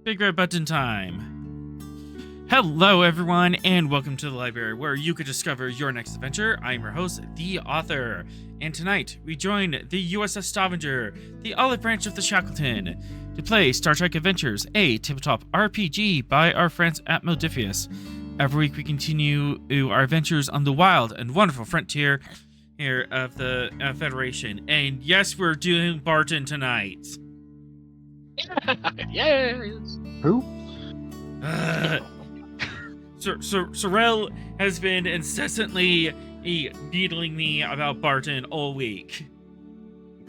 Big red button time. Hello, everyone, and welcome to the library where you could discover your next adventure. I'm your host, the author, and tonight we join the USS Stavanger, the olive branch of the Shackleton, to play Star Trek Adventures, a tabletop RPG by our friends at Modifius. Every week we continue our adventures on the wild and wonderful frontier here of the Federation, and yes, we're doing Barton tonight. Yes. Who? Sorrel has been incessantly needling me about Barton all week.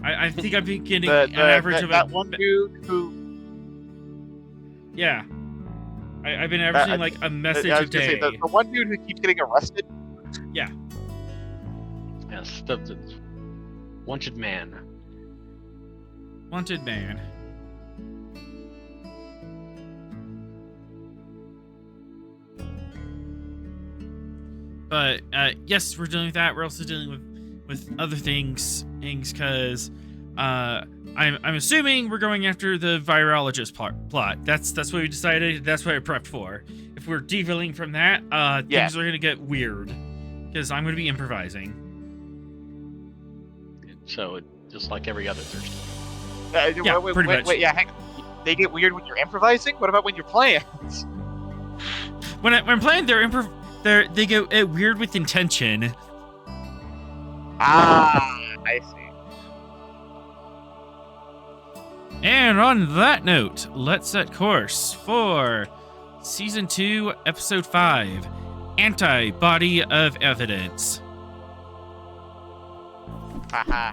I think I've been getting an average of that one dude who. Yeah, I've been averaging like a message a day. The one dude who keeps getting arrested. Yeah. Yes, the wanted man. Wanted man. But yes, we're dealing with that. We're also dealing with other things because I'm assuming we're going after the virologist plot. That's what we decided. That's what I prepped for. If we're derailing from that, things are gonna get weird because I'm gonna be improvising. So just like every other Thursday. Yeah, pretty much. Wait, hang on. They get weird when you're improvising. What about when you're playing? When I'm playing, they go weird with intention. I see. And on that note, let's set course for Season 2, Episode 5, Antibody of Evidence. Haha.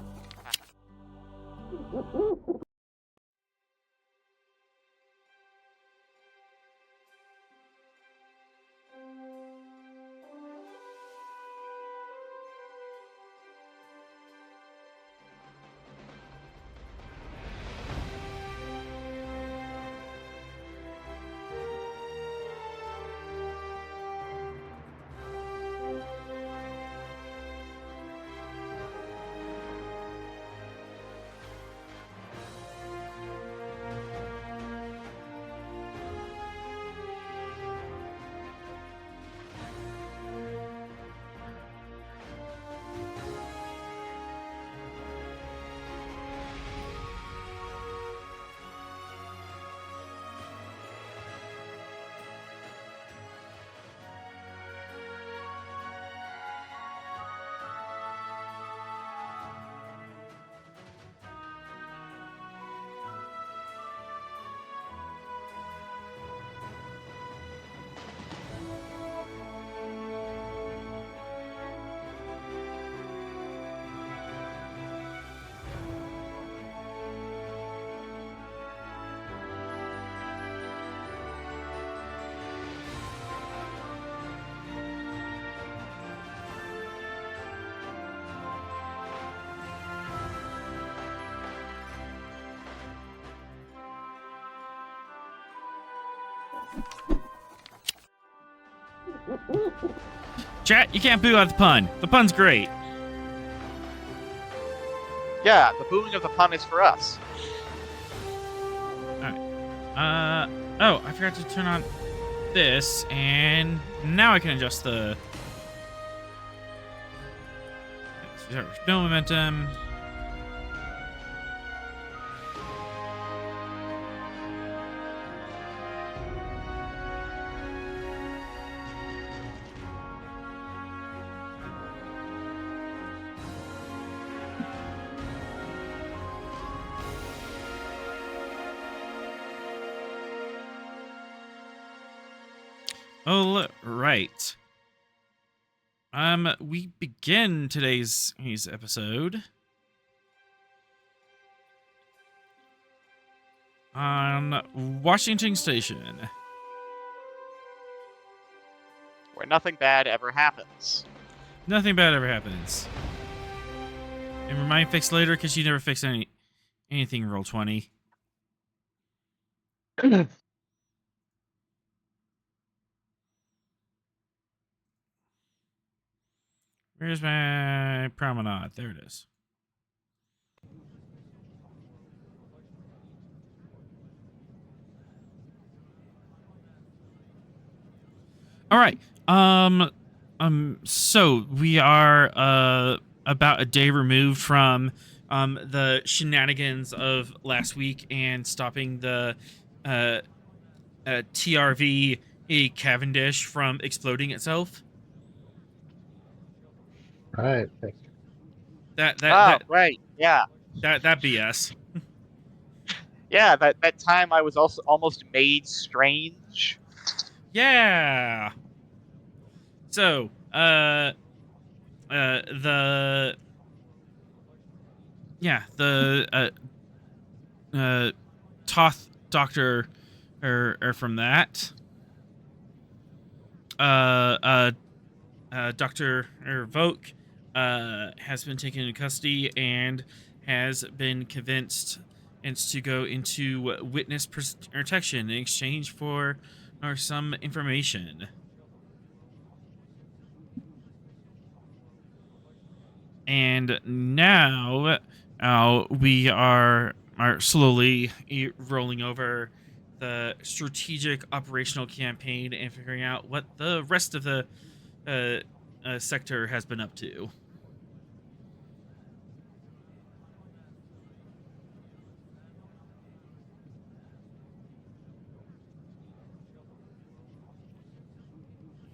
Chat, you can't boo out the pun. The pun's great. Yeah, the booing of the pun is for us. Alright. Oh, I forgot to turn on this, and now I can adjust the... No momentum. All right. We begin today's episode on Washington Station, Where nothing bad ever happens. Nothing bad ever happens. And remind fix later because you never fix anything in Roll20. Where's my promenade? There it is. All right. So we are about a day removed from the shenanigans of last week and stopping the uh, TRV Cavendish from exploding itself. Right. That that Oh, that right. Yeah. that BS. Yeah, that time I was also almost made strange. Yeah. So, the the Toth doctor, or from that, uh, uh, Dr. Voke has been taken into custody and has been convinced to go into witness protection in exchange for or some information. And now we are slowly rolling over the strategic operational campaign and figuring out what the rest of the sector has been up to.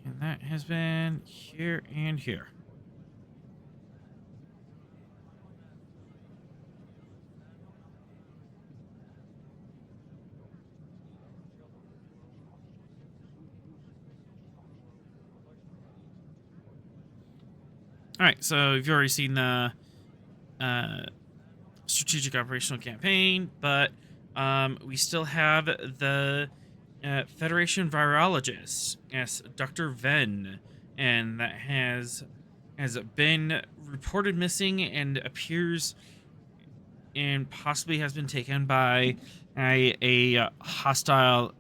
And that has been here and here. All right, so you've already seen the strategic operational campaign, but we still have the Federation virologist, yes, Dr. Venn, and that has been reported missing and appears and possibly has been taken by a hostile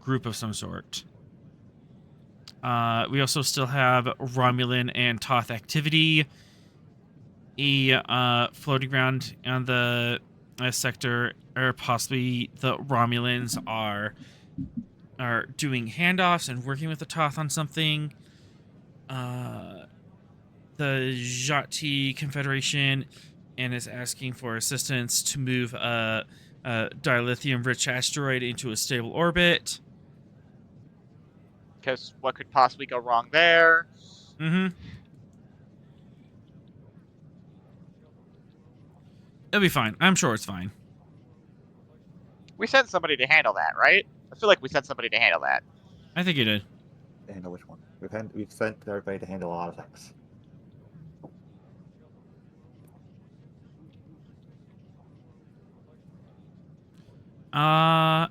group of some sort. We also still have Romulan and Toth activity floating around on the sector, or possibly the Romulans are doing handoffs and working with the Toth on something. The Jati Confederation and is asking for assistance to move a dilithium-rich asteroid into a stable orbit. Because what could possibly go wrong there? Mm-hmm. It'll be fine. I'm sure it's fine. We sent somebody to handle that, right? I feel like we sent somebody to handle that. I think you did. To handle which one? We've sent everybody to handle a lot of things. And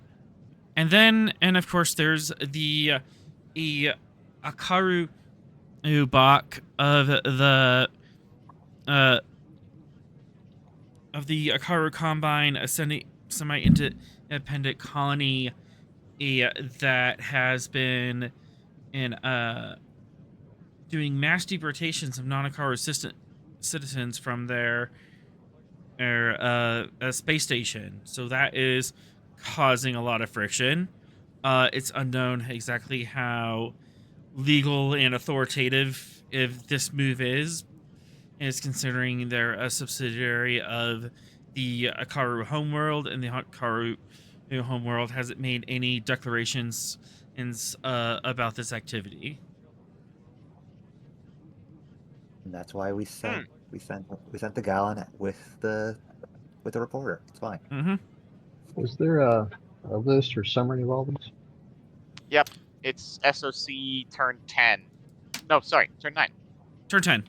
of course there's the Akaru Bach of the Akaru Combine, a semi-independent colony that has been doing mass deportations of non-Akaru citizens from their space station. So that is causing a lot of friction. It's unknown exactly how legal and authoritative if this move is considering they're a subsidiary of the Akaru homeworld, and the Akaru homeworld hasn't made any declarations about this activity. And that's why we sent the Gallon with the reporter. It's fine. Mm-hmm. Was there a list or summary of all these? Yep, it's SOC turn 10. No, sorry, turn 9. Turn 10.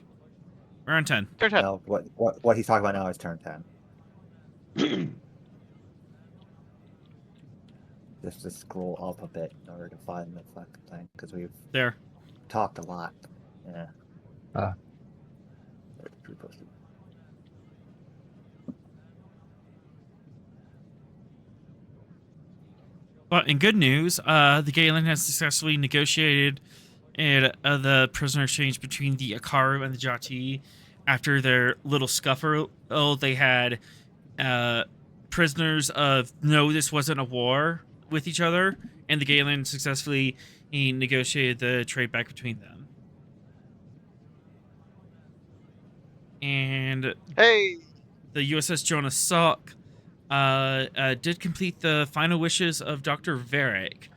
We're on 10. Turn 10. No, what he's talking about now is turn 10. Just to scroll up a bit in order to find the fucking thing, because we've talked a lot. Yeah. But in good news, the Galen has successfully negotiated the prisoner exchange between the Akaru and the Jati. After their little scuffle, they had prisoners of no, this wasn't a war with each other, and the Galen successfully negotiated the trade back between them. And Hey. the USS Jonas Salk did complete the final wishes of Dr. Varric,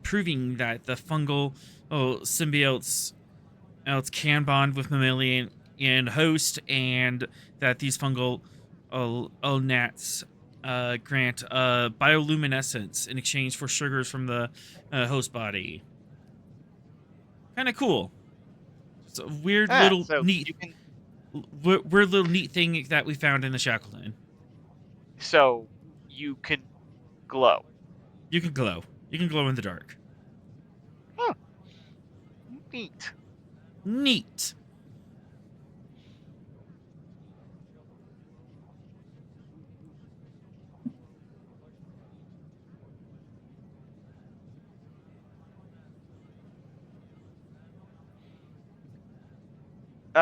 proving that the fungal symbiotes can bond with mammalian and host, and that these fungal gnats grant bioluminescence in exchange for sugars from the host body. Kind of cool. It's a weird little neat. Weird little neat thing that we found in the Shackleton. So you can glow. You can glow. You can glow in the dark. Huh. Neat. Neat.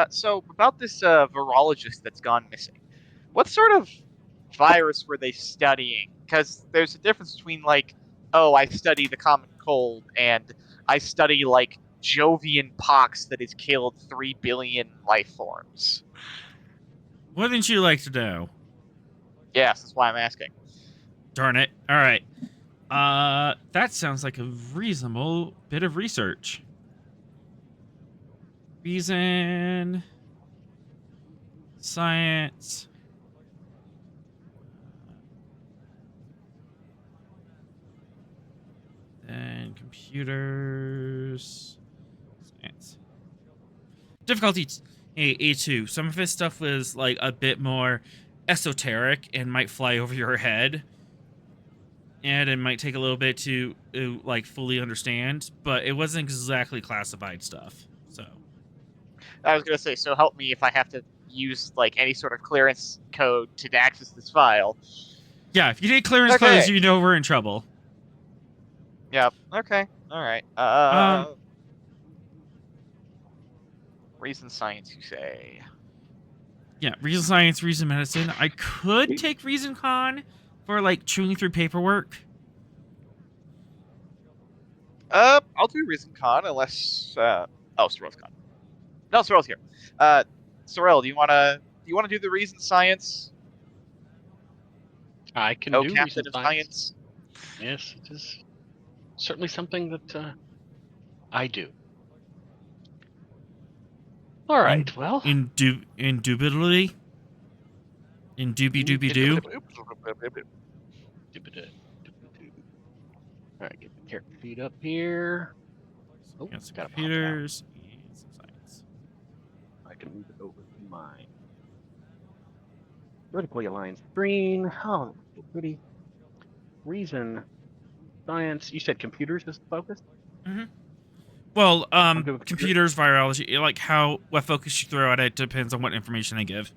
So about this virologist that's gone missing, what sort of virus were they studying? Because there's a difference between like, oh, I study the common cold, and I study like Jovian pox that has killed 3 billion life forms. Wouldn't you like to know? Yes, that's why I'm asking. Darn it. All right. That sounds like a reasonable bit of research. Reason, science, then computers, science. Difficulty A2. Some of his stuff was like a bit more esoteric and might fly over your head, and it might take a little bit to like fully understand, but it wasn't exactly classified stuff. So I was gonna say, so help me if I have to use like any sort of clearance code to access this file. Yeah, if you need clearance codes, you know we're in trouble. Yep. Okay. All right. Reason science, you say? Yeah, reason science, reason medicine. I could take reason con for like chewing through paperwork. I'll do reason con unless oh, Sorrel's gone. No, Sorrel's here. Sorrel, do you wanna do the reason science? I can do Captain reason of science. Yes, it is certainly something that I do. All right, well. Indubitably. Indubi-dooby-doo. All right, get the character feed up here. Oh, got some gotta computers and some science. I can move it over to my vertically aligned screen. Oh, pretty. Reason, science. You said computers is the focus? Mm-hmm. Well, computers, virology, like what focus you throw at it depends on what information they give.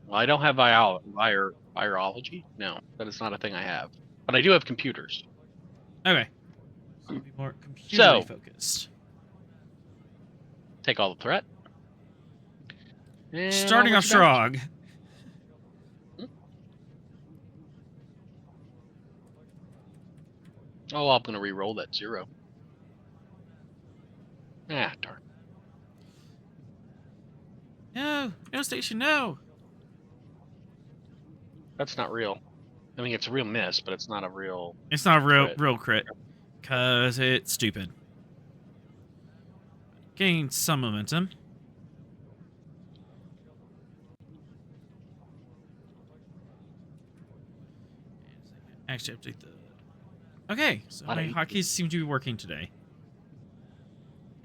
Well, I don't have virology. No, that is not a thing I have. But I do have computers. Okay. So be more computer focused. Take all the threat. And starting off strong. Oh, I'm going to re-roll that 0. Ah, darn. No station, no. That's not real. I mean, it's a real miss, but it's not a real... It's not a real crit. Because it's stupid. Gain some momentum. Actually, update the... Okay, so my hotkeys seem to be working today.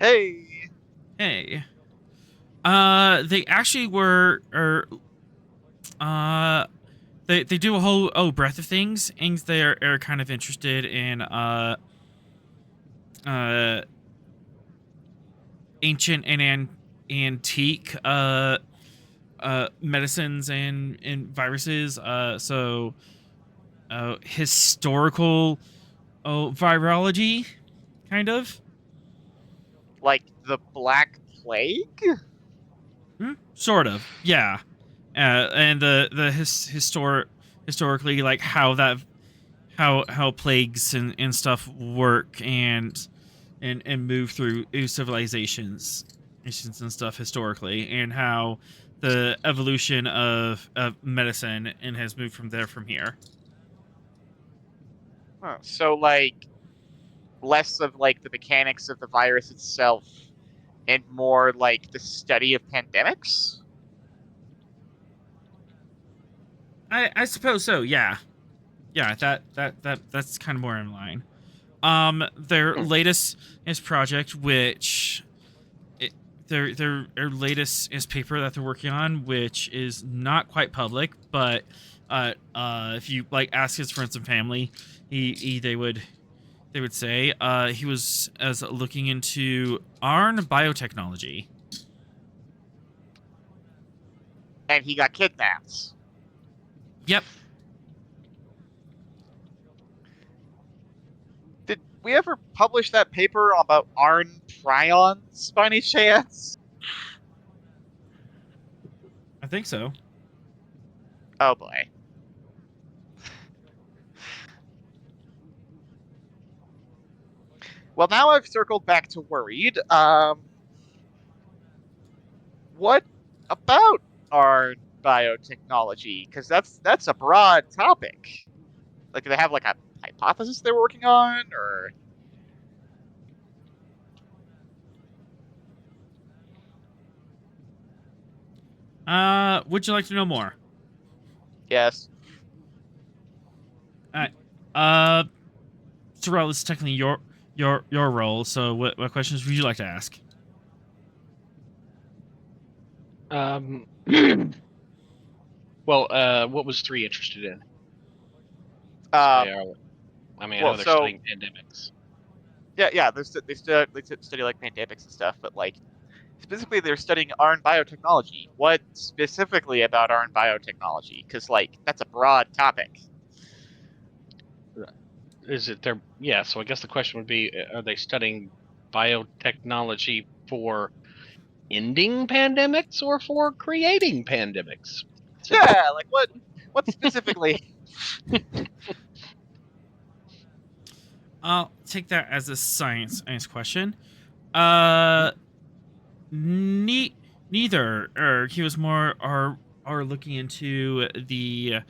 Hey! Hey. They actually were... They do a whole breadth of things, and they are kind of interested in ancient and antique medicines and viruses. So historical virology, kind of. Like the Black Plague? Sort of, yeah. And the historically, like how that how plagues and stuff work and move through civilizations and stuff historically, and how the evolution of medicine and has moved from here. Huh. So, like, less of, like, the mechanics of the virus itself and more, like, the study of pandemics? I suppose so, yeah. Yeah, that's kind of more in line. Their latest is project, which their latest is paper that they're working on, which is not quite public, but if you like ask his friends and family, they would say he was as looking into ARN biotechnology. And he got kidnapped. Yep. Did we ever publish that paper about ARN prions by any chance? I think so. Oh boy. Well, now I've circled back to worried. What about ARN biotechnology? Because that's a broad topic. Like, do they have like a hypothesis they're working on, or? Would you like to know more? Yes. Terrell, this is technically your role. So, what questions would you like to ask? Well, what was 3 interested in? I know they're studying pandemics. Yeah. They study like pandemics and stuff, but like specifically they're studying ARN biotechnology. What specifically about ARN biotechnology? Because like that's a broad topic. Is it their? Yeah. So I guess the question would be: are they studying biotechnology for ending pandemics or for creating pandemics? Yeah, like what specifically? I'll take that as a science question. Neither. He was more are looking into the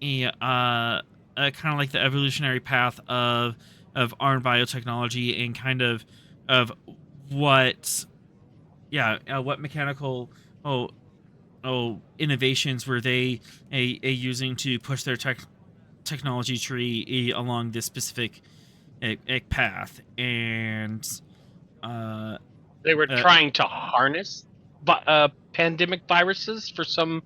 kind of like the evolutionary path of ARN biotechnology and kind of what what mechanical innovations were they using to push their technology tree along this specific path, and they were trying to harness pandemic viruses for some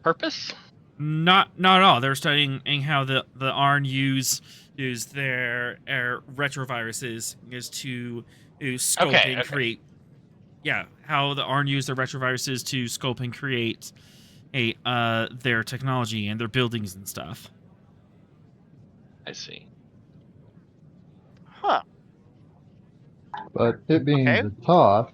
purpose. Not at all. They're studying how the ARN use their retroviruses is to scope and create. Yeah, how the ARN use their retroviruses to scope and create their technology and their buildings and stuff. I see. Huh. But it being the Toth,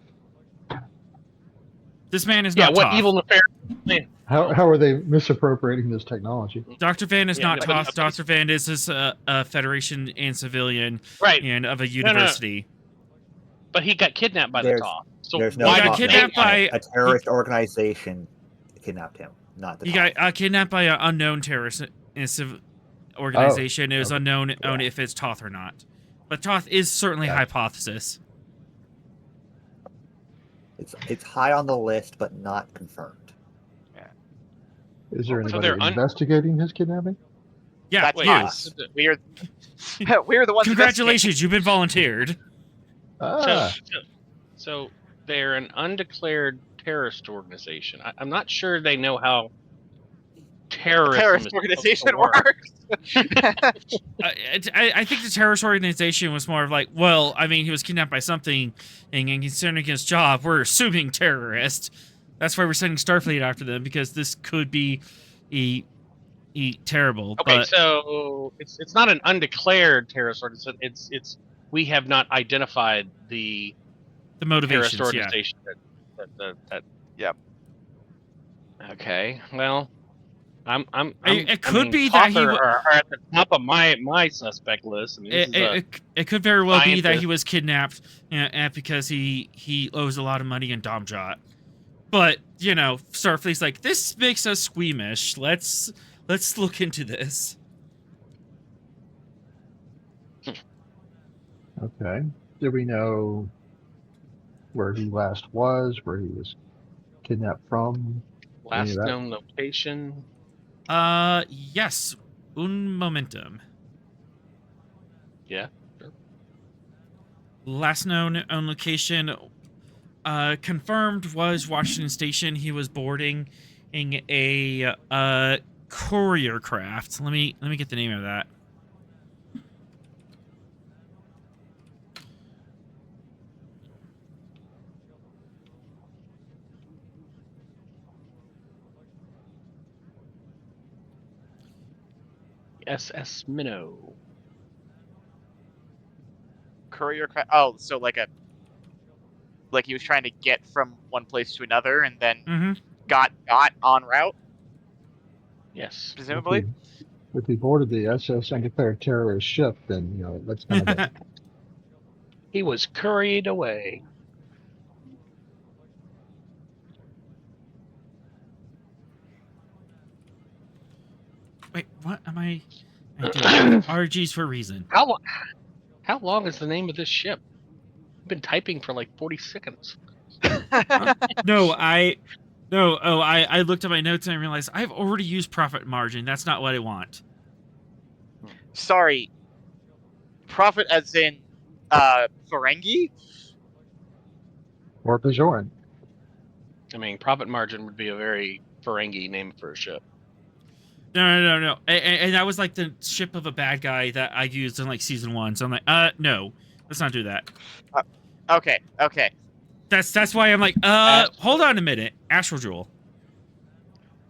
this man is not what Toth. evil nefarious. How are they misappropriating this technology? Dr. Van is not Toth. Dr. Van is a Federation and civilian, right, and of a university. No. But he got kidnapped by the Toth. So there's no got kidnapped by a terrorist organization. Kidnapped him, not the. He got kidnapped by an unknown terrorist organization. It was unknown if it's Toth or not, but Toth is certainly a hypothesis. It's high on the list, but not confirmed. Yeah. Is there anybody investigating his kidnapping? Yeah, that's us. We're the ones. Congratulations, you've been volunteered. So they're an undeclared terrorist organization. I'm not sure they know how terrorist organization works. I think the terrorist organization was more of like, well, I mean, he was kidnapped by something, and concerning his job, we're assuming terrorist. That's why we're sending Starfleet after them, because this could be terrible. Okay, but so it's not an undeclared terrorist organization. It's we have not identified the motivations. Terrorist organization. Yeah. Yep. Okay. Well, It could be that Hawker are at the top of my suspect list. I mean, this is it could very well be that scientist. he was kidnapped because he owes a lot of money in Domjot. But Starfleet's like, this makes us squeamish. Let's look into this. Okay. Do we know where he last was, where he was kidnapped from? Last known location. Yes. Un momentum. Yeah, sure. Last known location confirmed was Washington Station. He was boarding in a courier craft. Let me get the name of that. SS Minnow. Courier craft. Oh, so like he was trying to get from one place to another and then got en route, Yes. presumably. If he boarded the SS undeclared terrorist ship, then that's kind of a... He was couried away. Wait, what am I doing? RGs for a reason. How long is the name of this ship? I've been typing for like 40 seconds. I looked at my notes and I realized I've already used profit margin. That's not what I want. Sorry. Profit as in Ferengi? Or Bajoran. I mean, profit margin would be a very Ferengi name for a ship. No. And that was like the ship of a bad guy that I used in like season 1. So I'm like, no, let's not do that. Okay. That's why I'm like, hold on a minute. Astral Jewel.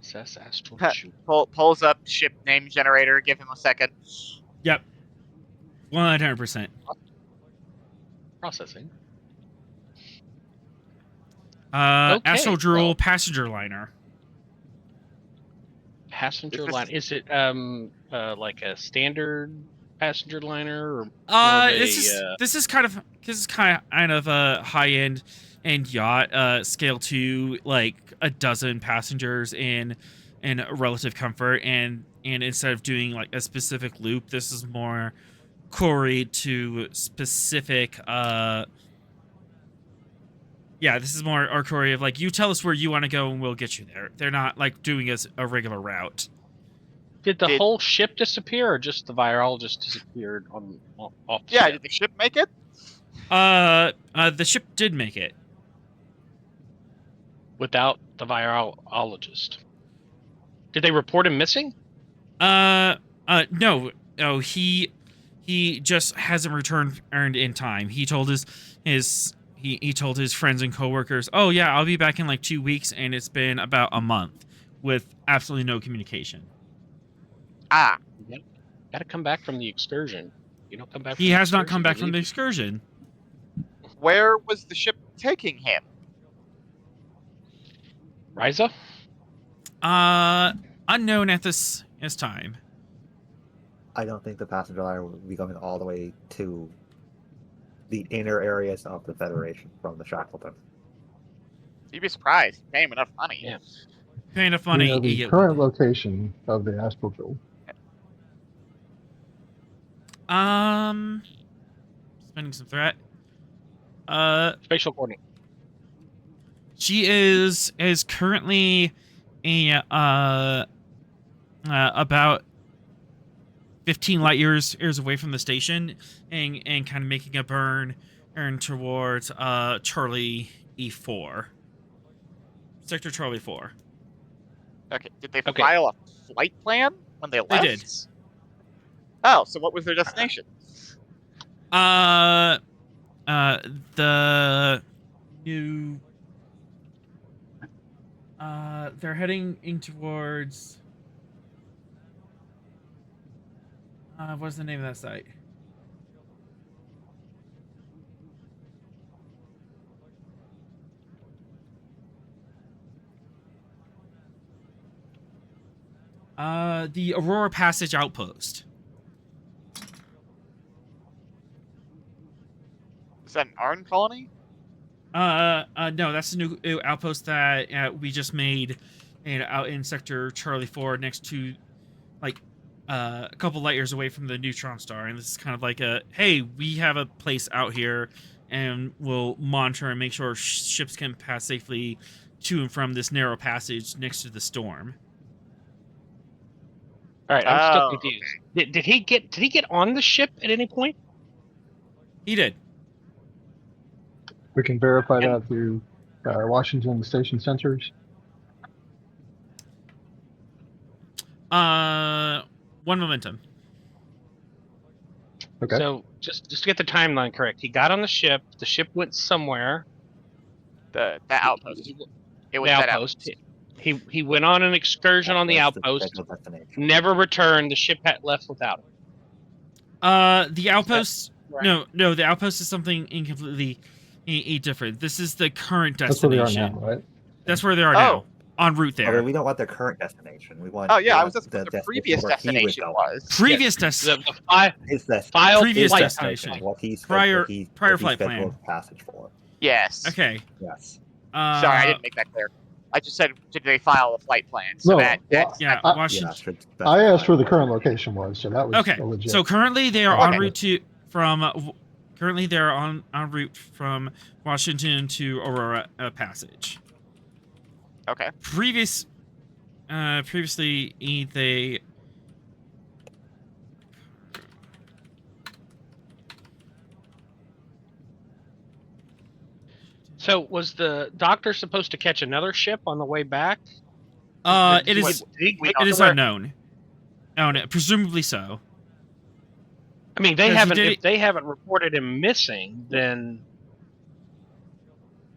SS Astral Jewel. Pulls up ship name generator. Give him a second. Yep. 100%. Processing. Okay, Astral Jewel passenger liner. Passenger line. Is it like a standard passenger liner, or this is kind of a high end and yacht scale to like a dozen passengers in relative comfort, and instead of doing like a specific loop, this is more quarried to specific this is more our quarry of like, you tell us where you want to go and we'll get you there. They're not like doing a regular route. Did the whole ship disappear, or just the virologist disappeared off the Yeah, ship? did the ship make it? The ship did make it. Without the virologist. Did they report him missing? No. Oh, he just hasn't returned in time. He told he told his friends and coworkers, "Oh yeah, I'll be back in like 2 weeks," and it's been about a month with absolutely no communication. Yep. Got to come back from the excursion. You don't come back. He has not come back from the excursion. Where was the ship taking him? Riza? Unknown at this time. I don't think the passenger liner will be going all the way to the inner areas of the Federation from the Shackleton. You'd be surprised. Pay him enough money. Yeah. Pay enough money. The current location of the Astral Jewel. Spending some threat. Spatial coordinate. She is currently about 15 light years away from the station, and kind of making a burn towards Charlie E4. Sector Charlie 4. Okay. Did they file a flight plan when they left? They did. Oh, so what was their destination? The new. They're heading in towards. What's the name of that site? The Aurora Passage outpost. Is that an Arn colony? No, that's a new outpost that we just made, out in Sector Charlie 4, next to, like, a couple light years away from the neutron star. And this is kind of like hey, we have a place out here, and we'll monitor and make sure ships can pass safely to and from this narrow passage next to the storm. All right, I'm still Oh, confused. Did he get on the ship at any point? He did. We can verify that through Washington Station sensors. One momentum. Okay. So just to get the timeline correct, he got on the ship. The ship went somewhere. the outpost. It was The that outpost. outpost. He went on an excursion on the That's outpost. scheduled destination. Never returned. The ship had left without him. The outpost. Right. No, the outpost is something incompletely different. This is the current That's where they destination. are now, right? That's where they are now, en route there. Okay, we don't want their current destination. We want. Oh yeah, I was the just what the destination previous where he was destination going. was. Previous The destination. His destination. file Previous flight destination. plan. What he's Prior flight scheduled plan. passage for. Yes. Okay. Yes. Sorry, I didn't make that clear. I just said, did they file a flight plan? So No, that's Yeah, I- Washington. I asked where the current location was, so that was Okay, a legit. so currently they are Okay. en route to currently they're en route from Washington to Aurora Passage. okay. Previously, they So was the doctor supposed to catch another ship on the way back? it is it is unknown. Oh, no, presumably so. I mean, Because he haven't. did If they haven't reported him missing, then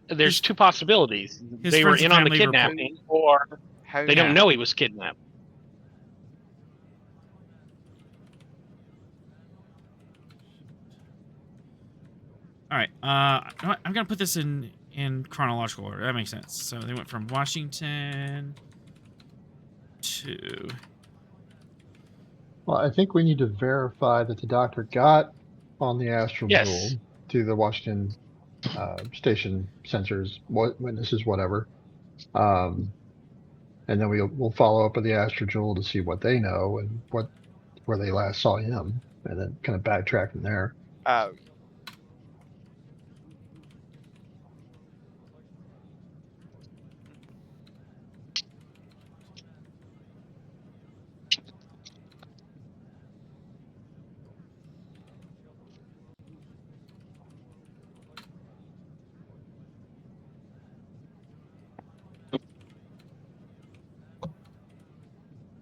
there's His- two possibilities. his They were friends and in on the family kidnapping, or How, they don't know he was kidnapped. All right. You know what? I'm gonna put this in chronological order. That makes sense. So they went from Washington to. Well, I think we need to verify that the doctor got on the astral Yes. jewel to the Washington station sensors, witnesses, whatever. And then we'll follow up with the astral jewel to see what they know and where they last saw him, and then kind of backtrack from there.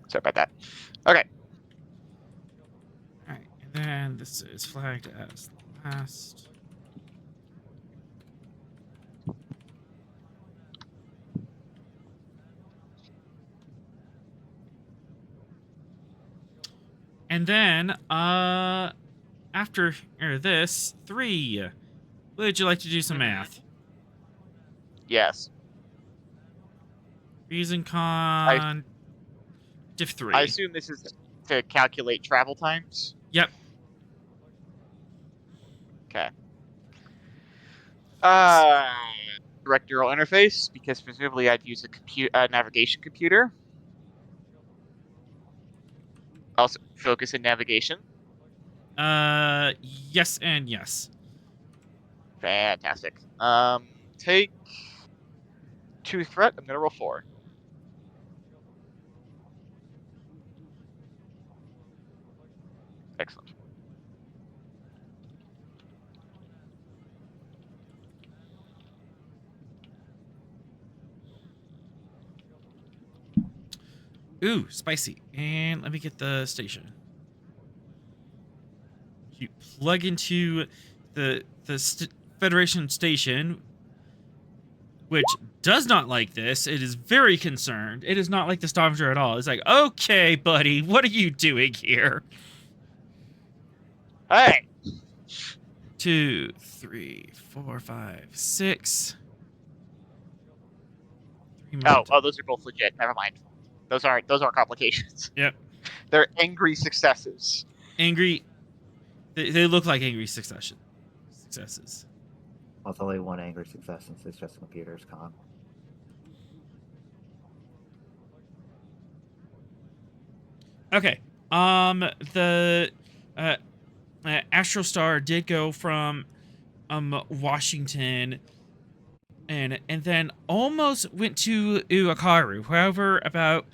Sorry about that. Okay. All right, and then this is flagged as the last. And then, after this, 3. Would you like to do some math? Yes. Reason con. Diff 3. I assume this is to calculate travel times. Yep. Okay. Direct neural interface, because presumably I'd use a navigation computer. Also, focus in navigation. Yes and yes. Fantastic. Take 2 threat. I'm gonna roll 4. Excellent. Ooh, spicy. And let me get the station. You plug into the Federation station, which does not like this. It is very concerned. It is not like the Stavanger at all. It's like, okay, buddy, what are you doing here? Hey. 2, 3, 4, 5, 6. Oh, those are both legit. Never mind. Those aren't complications. Yep. They're angry successes. Angry. They look like angry successes. Well, it's only one angry success since it's just a computer's con. Okay. The Astrostar did go from Washington and then almost went to Uakaru. However, about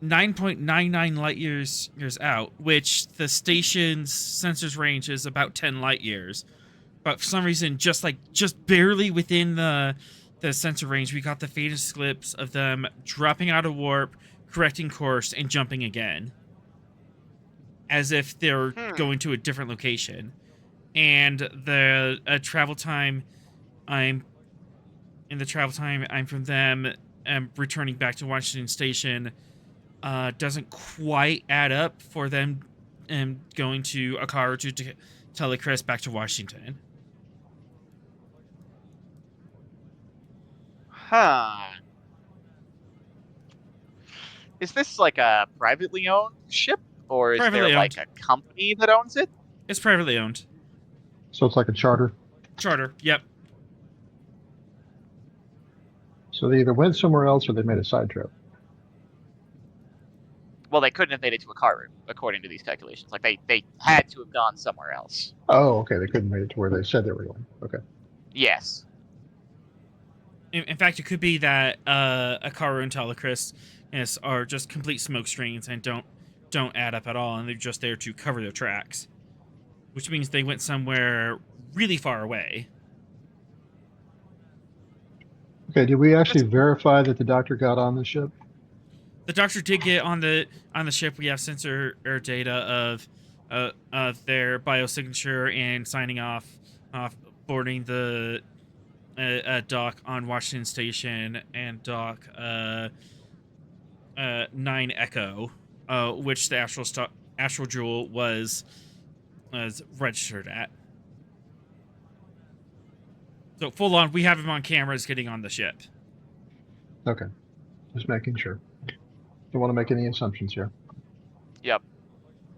9.99 light years out, which the station's sensors range is about 10 light years. But for some reason, just barely within the sensor range, we got the faintest clips of them dropping out of warp, correcting course, and jumping again, as if they're going to a different location. And the travel time, I'm from them returning back to Washington Station doesn't quite add up for them going to Akaru to Telecrest back to Washington. Huh. Is this like a privately owned ship, or is Privately there owned. like a company that owns it? It's privately owned. So it's like a charter. Charter, yep. So they either went somewhere else or they made a side trip. Well, they couldn't have made it to Akaru, according to these calculations. Like, they had to have gone somewhere else. Oh, okay. They couldn't make it to where they said they were going. Okay. Yes. In fact, it could be that Akaru and Telecrest are just complete smoke screens and don't add up at all, and they're just there to cover their tracks. Which means they went somewhere really far away. Okay. Did we actually verify that the doctor got on the ship? The doctor did get on the ship. We have sensor data of their biosignature and signing off boarding the dock on Washington Station and dock 9 Echo, which the Astral Jewel was registered at. So full on, we have him on cameras getting on the ship. Okay. Just making sure. Don't want to make any assumptions here. Yep.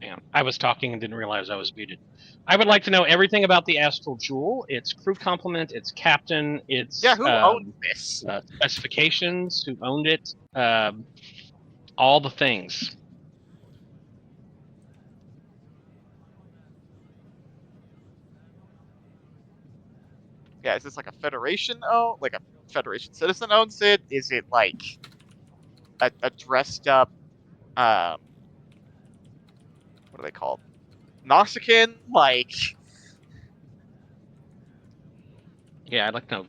Yeah, I was talking and didn't realize I was muted. I would like to know everything about the Astral Jewel, its crew complement, its captain, its Who owned this? specifications, who owned it, all the things. Yeah, is this like a Federation like a Federation citizen owns it? Is it like a dressed up what are they called? Noxican? Like, Yeah, I'd like to know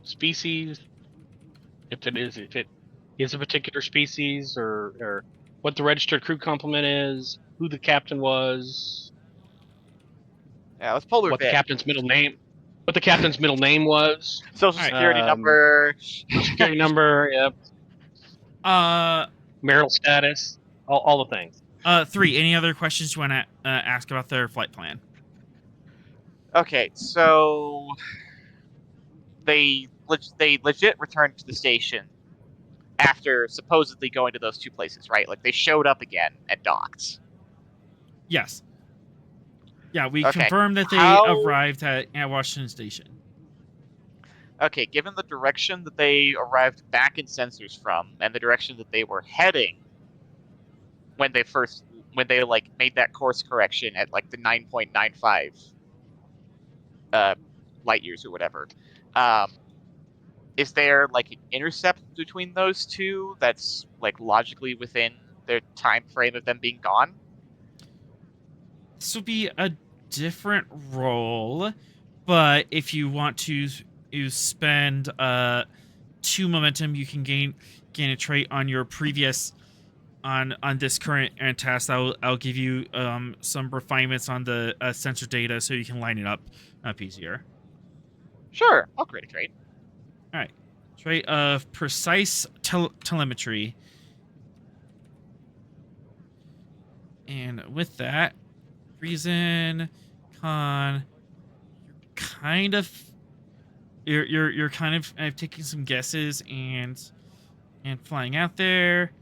species, if it is a particular species, or what the registered crew complement is, who the captain was, yeah, let's pull their what the vid. captain's middle name was, Social security number. security number, yep, marital status, all the things. 3. Any other questions you want to ask about their flight plan? Okay, so they legit returned to the station after supposedly going to those two places, right? Like, they showed up again and docked. Yes. Yeah, we Okay, confirmed that they how- arrived at Washington Station. Okay, given the direction that they arrived back in sensors from, and the direction that they were heading when they like made that course correction at like the 9.95 light years or whatever, is there like an intercept between those two that's like logically within their time frame of them being gone? This will be a different role, but if you want to spend 2 momentum, you can gain a trait on your previous on this current task. I'll give you some refinements on the sensor data so you can line it up easier. Sure, I'll create a trait. All right, trait of precise telemetry, and with that, reason, con, you're kind of taking some guesses and flying out there.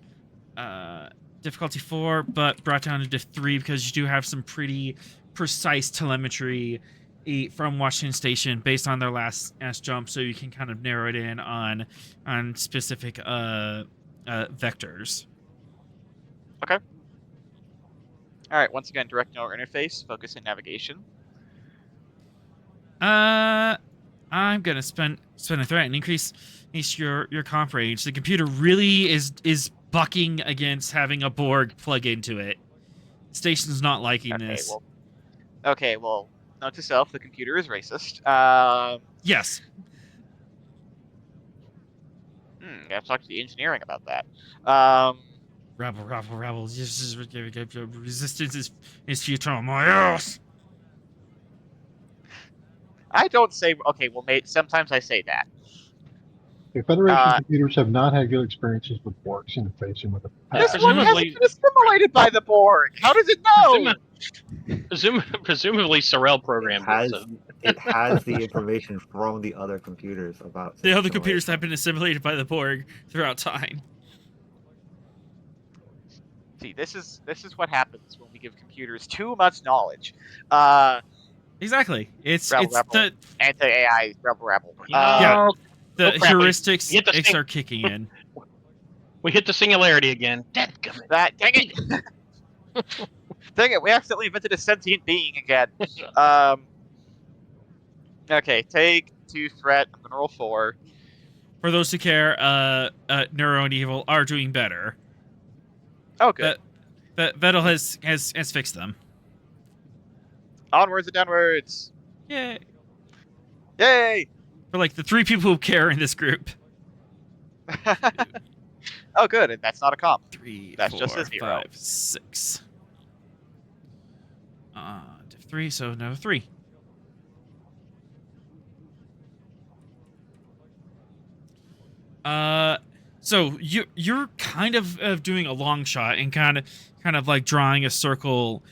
difficulty 4, but brought down to diff 3 because you do have some pretty precise telemetry from Washington Station based on their last jump, so you can kind of narrow it in on specific vectors. Okay. All right. Once again, direct neural interface, focus in navigation. I'm gonna spend a threat and increase your comp range. The computer really is bucking against having a Borg plug into it. Station's not liking this. Well, note to self: the computer is racist. Yes. Gotta talk to the engineering about that. Rabble. Resistance is futile. My ass. I don't say. Okay, well, mate. Sometimes I say that. The Federation computers have not had good experiences with Borgs interfacing with the This past. one hasn't been assimilated by the Borg. How does it know? Presumably, Sorrel programmed it has the information from the other computers about the other computers have been assimilated by the Borg throughout time. See, this is what happens when we give computers too much knowledge. Exactly. It's rabble. the anti-AI rabble. Yeah. The crap, heuristics are kicking in. We hit the singularity again. Dang it! Dang it! We accidentally invented a sentient being again. Okay, take 2 threat. I'm gonna roll 4. For those who care, Neuro and Evil are doing better. Oh, good. Vettel has fixed them. Onwards and downwards. Yay! Yay! For like the 3 people who care in this group. Oh, good. And that's not a comp. 3, that's 4, just a 0. 5, 6. Diff 3, so no 3. So you're kind of doing a long shot and kind of like drawing a circle,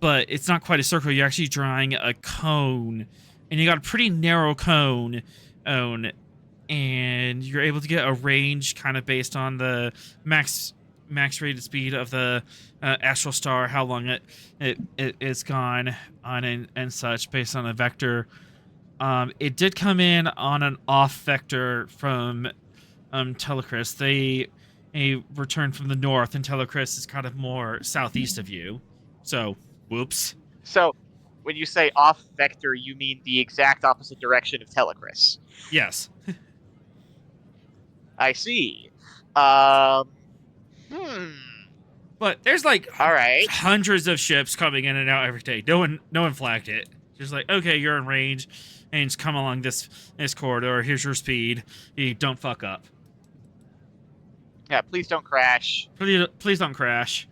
but it's not quite a circle. You're actually drawing a cone, and you got a pretty narrow cone, and you're able to get a range kind of based on the max rated speed of the astral star, how long it's gone on and such based on a vector. It did come in on an off vector from Telecris. They returned from the north, and Telecris is kind of more southeast of you. So, whoops. So, when you say off vector, you mean the exact opposite direction of Telecris. Yes. I see. But there's like all right, hundreds of ships coming in and out every day. No one flagged it. Just like, okay, you're in range, and just come along this corridor. Here's your speed. You don't fuck up. Yeah, please don't crash. Please don't crash.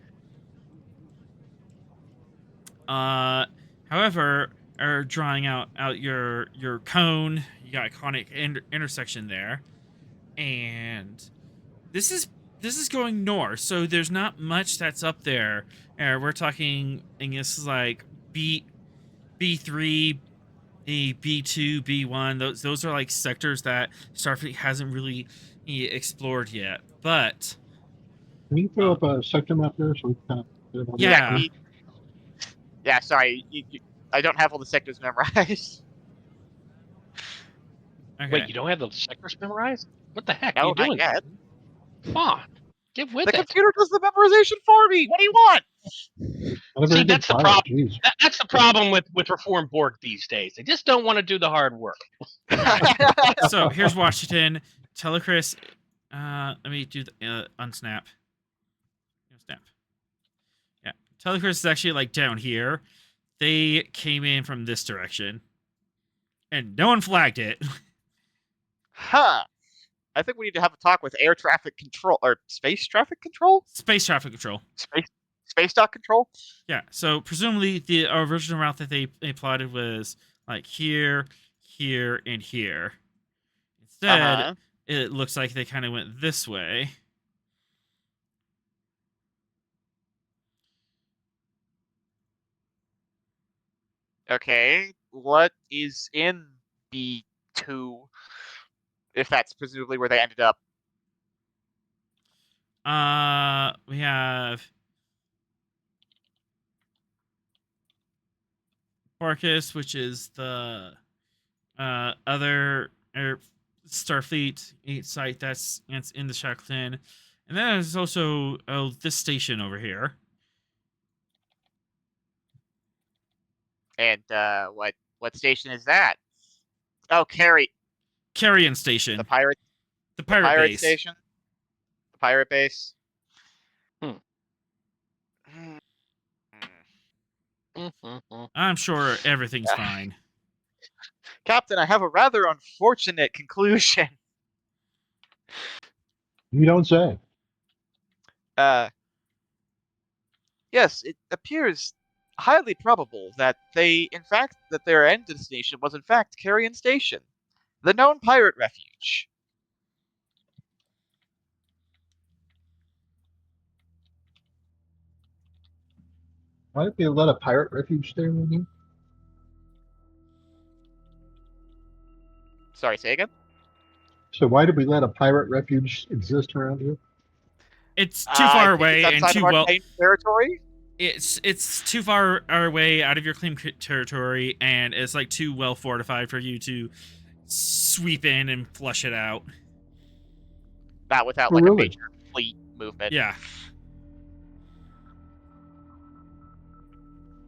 However, are drawing out your cone. You got a conic intersection there, and this is going north. So there's not much that's up there. We're talking, I guess, like B3, B2, B1. Those are like sectors that Starfleet hasn't really explored yet. But can you throw up a sector map there so we can kind of yeah. Sorry, I don't have all the sectors memorized. Okay. Wait, you don't have the sectors memorized? What the heck No, are you doing? not yet. Come on, get with the it. computer does the memorization for me. What do you want? See, that's the problem. That's the problem with Reformed Borg these days. They just don't want to do the hard work. So here's Washington. Telecris. Let me do the unsnap. Snap. Yeah, Telecris is actually like down here. They came in from this direction, and no one flagged it. Huh. I think we need to have a talk with air traffic control or space traffic control. Space traffic control. Space dock control. Yeah. So presumably the original route that they plotted was like here, here, and here. Instead, it looks like they kind of went this way. Okay, what is in B2? If that's presumably where they ended up. We have Barkus, which is the other Starfleet site that's in the Shackleton, and then there's also this station over here. And what station is that? Oh, Carrion Station. the pirate The pirate base. station, the pirate base. Hmm. I'm sure everything's fine. Captain, I have a rather unfortunate conclusion. You don't say. Yes, it appears highly probable that their end destination was in fact Carrion Station, the known pirate refuge. Why did they let a pirate refuge stay with you? Sorry, say again? So why did we let a pirate refuge exist around here? It's too far I think away it's and outside too of our well. claimed territory. It's too far away out of your claim territory, and it's like too well fortified for you to sweep in and flush it out. Not without Oh, like a really? major fleet movement. Yeah.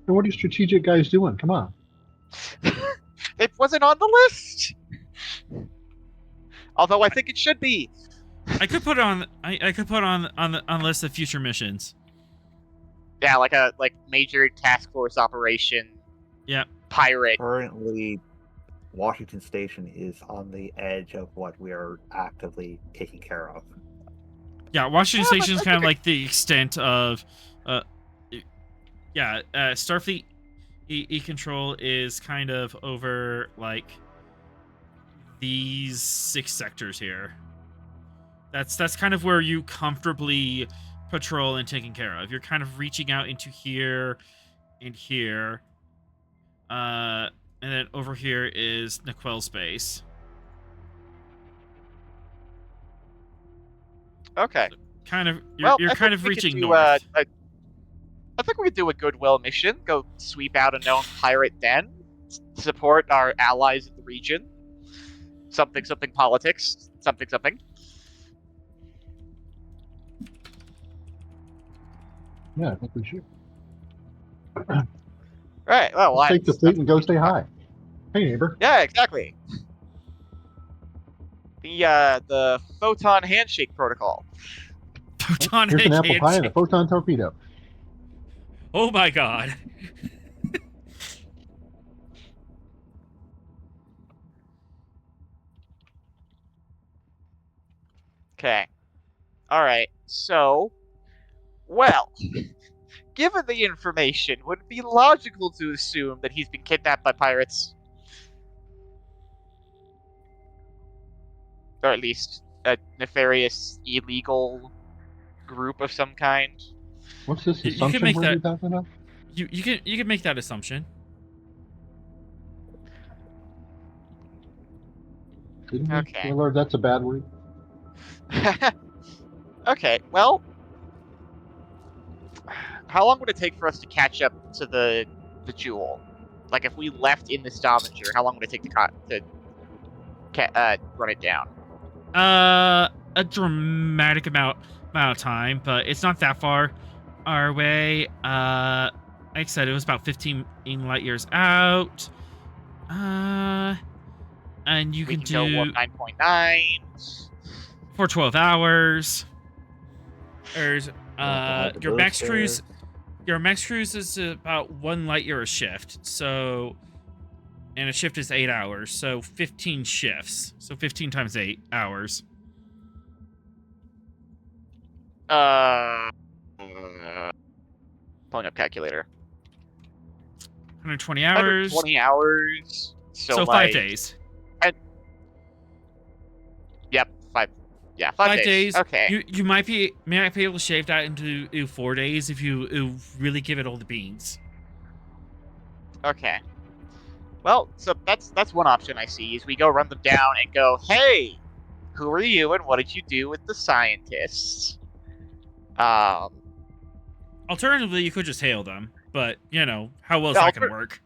And what are you strategic guys doing? Come on. It wasn't on the list. Although I think it should be. I could put on I could put on the list of future missions. Yeah, like a major task force operation. Yeah. Pirate. Currently, Washington Station is on the edge of what we are actively taking care of. Yeah, Washington Yeah, but Station is I kind of think like the extent of Starfleet E-Control is kind of over like these 6 sectors here. That's kind of where you comfortably patrol and taking care of. You're kind of reaching out into here and here. And then over here is Naquel space. Okay. Kind of Well, you're I kind think of we could reaching do, north. I think we could do a goodwill mission. Go sweep out a known pirate den. Support our allies in the region. Something politics. Something. Yeah, I think we should. Right. Well, Let's take the fleet and go stay high. Hey, neighbor. Yeah, exactly. The photon handshake protocol. Photon Here's an apple pie and a handshake. photon torpedo. Oh my god. Okay. All right. So, well, given the information, would it be logical to assume that he's been kidnapped by pirates? Or at least a nefarious, illegal group of some kind? What's this You can assumption make we're that- talking about? You can make that assumption. Didn't we? Okay. Lord, that's a bad word. Okay, well, how long would it take for us to catch up to the jewel? Like, if we left in the Stavanger, how long would it take to run it down? A dramatic amount of time, but it's not that far our way. Like I said, it was about 15 light years out. And you We can go do warp 9.9. for 12 hours. There's your max cruise. Your max cruise is about 1 light year a shift. So, and a shift is 8 hours. So 15 shifts. So 15 times 8 hours. Pulling up calculator. 120 hours. 120 hours. So like, 5 days. Yep, 5. Yeah, 5 days. Okay. You might be able to shave that into 4 days if you really give it all the beans. Okay. Well, so that's one option I see, is we go run them down and go, hey, who are you and what did you do with the scientists? Alternatively, you could just hail them, but you know how well is Yeah, that going to work?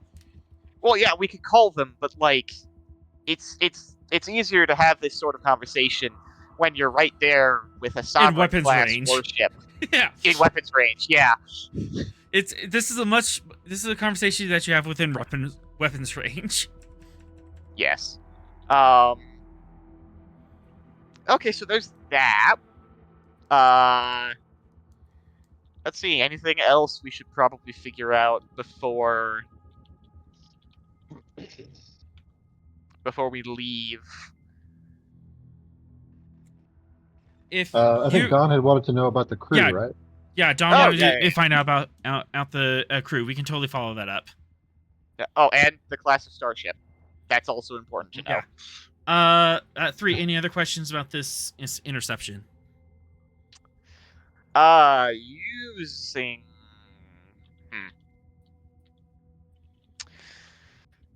Well, yeah, we could call them, but like, it's easier to have this sort of conversation when you're right there with a sovereign weapons class range. warship Yeah, in weapons range. Yeah. this is a conversation that you have within weapons range. Yes. Okay, so there's that. Let's see. Anything else we should probably figure out before we leave? If I think Don had wanted to know about the crew, Yeah. right? Yeah, Don wanted to find out about out the crew. We can totally follow that up. Oh, and the class of starship. That's also important to know. Yeah. 3. Any other questions about this interception? Using.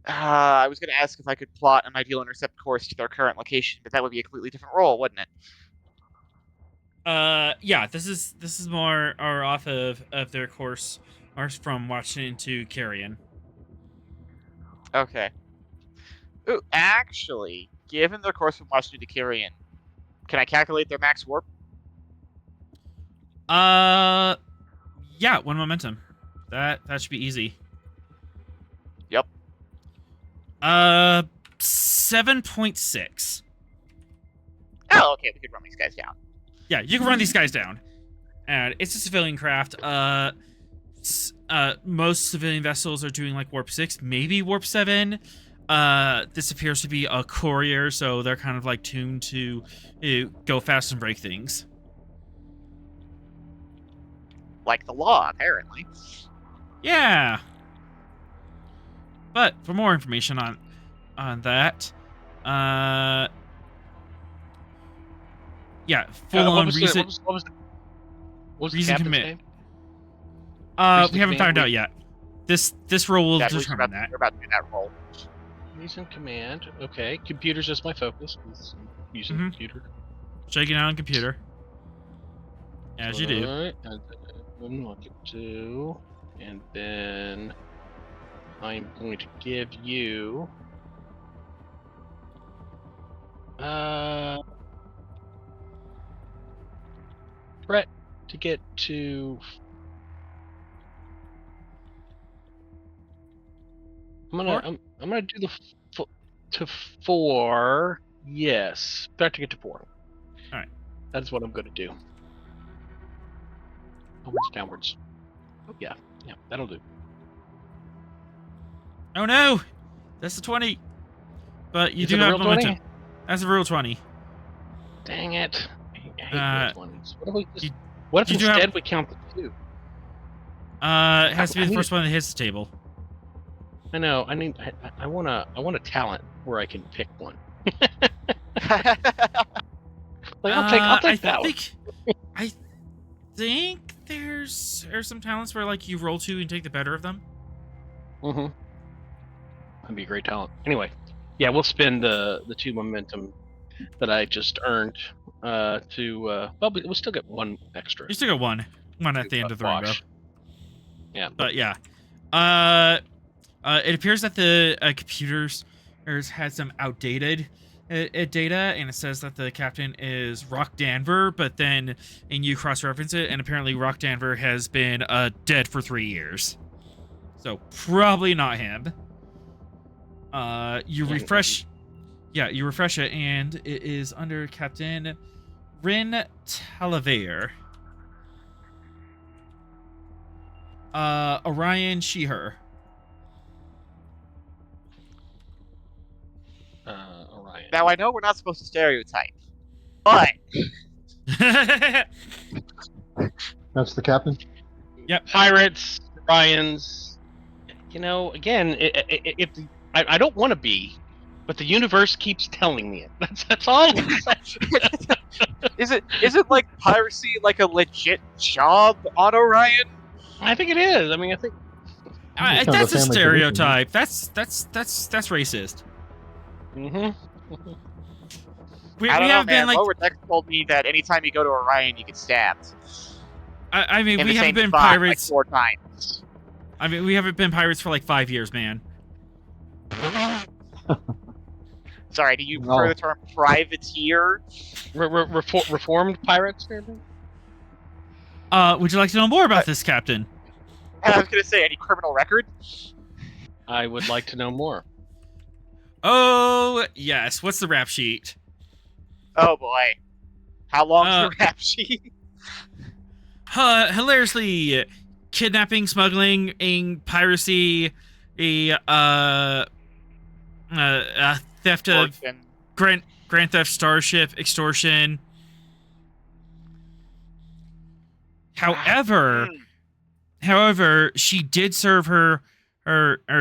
I was going to ask if I could plot an ideal intercept course to their current location, but that would be a completely different role, wouldn't it? Yeah. This is more or off of their course, or from Washington to Carrion. Okay. Ooh, actually, given their course from Washington to Carrion, can I calculate their max warp? Yeah, 1 momentum. That should be easy. Yep. 7.6. Oh, okay, we could run these guys down. Yeah, you can run these guys down. And it's a civilian craft. Most civilian vessels are doing like warp 6, maybe warp 7. This appears to be a courier, so they're kind of like tuned to go fast and break things. Like the law, apparently. Yeah. But for more information on that, yeah, full on reason. What was the reason captain's commit. name? We haven't found out yet. This role will determine that. We're about to do that roll. Reason command. Okay, computer's just my focus. I'm using computer. Shaking out on computer. As you do. Alright, and then I'll get to, and then I'm going to give you Brett to get to. I'm gonna do the to 4. Yes, Brett to get to 4. All right, that's what I'm gonna do. Upwards, downwards. Yeah, that'll do. Oh no, that's a 20. But you Is do it a have real momentum. 20? That's a real 20. Dang it! I hate real 20s. What if you do instead have- we count the 2? It has to be the first one that hits the table. I know. I want a talent where I can pick one. Like I'll take that one. I think there's some talents where like you roll 2 and take the better of them. Mm-hmm. That'd be a great talent. Anyway, yeah, we'll spend the 2 momentum that I just earned to. Well, we'll still get 1 extra. You still got one at the end of the rainbow. Yeah, but yeah, it appears that the computers had some outdated data, and it says that the captain is Rock Danver, but then and you cross-reference it, and apparently Rock Danver has been dead for 3 years, so probably not him. You refresh it, and it is under Captain Rin Talavere. Orion Sheher. Orion. Now, I know we're not supposed to stereotype, but... That's the captain? Yep. Pirates, Orions. You know, again, I don't want to be, but the universe keeps telling me it. That's all. Is it like piracy like a legit job on Orion? I think it is. I mean, I think that's a stereotype. That's racist. Mm-hmm. I don't know, man. Lower Decks told me that anytime you go to Orion, you get stabbed. I mean, in we the haven't same been spot pirates. like 4 times. I mean, we haven't been pirates for like 5 years, man. Sorry, do you prefer Well- the term privateer? Reformed pirates, maybe? Would you like to know more about this, Captain? I was gonna say, any criminal record? I would like to know more. Oh, yes. What's the rap sheet? Oh boy. How long's the rap sheet? Hilariously, kidnapping, smuggling, piracy, theft of Extortion. Grand Theft Starship, extortion. However, she did serve her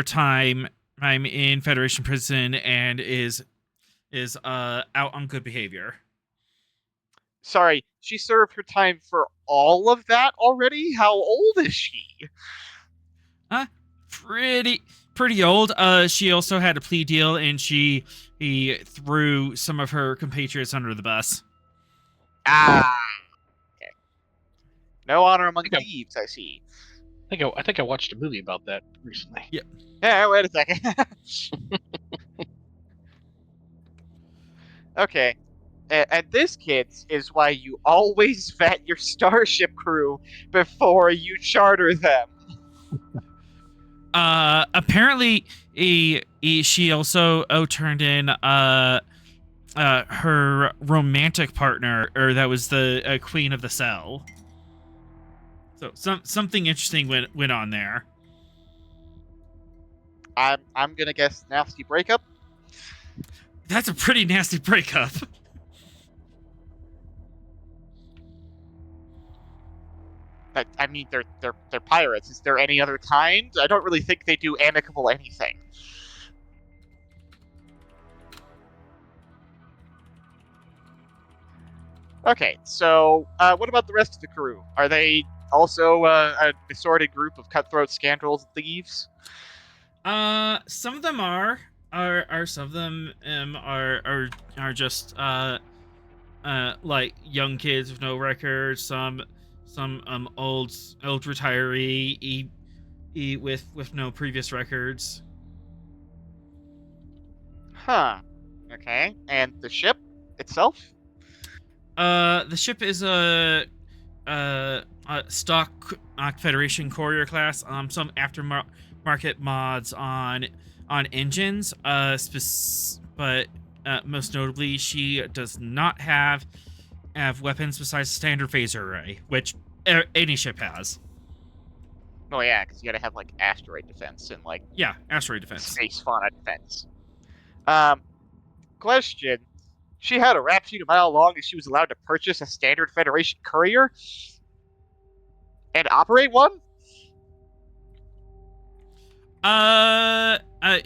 time in Federation prison and is out on good behavior. Sorry, she served her time for all of that already? How old is she? Pretty old. She also had a plea deal, and he threw some of her compatriots under the bus. Ah. Okay. No honor among Okay. thieves, I see. I think I watched a movie about that recently. Yeah, wait a second. Okay. And this, kids, is why you always vet your starship crew before you charter them. Apparently, she also turned in her romantic partner, or that was the queen of the cell. So something interesting went on there. I'm gonna guess nasty breakup. That's a pretty nasty breakup. I mean, they're pirates. Is there any other kind? I don't really think they do amicable anything. Okay, so what about the rest of the crew? Are they also an assorted group of cutthroat scoundrels and thieves? Some of them are some of them are just like young kids with no records. Some old retiree with no previous records. Huh. Okay, and the ship itself? The ship is a stock Federation courier class. Some aftermarket mods on engines. But most notably, she does not have weapons besides standard phaser array, which any ship has. Oh yeah, because you gotta have like asteroid defense and like asteroid defense, space fauna defense. Question: she had a rap sheet a mile long, and she was allowed to purchase a standard Federation courier and operate one?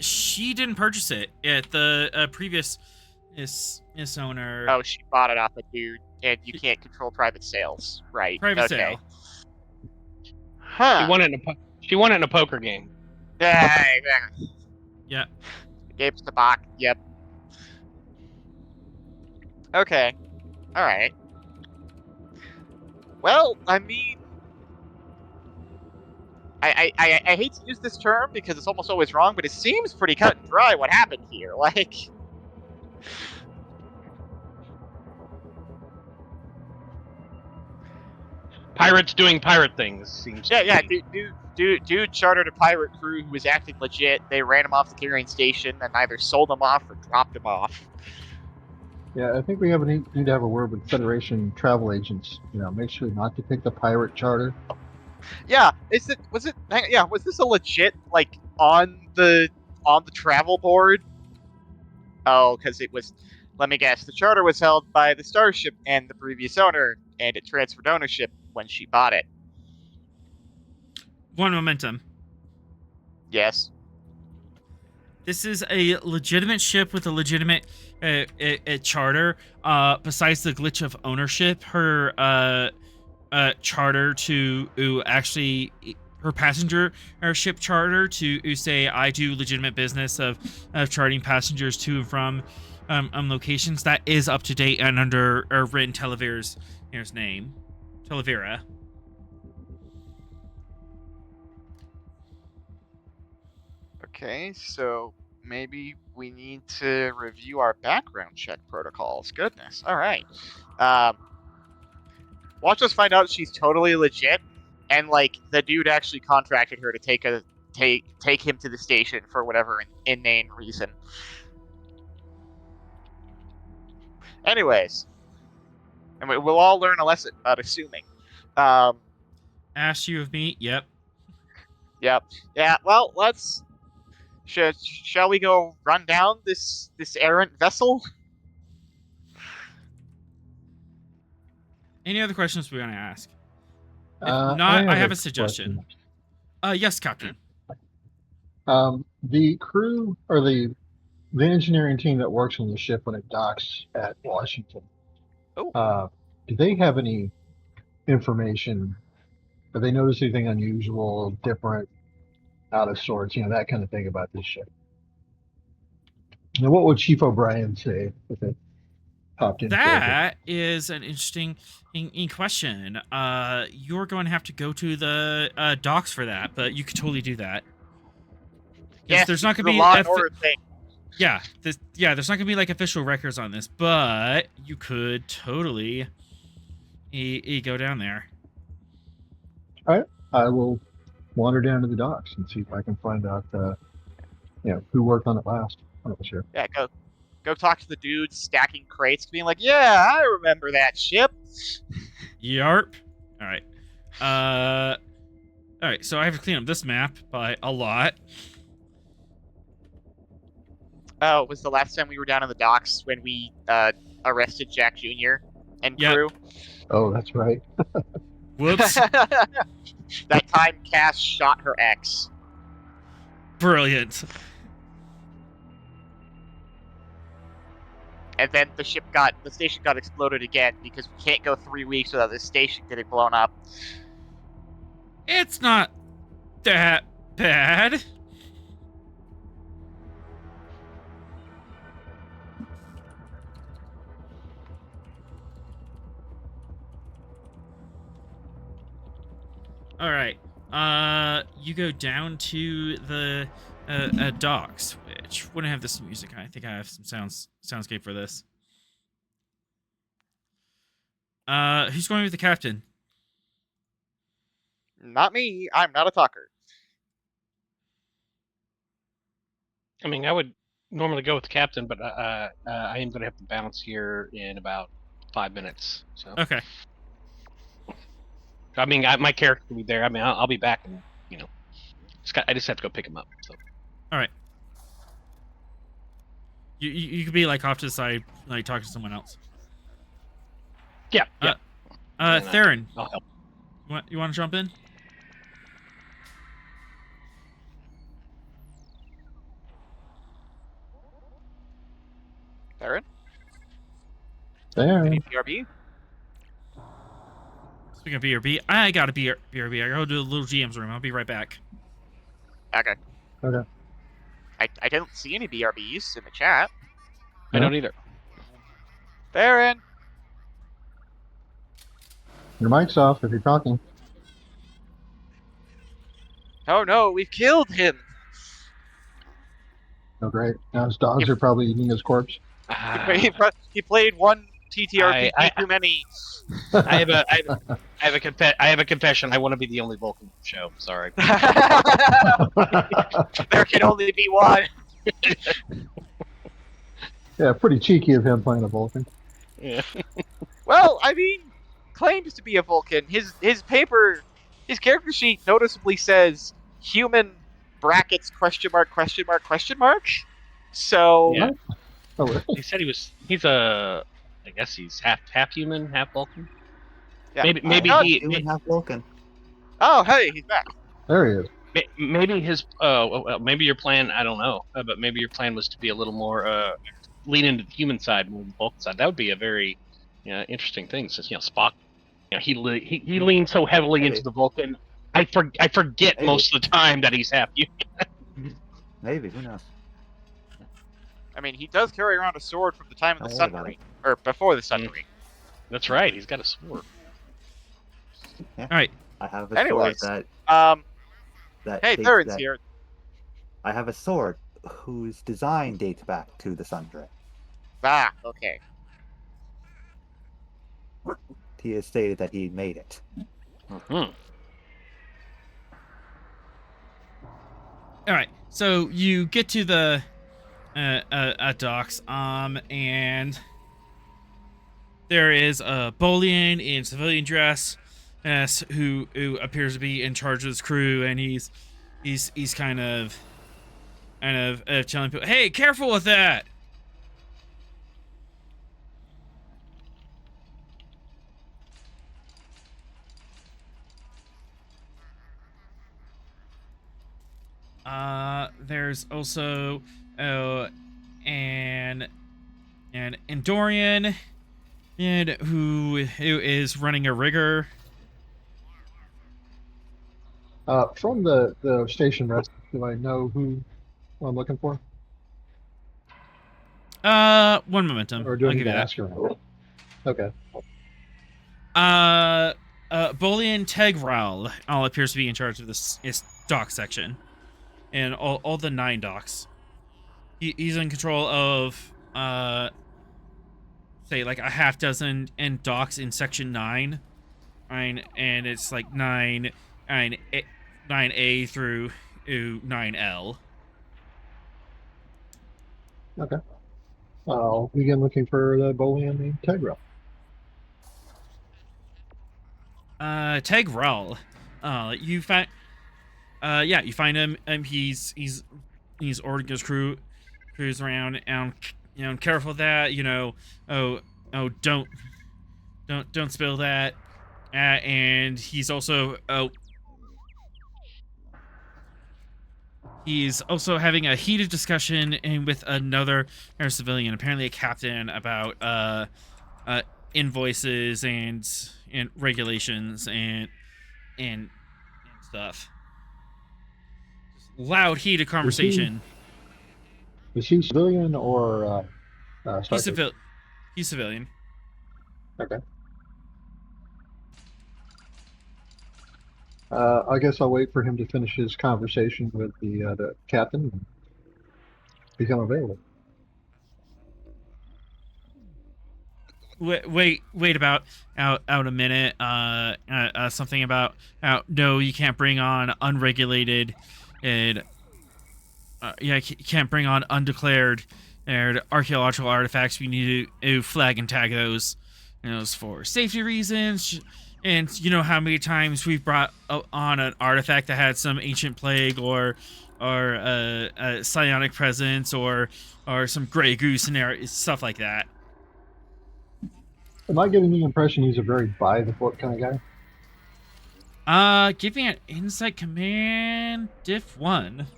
She didn't purchase it at the previous owner. Oh, she bought it off a dude, and you can't control private sales, right? Private okay. sale. Huh. She won it in a poker game. Yeah, exactly. Yeah. Gabe Stabak, yep. Okay. Alright. Well, I mean, I hate to use this term because it's almost always wrong, but it seems pretty cut and dry what happened here. Like, Pirates doing pirate things seems. yeah. Dude chartered a pirate crew who was acting legit. They ran him off the carrying station and either sold him off or dropped him off. Yeah, I think we need to have a word with Federation travel agents. Make sure not to pick the pirate charter. Yeah, was this a legit like on the travel board? Oh, because it was. Let me guess. The charter was held by the starship and the previous owner, and it transferred ownership when she bought it. One momentum. Yes. This is a legitimate ship with a legitimate charter. Besides the glitch of ownership, her charter to actually her passenger or ship charter to say I do legitimate business of charting passengers to and from locations, that is up to date and under written Televera's name, Televera. Okay, so maybe we need to review our background check protocols. Goodness. All right. Watch us find out she's totally legit, and like the dude actually contracted her to take him to the station for whatever inane reason. Anyways, and we'll all learn a lesson about assuming. Asked you of me. Yep. Yep. Yeah. Well, let's. Shall we go run down this errant vessel? Any other questions we want to ask? If I not, I have a a suggestion. question. Yes, Captain. The crew or the engineering team that works on the ship when it docks at Washington, Oh. do they have any information? Have they noticed anything unusual, different, out of sorts, that kind of thing about this ship? Now, what would Chief O'Brien say if it popped in? That is an interesting question. You're going to have to go to the docks for that, but you could totally do that. Yes, there's not going the to be law and order thing. Yeah, there's not going to be like official records on this, but you could totally go down there. All right, I will wander down to the docks and see if I can find out, who worked on it last when it was here. Yeah, go talk to the dudes stacking crates, being like, "Yeah, I remember that ship." Yarp. All right. All right. So I have to clean up this map by a lot. Oh, it was the last time we were down in the docks when we arrested Jack Jr. and Yep. crew. Oh, that's right. Whoops. That time Cass shot her ex. Brilliant. And then the station got exploded again because we can't go 3 weeks without this station getting blown up. It's not that bad. All right. You go down to the docks, which wouldn't have this music. I think I have some soundscape for this. Who's going with the captain? Not me. I'm not a talker. I mean, I would normally go with the captain, but I am going to have to bounce here in about 5 minutes. So Okay. I mean, my character will be there. I mean, I'll be back, and I just have to go pick him up. So. All right. You could be like off to the side, like talking to someone else. Yeah. Theron. I'll help. You want to jump in? Theron? There. Any BRB? Speaking of BRB, I got a BRB. I gotta go to the little GM's room. I'll be right back. Okay. Okay. I don't see any BRBs in the chat. I don't either. Theron! Your mic's off if you're talking. Oh no, we've killed him! Oh, great. Now his dogs are probably eating his corpse. He played one TTRPG too many. I have a confession. I want to be the only Vulcan on the show. Sorry. There can only be one. Yeah, pretty cheeky of him playing a Vulcan. Yeah. Well, I mean, claims to be a Vulcan. His character sheet noticeably says human brackets question mark. So Yeah. Oh, really? He said he's a. I guess he's half human, half Vulcan. yeah. Maybe Human, half Vulcan. Oh, hey, he's back. There he is. Maybe his maybe your plan, I don't know, but maybe your plan was to be a little more lean into the human side more than the Vulcan side. That would be a very interesting thing, since Spock, he leans so heavily into the Vulcan. I forget Maybe. most of the time that he's half human. Maybe, who knows? I mean, he does carry around a sword from the time of the Don't worry about submarine, or before the submarine. That's right, he's got a sword. Yeah. All right. I have a Anyways, sword that hey, takes Theron's that here. I have a sword whose design dates back to the Sundry. Ah, okay. He has stated that he made it. Hmm. All right, so you get to the docks, and there is a Bolian in civilian dress, who appears to be in charge of this crew, and he's kind of telling people, "Hey, careful with that." There's also an Endorian, and who is running a rigger. From the station rest, do I know who I'm looking for? One momentum. Or do I I'll need give to you that. ask around? Okay. Bolian Tegral all appears to be in charge of this dock section, and all the 9 docks. He's in control of say like a half dozen and docks in section 9, and it's like 9A through 9L. Okay. I'll begin looking for the Bolian Integra. Tegral, you find you find him. He's ordering his crews around, and careful of that. Oh, don't spill that. And he's also he's also having a heated discussion with another civilian, apparently a captain, about invoices and regulations and stuff. Loud, heated conversation. Is he civilian or He's Starfleet? He's civilian. Okay. I guess I'll wait for him to finish his conversation with the captain and become available. Wait about out a minute. Something about no, you can't bring on unregulated, and you can't bring on undeclared archaeological artifacts. We need to flag and tag those, for safety reasons. And you know how many times we've brought on an artifact that had some ancient plague or a psionic presence or some gray goose scenario, stuff like that. Am I getting the impression he's a very by-the-book kind of guy? Give me an insight command diff 1.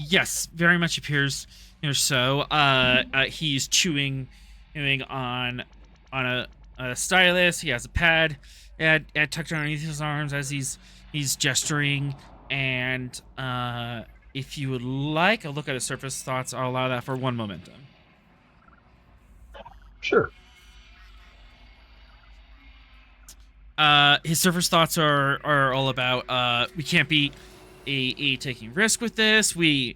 Yes, very much appears, so. He's chewing on a stylus. He has a pad tucked underneath his arms as he's gesturing. And if you would like a look at his surface thoughts, I'll allow that for 1 momentum. Sure. His surface thoughts are all about we can't be taking risk with this. We,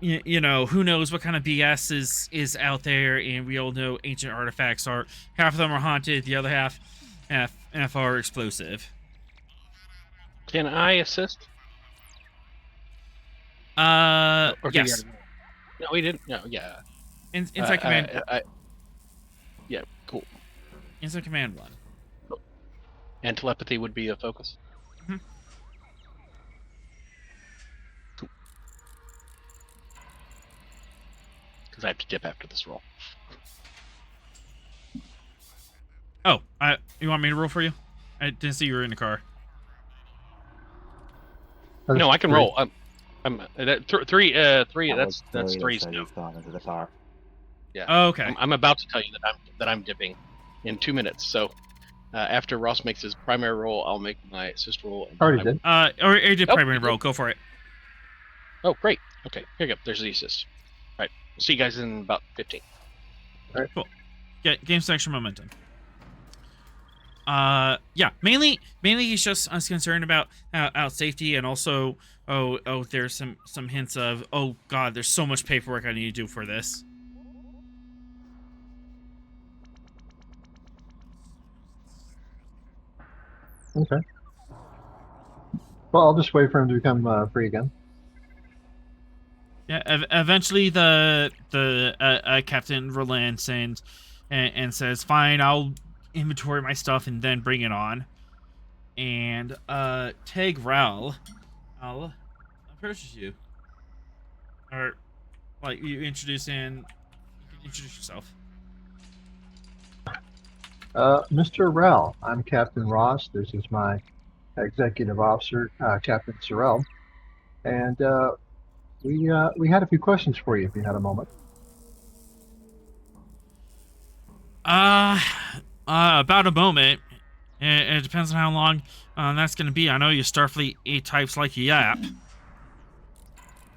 who knows what kind of BS is out there, and we all know ancient artifacts are, half of them are haunted, the other half are explosive. Can I assist? Or did Yes. he already- No, we didn't. No, yeah. Inside command. Yeah, cool. Inside command 1. And telepathy would be a focus. Mhm. Because I have to dip after this roll. Oh, you want me to roll for you? I didn't see you were in the car. No, I can Three. roll. I'm three. That's three's no. He's gone into the car. Yeah. Oh, okay. I'm about to tell you that I'm dipping in 2 minutes. So after Ross makes his primary roll, I'll make my assist roll. And Already I did. Or did Oh, primary you did? roll. Go for it. Oh, great. Okay, here you go. There's the assist. All right. We'll see you guys in about 15. Gain some extra momentum. Yeah, mainly he's just concerned about out safety, and also there's some hints of, oh god, there's so much paperwork I need to do for this. Okay. Well, I'll just wait for him to become free again. Yeah, eventually the Captain relents and says, fine, I'll inventory my stuff and then bring it on. And Tag Ral, I'll approach you. Or like you can introduce yourself. Mr. Rel, I'm Captain Ross. This is my executive officer, Captain Sorrell, and we had a few questions for you if you had a moment. About a moment. It depends on how long that's going to be. I know you Starfleet A-types like a yap.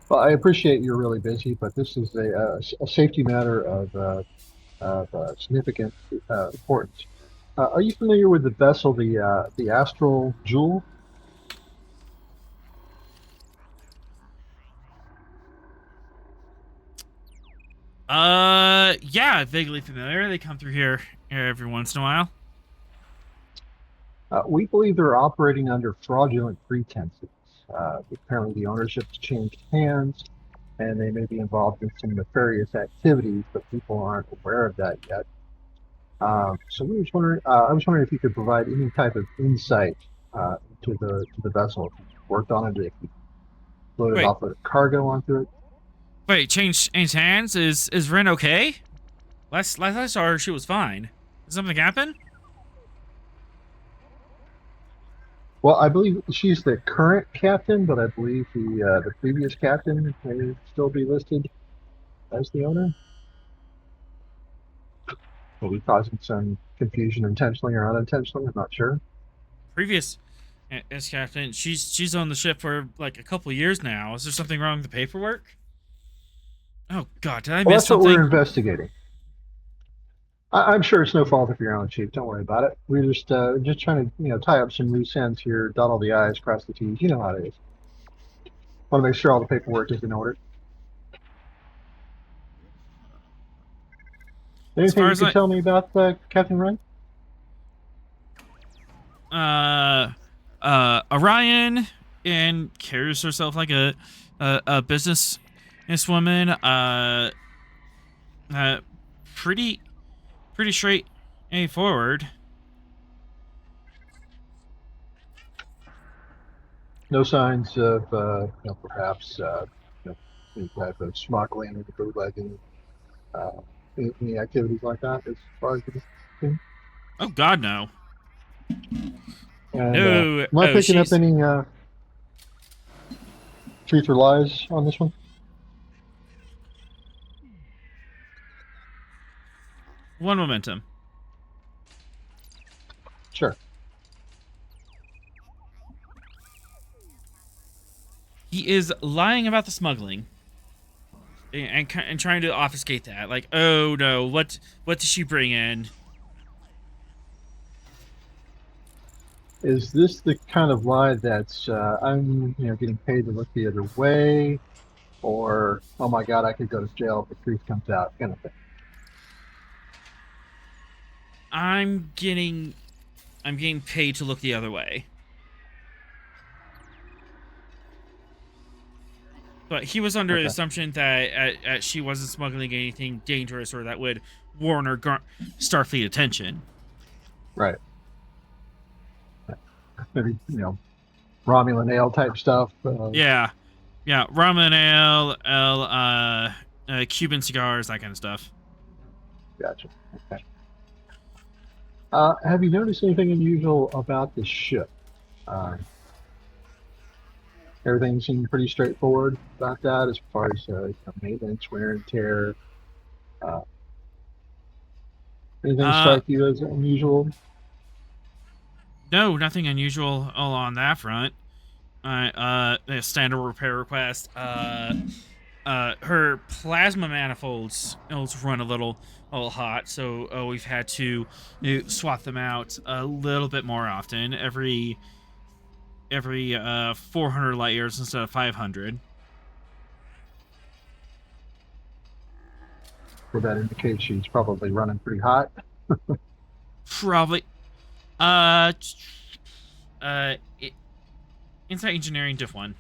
Well, I appreciate you're really busy, but this is a safety matter of significant importance. Are you familiar with the vessel, the Astral Jewel? Yeah, vaguely familiar. They come through here every once in a while. We believe they're operating under fraudulent pretenses. Apparently, the ownership's changed hands, and they may be involved in some nefarious activities, but people aren't aware of that yet. So we was wondering, I was wondering if you could provide any type of insight to the vessel. If you worked on it, if you loaded Wait. off of cargo onto it. Wait, change hands? Is Ren okay? Last I saw her, she was fine. Did something happen? Well, I believe she's the current captain, but I believe the previous captain may still be listed as the owner. Will be causing some confusion intentionally or unintentionally. I'm not sure. Previous as captain, she's on the ship for like a couple years now. Is there something wrong with the paperwork? Oh god, did I Well, miss that's what something? we're investigating. I'm sure it's no fault of your own, Chief. Don't worry about it. We're just trying to tie up some loose ends here, dot all the I's, cross the T's. You know how it is. Want to make sure all the paperwork is in order. Anything you can tell me about Captain Wren? Orion and carries herself like a businesswoman. Pretty straight A forward. No signs of perhaps any type of smuggling or bootlegging, any activities like that as far as you can. Oh god, no. And, No. am I picking up any truth or lies on this one? One momentum. Sure. He is lying about the smuggling and trying to obfuscate that. Like, oh no, what did she bring in? Is this the kind of lie that's I'm getting paid to look the other way, or oh my god, I could go to jail if the truth comes out, kind of thing? I'm getting paid to look the other way. But he was under the assumption that she wasn't smuggling anything dangerous or that would warrant her Starfleet attention. Right. Maybe Romulan ale type stuff. Yeah, ramen ale, Cuban cigars, that kind of stuff. Gotcha. Okay. Have you noticed anything unusual about the ship? Everything seemed pretty straightforward about that as far as maintenance, wear and tear, Anything strike you as unusual? No, nothing unusual on that front. A standard repair request. Her plasma manifolds run a little hot, so we've had to swap them out a little bit more often, every 400 light years instead of 500. Would that indicate she's probably running pretty hot? Probably. Uh, uh, it, Inside engineering diff 1.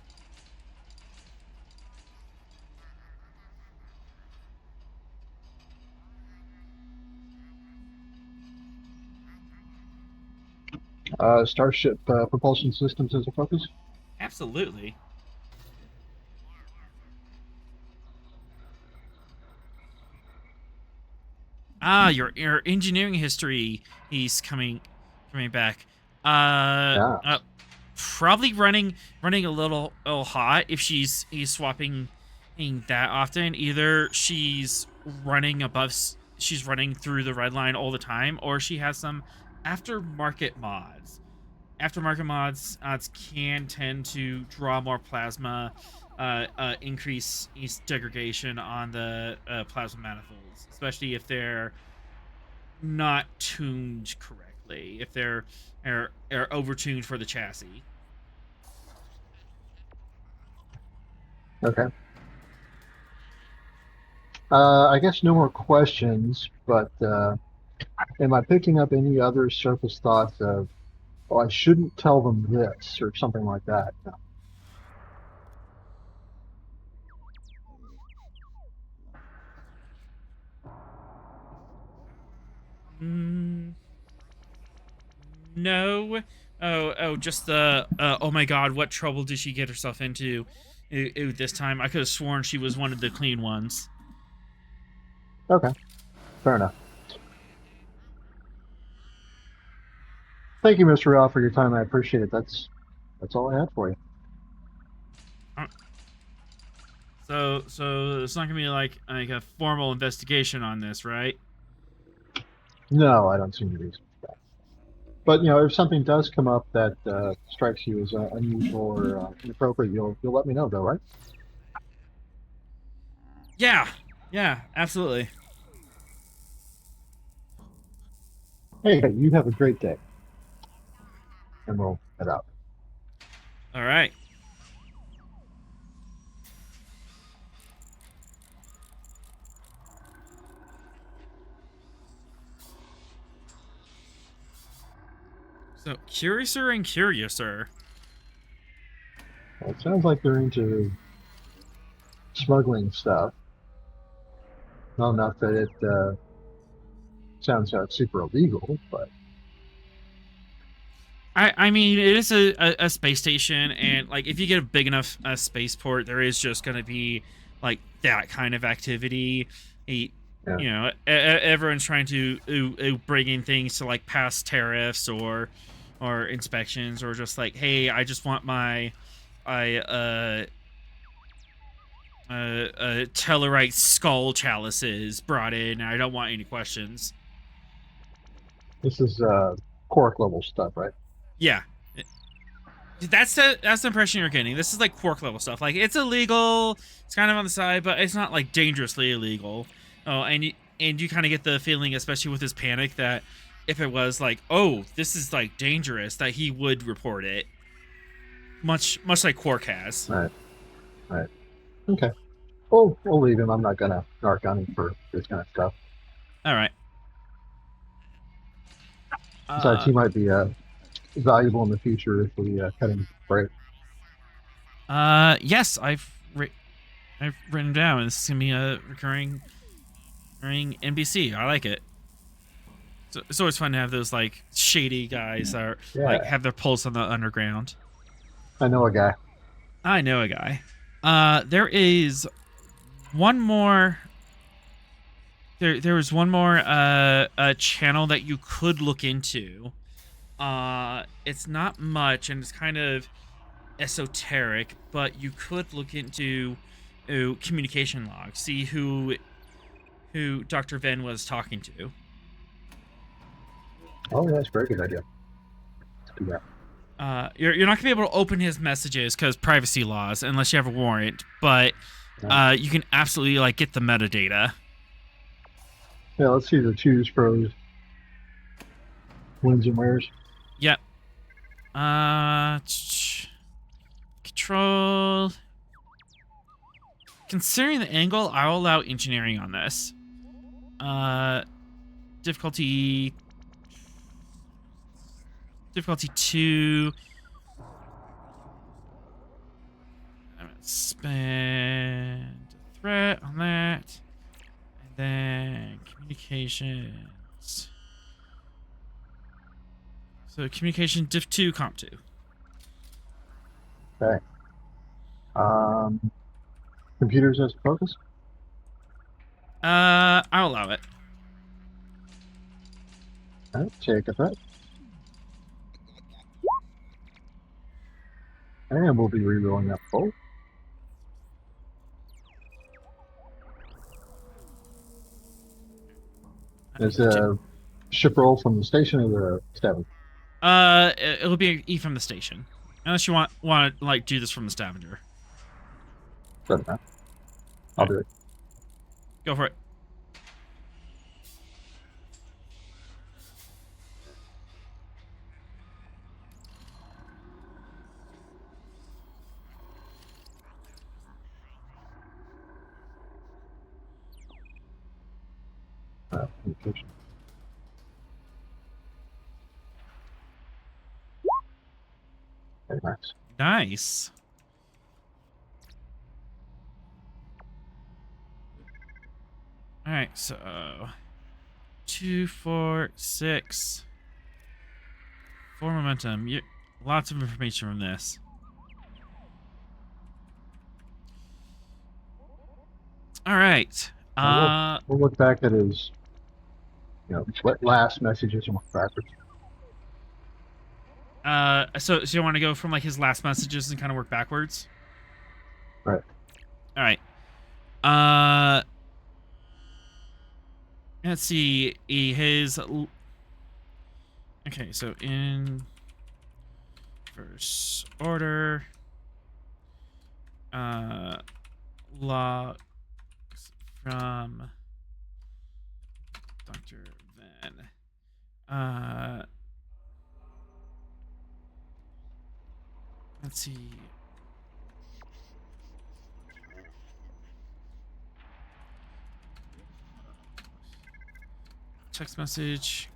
Starship propulsion systems as a focus? Absolutely. Your engineering history. He's coming back. Yeah. Probably running a little hot if he's swapping that often. Either she's running through the red line all the time, or she has some aftermarket mods. Aftermarket mods can tend to draw more plasma, increase degradation on the plasma manifolds, especially if they're not tuned correctly, if they're are overtuned for the chassis. Okay. I guess no more questions, but am I picking up any other surface thoughts of, oh, I shouldn't tell them this, or something like that? No. No. Just the oh my god, what trouble did she get herself into? This time I could have sworn she was one of the clean ones. Okay, fair enough. Thank you, Mr. Ralph, for your time. I appreciate it. That's all I had for you. So it's not gonna be like a formal investigation on this, right? No, I don't see any reason for that. But if something does come up that strikes you as unusual or inappropriate, you'll let me know, though, right? Yeah, absolutely. Hey, you have a great day, and we'll head out. All right. So, curiouser and curiouser. Well, it sounds like they're into smuggling stuff. Well, not that it sounds super illegal, but I mean, it is a space station, and like if you get a big enough spaceport, there is just going to be like that kind of activity. yeah. Everyone's trying to bring in things to like pass tariffs or inspections, or just like, hey, I just want my Tellarite skull chalices brought in, and I don't want any questions. This is Quark level stuff, right? Yeah. That's the impression you're getting. This is like Quark level stuff. Like, it's illegal, it's kind of on the side, but it's not like dangerously illegal. Oh, and you kind of get the feeling, especially with his panic, that if it was like, oh, this is like dangerous, that he would report it. Much like Quark has. Right. Okay. Well, we'll leave him. I'm not gonna narc on him for this kind of stuff. All right. Besides, he might be valuable in the future if we cut him a break. Yes, I've written down. This is gonna be a recurring NBC. I like it. So it's always fun to have those like shady guys that are like have their pulse on the underground. I know a guy. There is one more. There was one more a channel that you could look into. It's not much, and it's kind of esoteric, but you could look into communication logs, see who Dr. Venn was talking to. Oh, that's a very good idea. Let's do that. You're not gonna be able to open his messages because privacy laws, unless you have a warrant. But you can absolutely like get the metadata. Yeah, let's see the twos, pros, wins and wears. Yep. Control. Considering the angle, I'll allow engineering on this. Difficulty 2. I'm gonna spend a threat on that. And then communications. So communication diff 2, comp 2. Okay. Computers as focus. I'll allow it. All right, take a threat. And we'll be rerolling that full. Is the ship roll from the station or the Stavanger? It'll be an E from the station, unless you want to like do this from the Stavanger. Doesn't matter. I'll do it. Go for it. Communication. Very nice. Nice. All right, so 2, 4, 6, 4 momentum. Lots of information from this. All right. We'll look back at his, last messages and work backwards. So you want to go from like his last messages and kind of work backwards? Right. All right. Let's see. Okay, so in first order, logs from Dr. Van. Let's see. Text message.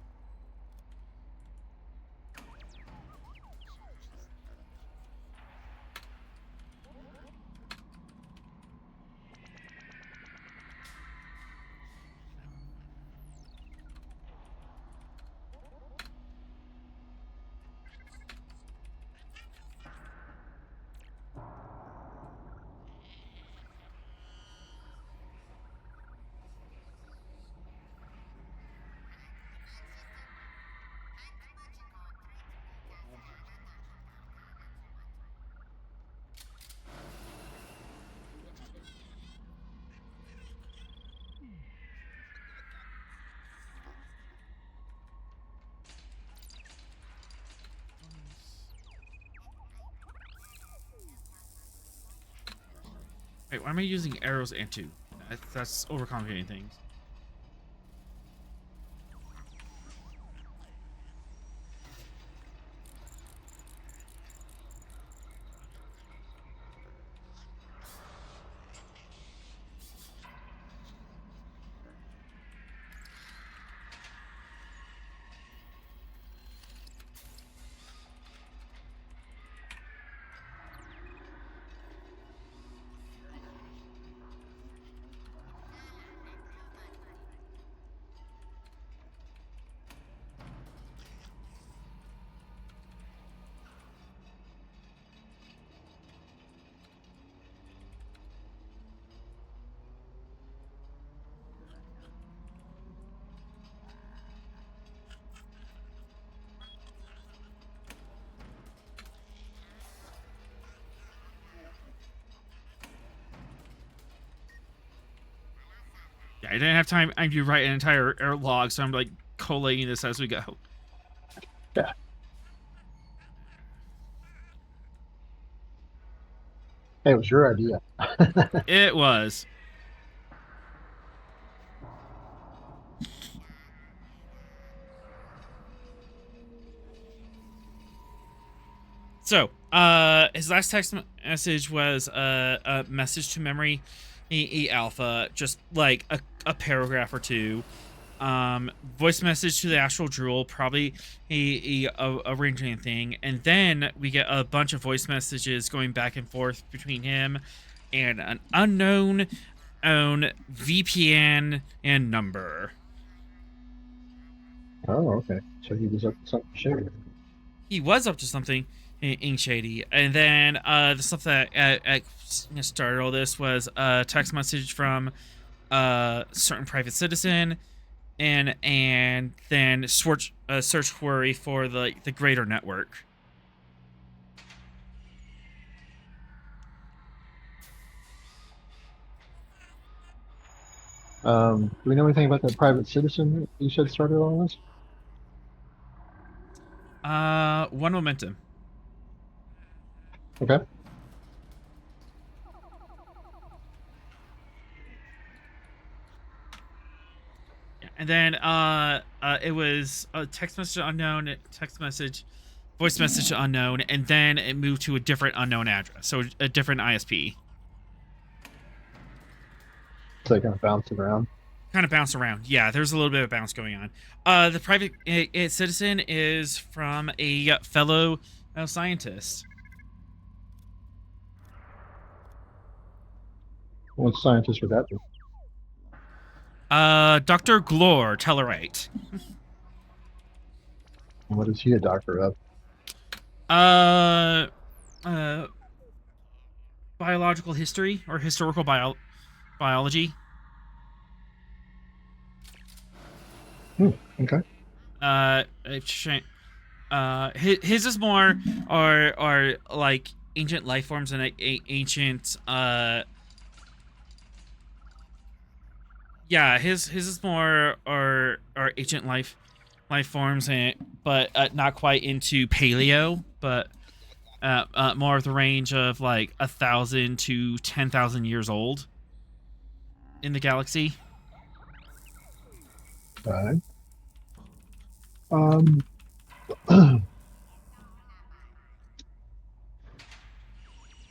Wait, why am I using arrows and 2? That's overcomplicating things. Yeah, I didn't have time to write an entire log, so I'm like collating this as we go. Yeah. Hey, it was your idea. It was. So, his last text message was a message to memory alpha, just like a paragraph or two. Voice message to the astral drool, probably a arranging thing, and then we get a bunch of voice messages going back and forth between him and an unknown own VPN and number. Oh, okay. So he was up to something shady. He was up to something shady, and then the stuff that started all this was a text message from a certain private citizen, and then a search query for the greater network. Do we know anything about that private citizen that you said started all this? One momentum. Okay. And then it was a text message unknown, voice message unknown, and then it moved to a different unknown address, so a different ISP. So they kind of bounced around. Kind of bounce around. Yeah, there's a little bit of bounce going on. The private citizen is from a fellow scientist. What scientist would that be? Dr. Glor Tellerite. And what is he a doctor of? Biological history or historical biology. Okay. His is more are like ancient life forms and ancient his is more are ancient life forms, but not quite into paleo, but more of the range of like 1,000 to 10,000 years old in the galaxy. Right. And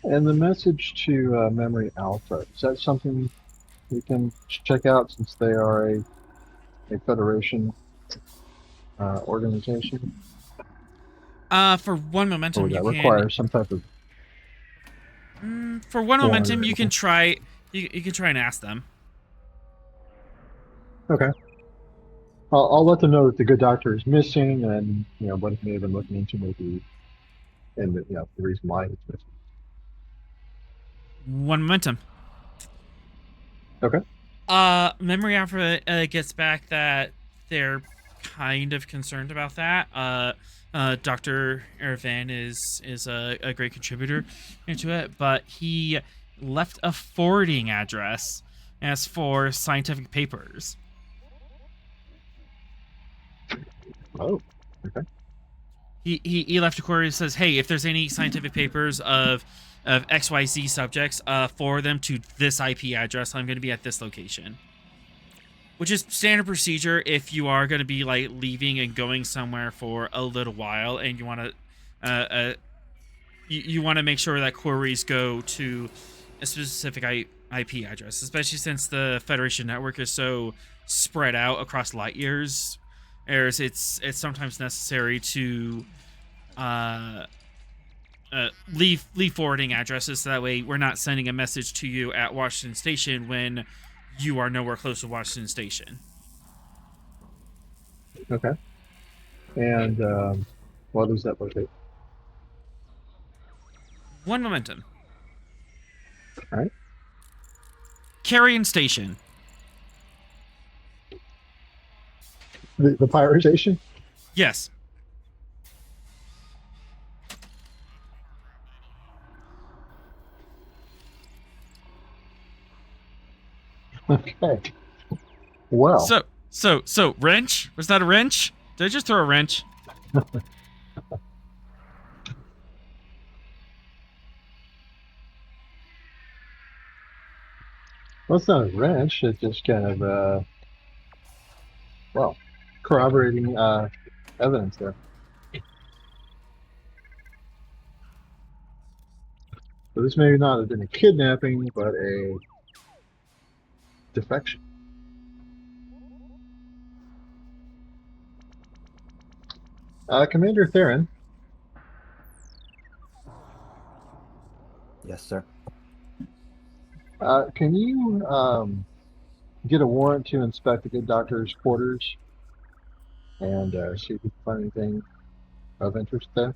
the message to Memory Alpha, is that something we can check out since they are a Federation organization? For one momentum, Or would that you require can. some type of... For one momentum, you can try. You can try and ask them. Okay. I'll let them know that the good doctor is missing, and what he may have been looking into maybe, and the reason why he's missing. One momentum. Okay. Memory Alpha gets back that they're kind of concerned about that. Dr. Irvan is a great contributor into it, but he left a forwarding address as for scientific papers. Oh, okay. He left a query that says, hey, if there's any scientific papers of XYZ subjects, forward them to this IP address. I'm going to be at this location. Which is standard procedure if you are going to be like leaving and going somewhere for a little while, and you want to you want to make sure that queries go to a specific IP address, especially since the Federation network is so spread out across light years. It's sometimes necessary to leave forwarding addresses, so that way we're not sending a message to you at Washington Station when you are nowhere close to Washington Station. Okay. And what does that locate? One momentum. All right. Carrion Station. The pirate station? Yes. Okay. Well. So wrench? Was that a wrench? Did I just throw a wrench? Well, it's not a wrench. It's just kind of, well, corroborating evidence there. So this may not have been a kidnapping, but a defection. Commander Theron, Yes, sir. can you get a warrant to inspect the good doctor's quarters and see if you can find anything of interest there?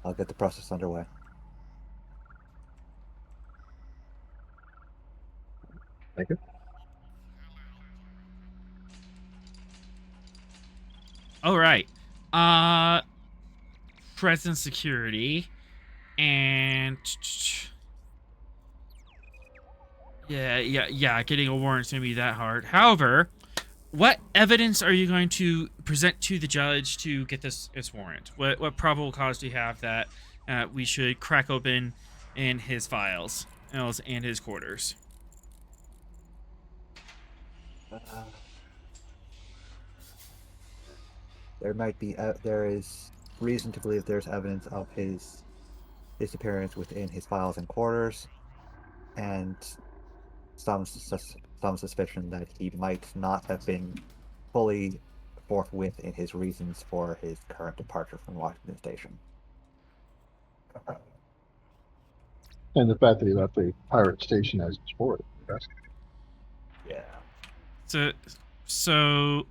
I'll get the process underway. Thank you. All right. Present security and yeah. Getting a warrant's gonna be that hard. However, what evidence are you going to present to the judge to get this warrant? What probable cause do you have that we should crack open in his files and his quarters? There is reason to believe there's evidence of his disappearance within his files and quarters, and some suspicion that he might not have been fully forthwith in his reasons for his current departure from Washington Station. And the fact that he left the pirate station as his forward. Yeah. So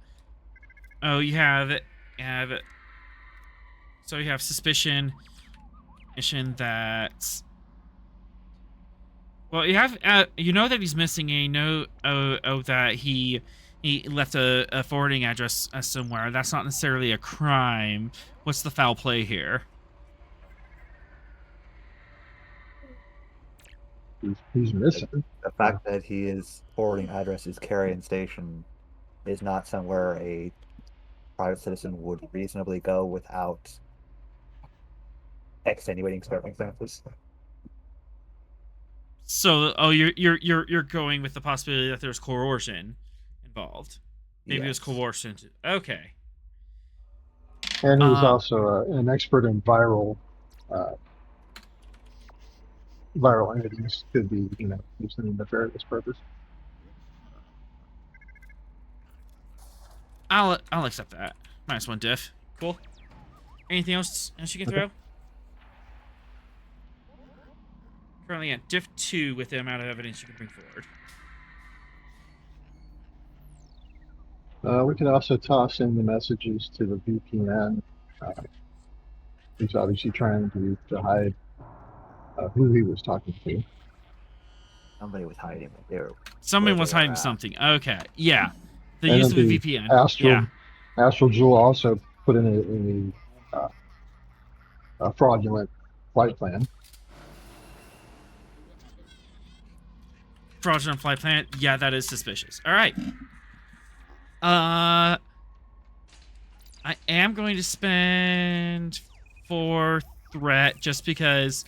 you have suspicion that, well, you have you know that he's missing, and you know that he left a forwarding address somewhere. That's not necessarily a crime. What's the foul play here? He's missing. The fact that his forwarding address is Carrion Station is not somewhere a private citizen would reasonably go without extenuating circumstances. So, you're going with the possibility that there's coercion involved. Maybe it was Yes. coercion. Okay. And he was also an expert in viral entities. Could be, used in a nefarious purpose. I'll accept that. -1 diff. Cool. Anything else you can throw? Currently at diff 2 with the amount of evidence you can bring forward. We can also toss in the messages to the VPN. He's obviously trying to hide who he was talking to. Somebody was hiding there. Somebody where was they are hiding at. something. Okay. Yeah. The And use then of a the VPN. Astral Yeah. Jewel also put in a fraudulent flight plan. Fraudulent flight plan. Yeah, that is suspicious. All right. I am going to spend 4 threat just because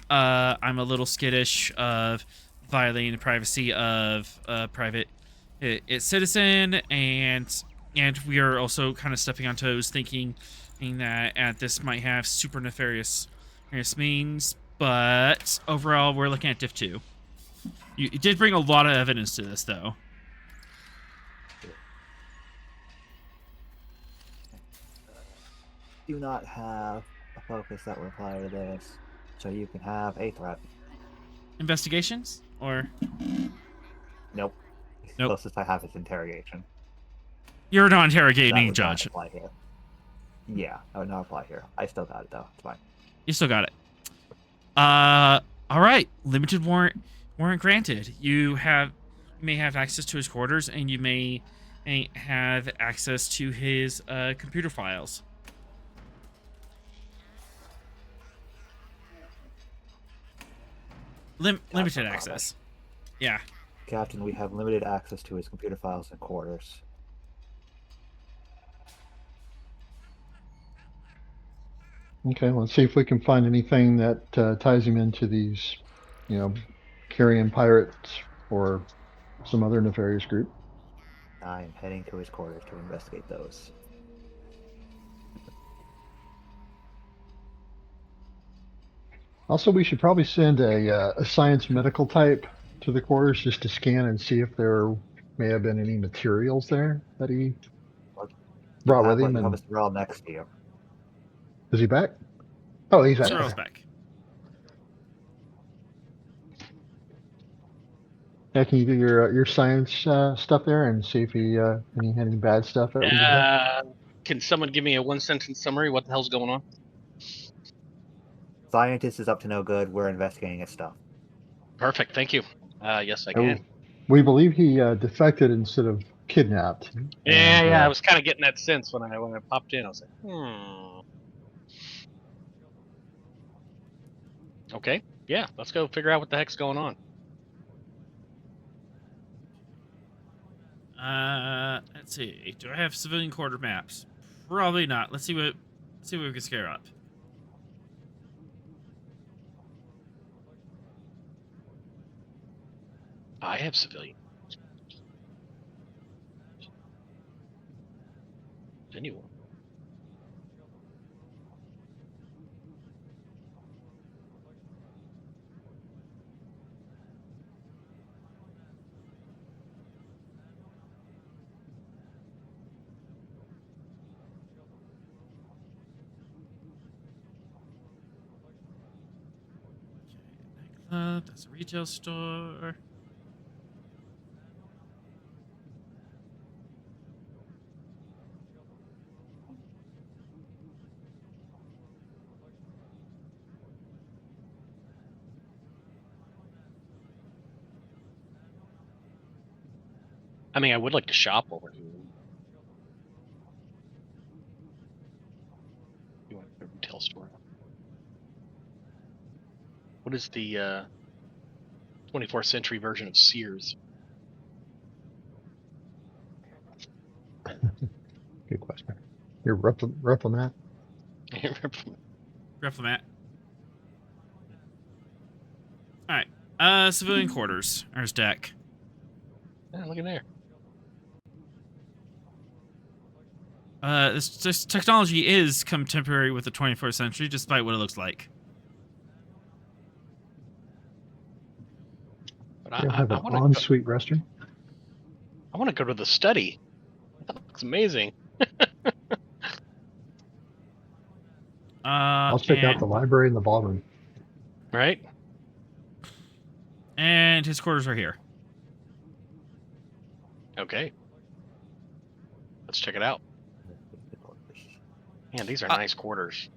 I'm a little skittish of violating the privacy of a private citizen, and we are also kind of stepping on toes thinking that this might have super nefarious means, but overall we're looking at diff 2. You did bring a lot of evidence to this, though. Do not have a focus that will apply to this, so you can have a threat. Investigations? Or... Nope. The closest I have is interrogation. You're not That interrogating, would Judge. not apply here. Yeah, that would not apply here. I still got it, though. It's fine. You still got it. All right. Limited warrant granted. You may have access to his quarters, and you may have access to his computer files. Limited access. Yeah. Captain, we have limited access to his computer files and quarters. Okay, let's see if we can find anything that ties him into these, carrion pirates or some other nefarious group. I am heading to his quarters to investigate those. Also, we should probably send a science medical type to the quarters just to scan and see if there may have been any materials there that he brought with him. You have And Mr. Rel next to you. is he back? Oh, he's back. Sorrel's Okay. back. Yeah, can you do your science stuff there and see if he had any bad stuff that we can detect? Can someone give me a 1-sentence summary? What the hell's going on? Scientist is up to no good. We're investigating his stuff. Perfect. Thank you. Yes, I Oh, can. we believe he defected instead of kidnapped. Yeah, And, yeah. I was kind of getting that sense when I popped in. I was like, Okay. Yeah, let's go figure out what the heck's going on. Let's see. Do I have civilian quarter maps? Probably not. Let's see what we can scare up. I have civilian. Anyone? Nightclub. That's a retail store. I mean, I would like to shop over here. You want a retail store? What is the 24th century version of Sears? good question. Your Replomat? Reflemat. All right. Civilian quarters. There's deck. Yeah, look in there. This technology is contemporary with the 21st century, despite what it looks like. But They I have an want to. ensuite restroom. I want to go to the study. That looks amazing. I'll check out the library and the ballroom. Right? And his quarters are here. Okay. Let's check it out. Man, these are nice quarters.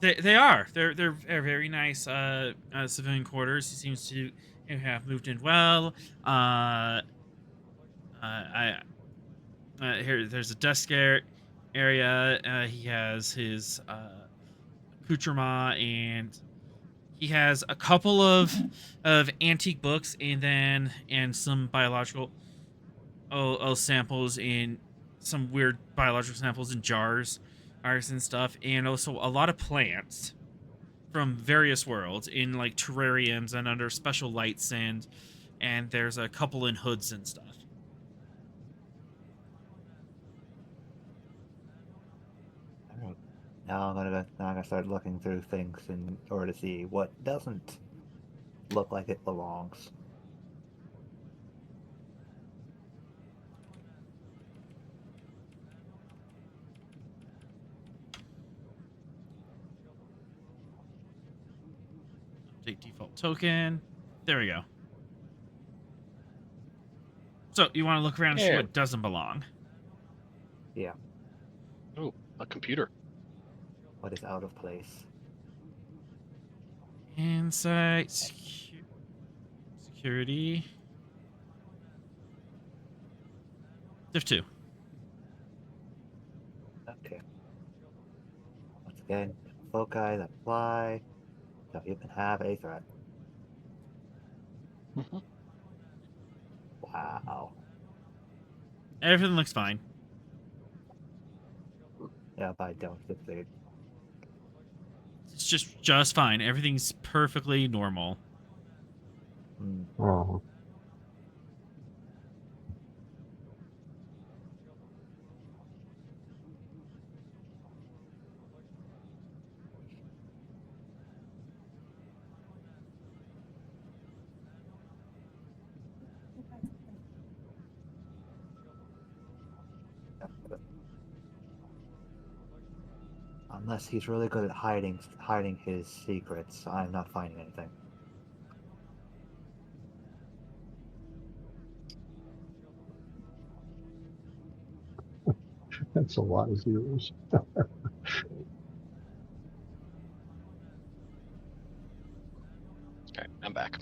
They are. They're very nice civilian quarters. He seems to have moved in well. Here there's a desk area. He has his accoutrement, and he has a couple of antique books, and some biological samples in some weird biological samples in jars and stuff, and also a lot of plants from various worlds in like terrariums and under special lights, and there's a couple in hoods and stuff. Now I'm gonna start looking through things in order to see what doesn't look like it belongs. Update default token. There we go. So you want to look around and see what doesn't belong. Yeah. Oh, a computer. What is out of place? Insight, security. Div 2. Okay. Once again, foci that fly. Don't even have a threat. Wow. Everything looks fine. Yeah, but I don't get the just fine. Everything's perfectly normal. Oh. Unless he's really good at hiding his secrets, I'm not finding anything. That's a lot of zeros. Okay, I'm back.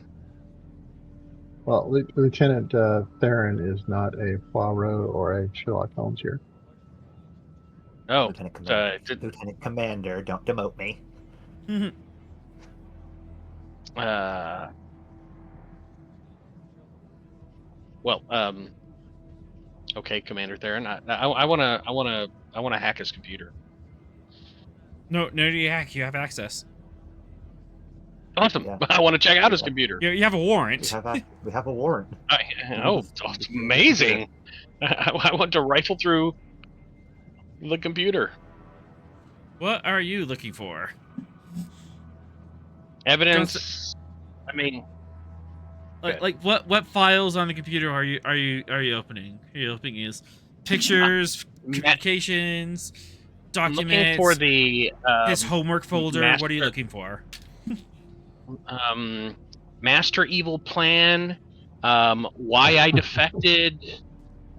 Well, Lieutenant Theron is not a Poirot or a Sherlock Holmes here. Oh, Lieutenant Commander. did- Lieutenant Commander, don't demote me. Well, okay, Commander Theron. I wanna hack his computer. No, you hack. You have access. Awesome. Yeah. I want to check out his Yeah. computer. You have a warrant. We have a warrant. It's amazing. I want to rifle through the computer. What are you looking for? Evidence. I mean, Like what files on the computer are you opening? Are you opening his pictures, communications, I'm looking documents, for the his homework folder? master- What are you looking for? master evil plan. Why I defected.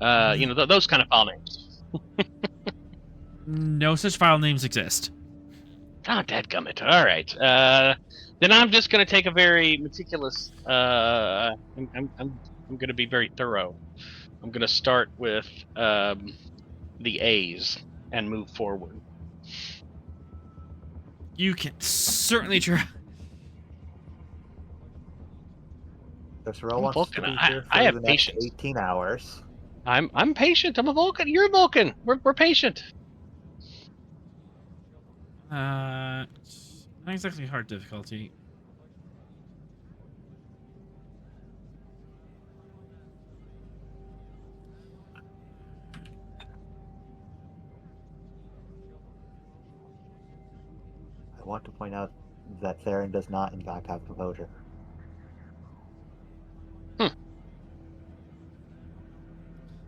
Those kind of file names. No such file names exist. Oh, dadgummit. All right. Then I'm just going to take a very meticulous. I'm going to be very thorough. I'm going to start with the A's and move forward. You can certainly try. This row wants to Vulcan, be here I for have the next patience. 18 hours. I'm patient. I'm a Vulcan. You're a Vulcan. We're patient. Not exactly hard difficulty. I want to point out that Theron does not, in fact, have composure.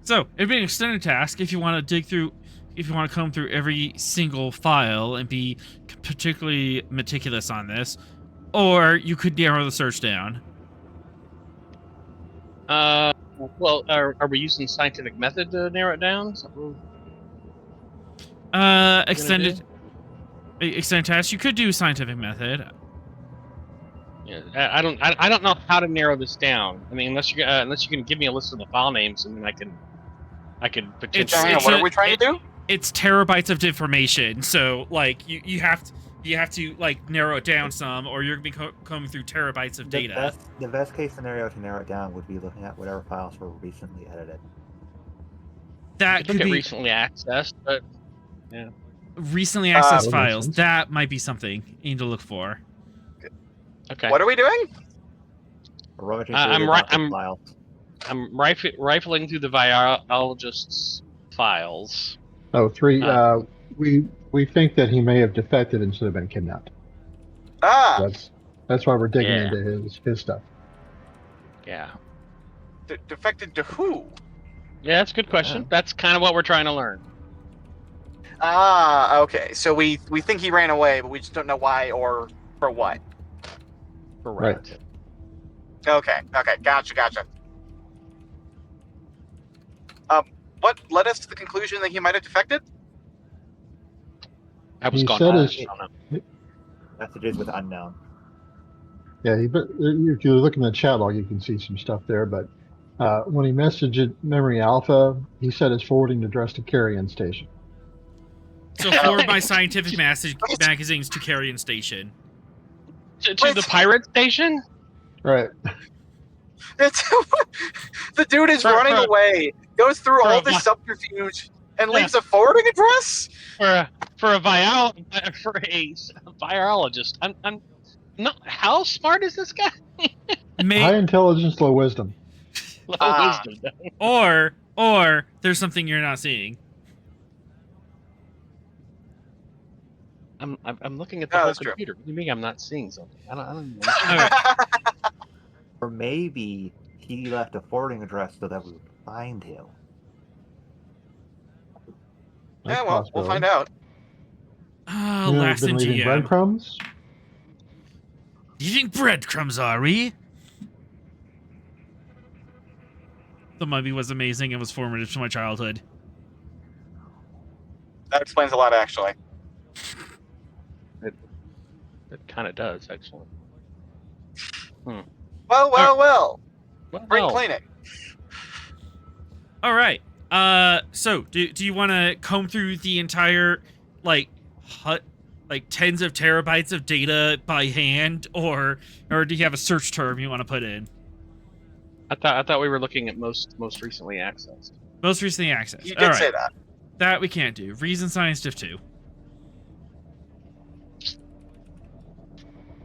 So it'd be an extended task if you want to comb through every single file and be particularly meticulous on this, or you could narrow the search down. Well, are we using scientific method to narrow it down? Something Extended task. You could do scientific method. Yeah, I don't know how to narrow this down. I mean, unless you can give me a list of the file names, and then I can potentially. What are we trying to do? It's terabytes of information, so like you have to like narrow it down some, or you're gonna be combing through terabytes of data. The best case scenario to narrow it down would be looking at whatever files were recently edited. That Look could at be recently accessed, but yeah. recently accessed that makes files. sense. That might be something you need to look for. Okay. What are we doing? We're rummaging I'm through the right- document files. I'm rifling through the virologist's files. Oh, three. We think that he may have defected instead of been kidnapped. Ah, That's why we're digging Yeah. into his stuff. Yeah. defected to who? Yeah, that's a good question. Yeah. That's kind of what we're trying to learn. Ah, okay. So we think he ran away, but we just don't know why or for what. Correct. Okay, gotcha. What led us to the conclusion that he might have defected? I was He gone. said I his- don't know. Messages with unknown. Yeah, if you look in the chat log, you can see some stuff there. But when he messaged Memory Alpha, he set his forwarding address to Carrion Station. So forward my scientific magazines to Carrion Station. To the pirate station? Right. It's the dude is For- running for- away, goes through for all a this vi- subterfuge, and Yeah. leaves a forwarding address? For a virologist. I'm not. How smart is this guy? High intelligence, low wisdom. Low Ah. wisdom. or there's something you're not seeing. I'm looking at the No, whole that's true. computer. What do you mean I'm not seeing something? I don't even All right. Or maybe he left a forwarding address so that we would find him. That's Yeah, a well, we'll possibility. find out. Ah, You know, we've last been in leaving GM. breadcrumbs. Eating breadcrumbs, are we? The Mummy was amazing and was formative to my childhood. That explains a lot, actually. It kind of does, actually. Well, well, well. Well, Spring cleaning. All right. So do you want to comb through the entire like tens of terabytes of data by hand, or do you have a search term you want to put in? I thought we were looking at most recently accessed. Most recently accessed. You All did say right. that. That we can't do. Reason Science Diff 2.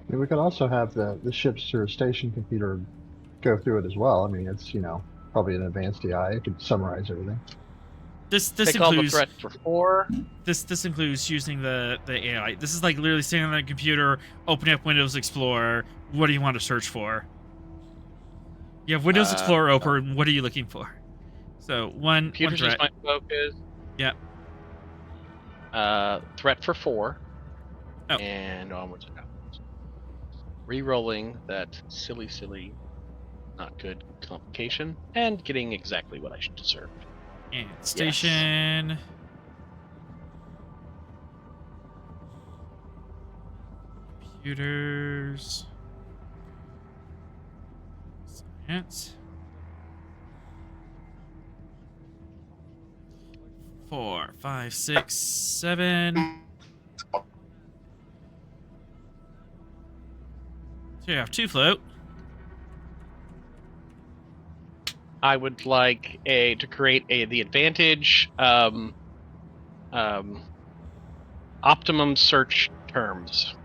I mean, we could also have the ship's or station computer go through it as well. I mean, it's, you know, probably an advanced AI. It could summarize everything. This Take all the includes threat for 4. this includes using the AI. This is like literally sitting on the computer, opening up Windows Explorer. What do you want to search for? You have Windows Explorer open. What are you looking for? So one Computers is threat. my focus. Yep. Threat for 4. Oh. And onwards and outwards. Rerolling that silly, not good complication, and getting exactly what I should deserve. And station. Computers. Science. 4, 5, 6, 7. So you have 2 float. I would like to create the advantage optimum search terms.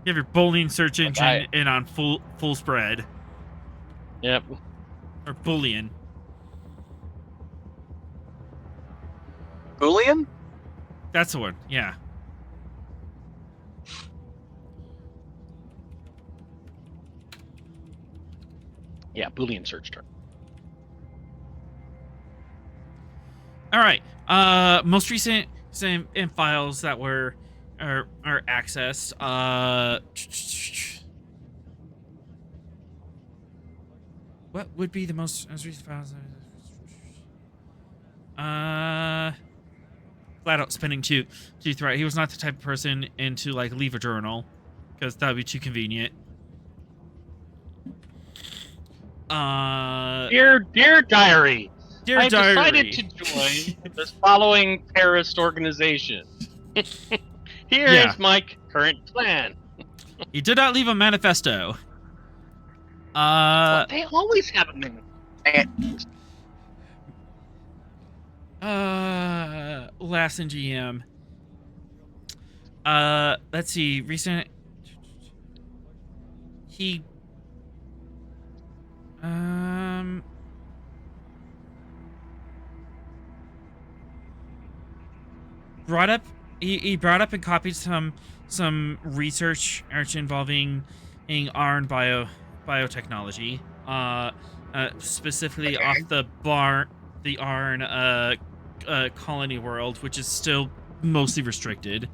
You have your Boolean search Like engine and on full spread. Yep. Or Boolean. Boolean? That's the one, yeah. Yeah, Boolean search term. All right. Most recent files that were are accessed. What would be the most recent files? Flat out spending two threat. He was not the type of person into like leave a journal, because that would be too convenient. Dear diary. Dear I diary. decided to join this following terrorist organization. Here is my current plan. He did not leave a manifesto. Well, they always have a minute. Last in GM. Let's see. Recent. He. Brought up. He brought up and copied some research involving ARN biotechnology. Specifically off the ARN colony world, which is still mostly restricted.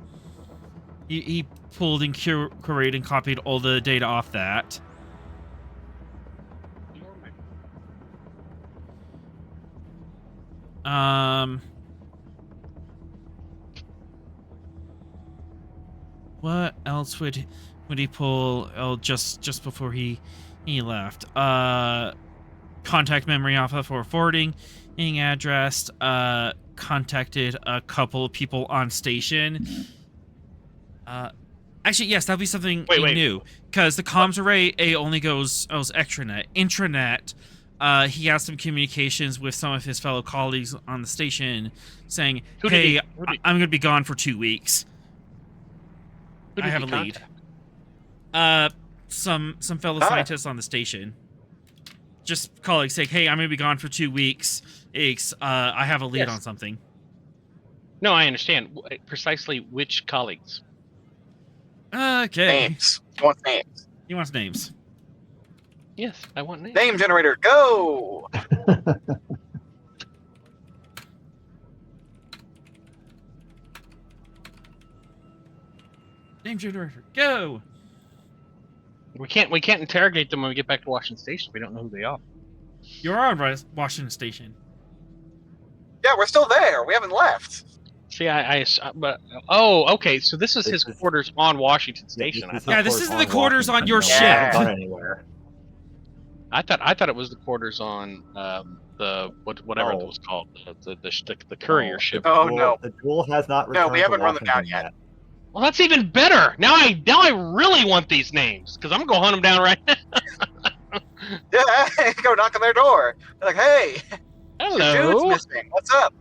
He pulled and curated and copied all the data off that. What else would he pull? Oh, just before he left. Contact memory off of for forwarding address. Contacted a couple of people on station. Actually, yes, that'd be something new, because the comms array only goes extranet. Intranet, he has some communications with some of his fellow colleagues on the station, saying, "Hey, I'm going to be gone for 2 weeks." Who I did have he a lead. contact? Some fellow Ah. scientists on the station. Just colleagues say, "Hey, I'm gonna be gone for 2 weeks. I have a lead Yes. on something." No, I understand. Precisely which colleagues? Okay. Names. He wants names. He wants names. Yes, I want names. Name generator, go! Name generator, go! We can't interrogate them when we get back to Washington Station. We don't know who they are. You're on Washington Station. Yeah, we're still there. We haven't left. See, but okay. So this is his This is- quarters on Washington Yeah, Station. this is Yeah, the this is quarters the quarters on Washington. your No, ship. we haven't gone anywhere. I thought it was the quarters on the whatever No. it was called, the courier No, ship. Oh, Duel- no. The duel has not No, returned we haven't to run them down Washington yet. Well, that's even better. Now I really want these names because I'm gonna go hunt them down right now. Yeah, go knock on their door. They're like, hey, your dude's Hello. missing. What's up?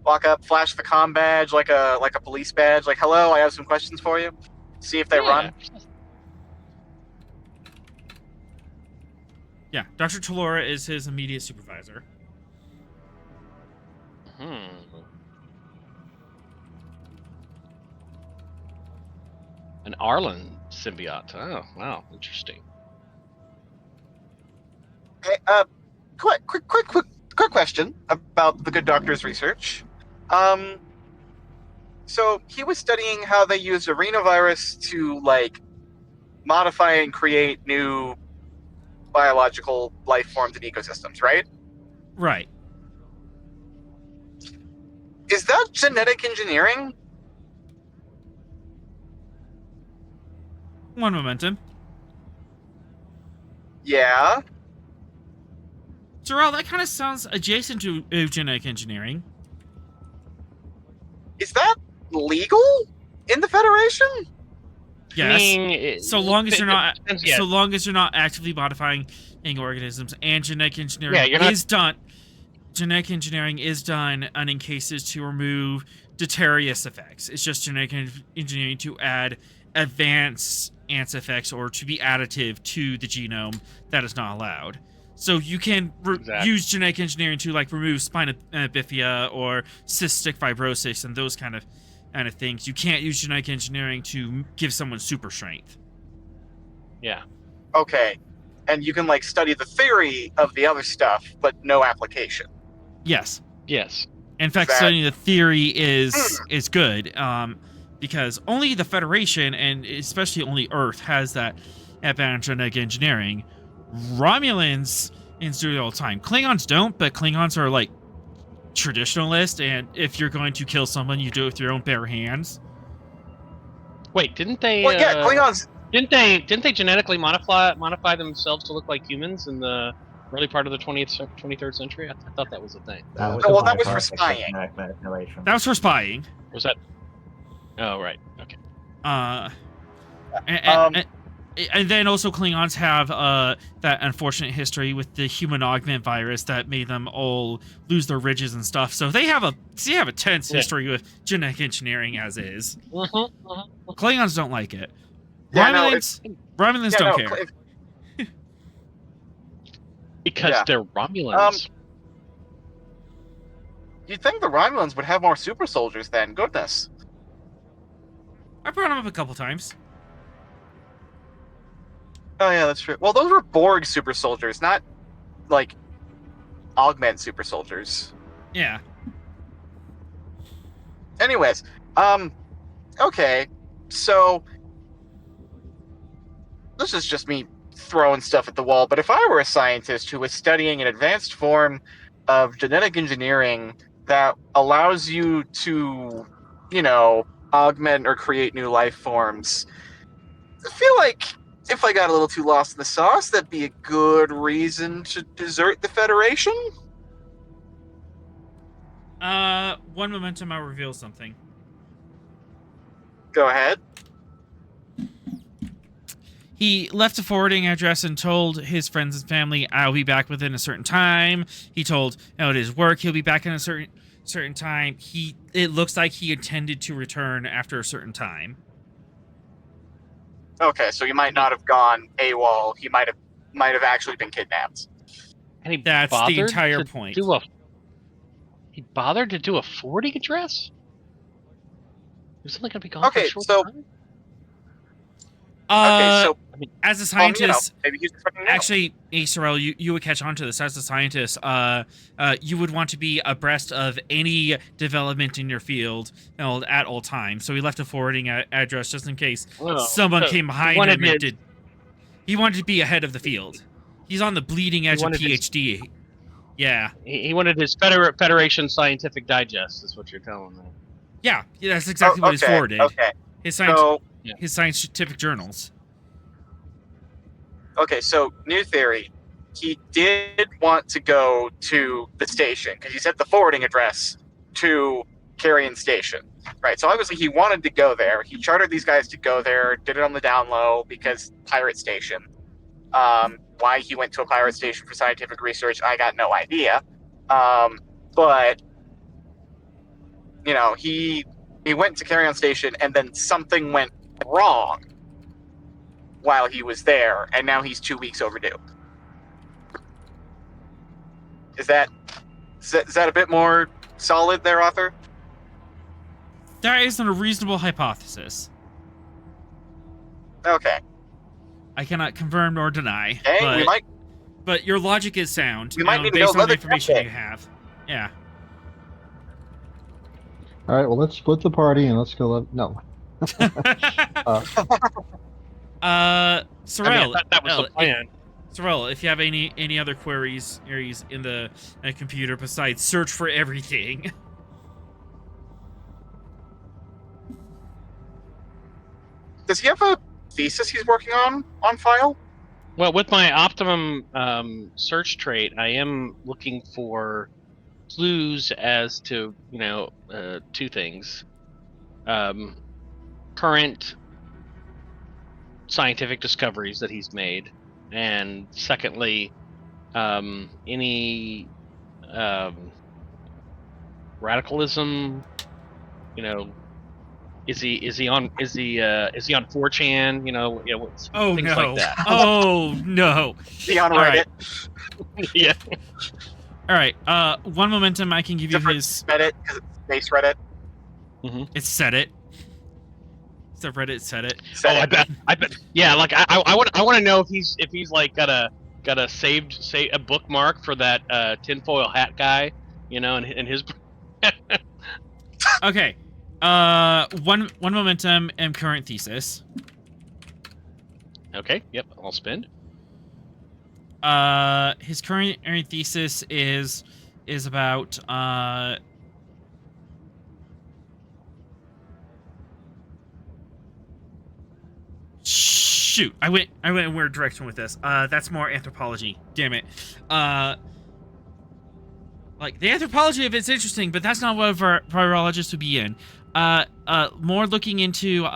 Walk up, flash the comm badge like a police badge. Like, hello, I have some questions for you. See if they run. Yeah, Dr. Talora is his immediate supervisor. An Arlen symbiote. Oh, wow, interesting. Hey, quick question about the good doctor's research. So he was studying how they use arenavirus to like modify and create new biological life forms and ecosystems, right? Right. Is that genetic engineering? One momentum. Yeah. Terrell, that kind of sounds adjacent to genetic engineering. Is that legal in the Federation? Yes. I mean, So long as you're not, yeah. so long as you're not actively modifying organisms, and genetic engineering Yeah, you're not- is done. Genetic engineering is done in cases to remove deleterious effects. It's just genetic engineering to add advanced effects or to be additive to the genome that is not allowed. So you can Exactly. use genetic engineering to like remove spina bifida or cystic fibrosis and those kind of things. You can't use genetic engineering to give someone super strength. Yeah. Okay. And you can like study the theory of the other stuff, but no application. Yes. Yes. In fact, That- studying the theory is good, because only the Federation and especially only Earth has that advantage on genetic engineering. Romulans do it all the time. Klingons don't, but Klingons are like traditionalist, and if you're going to kill someone, you do it with your own bare hands. Wait, didn't they? Well, yeah, Klingons. Didn't they genetically modify themselves to look like humans in the early part of the 23rd century? I thought that was a thing. That was Well, a that was for byproduct of spying. genetic manipulation. That was for spying. Was that? Oh, right. Okay. And then also Klingons have that unfortunate history with the human augment virus that made them all lose their ridges and stuff. So they have a tense history with genetic engineering as is. Klingons don't like it. Yeah, no, Romulans don't care. Because Yeah. they're Romulans. You'd think the Romulans would have more super soldiers then. Goodness. I brought them up a couple times. Oh yeah, that's true. Well, those were Borg super soldiers, not like augment super soldiers. Yeah. Anyways, okay, so this is just me throwing stuff at the wall, but if I were a scientist who was studying an advanced form of genetic engineering that allows you to, augment or create new life forms, I feel like if I got a little too lost in the sauce, that'd be a good reason to desert the Federation. One momentum, I'll reveal something. Go ahead. He left a forwarding address and told his friends and family, I'll be back within a certain time. He told out his work he'll be back in a certain certain time. It looks like he intended to return after a certain time. Okay, so he might not have gone AWOL. He might have actually been kidnapped. And he That's the bothered entire to point. He bothered to do a forwarding address? He was only going to be gone for Okay, a short so time? okay, so As a you know, scientist, maybe he's expecting no. actually, Sorel, you would catch on to this. As a scientist, you would want to be abreast of any development in your field, at all times. So he left a forwarding address just in case someone so came he behind wanted him and his- did. He wanted to be ahead of the field. He's on the bleeding edge of wanted his- PhD. Yeah. He wanted his Federation Scientific Digest, is what you're telling me. Yeah, that's exactly what he's forwarded. Okay, His so scientific journals. okay, so new theory. He did want to go to the station because he sent the forwarding address to Carrion Station, right? So obviously he wanted to go there. He chartered these guys to go there, did it on the down low because pirate station. Why he went to a pirate station for scientific research, I got no idea. But you know, he went to Carrion Station and then something went wrong while he was there, and now he's 2 weeks overdue. Is that a bit more solid there, Arthur? That isn't a reasonable hypothesis. Okay. I cannot confirm nor deny. Okay, But your logic is sound. We might need to based go on the leather information jacket. you have. Yeah. All right, well, let's split the party and let's go. No. Sorel. That was the plan. Sorel, if you have any other queries in the computer besides search for everything. Does he have a thesis he's working on file? Well, with my optimum search trait, I am looking for clues as to, two things. Current scientific discoveries that he's made, and secondly, any radicalism, is he on 4chan? Oh things no! like that. Oh no! Be on All Reddit. Yeah. All right. One momentum I can give you Different his. Reddit because it's space Reddit. It's set it. It's a Reddit set it. Set it. I bet. Yeah, like I want to know if he's like got a a bookmark for that tinfoil hat guy, and his. Okay. One momentum and current thesis. Okay. Yep. I'll spend. His current thesis is about shoot. I went in a weird direction with this. That's more anthropology. Damn it. Like the anthropology of it's interesting, but that's not what a virologist would be in. More looking into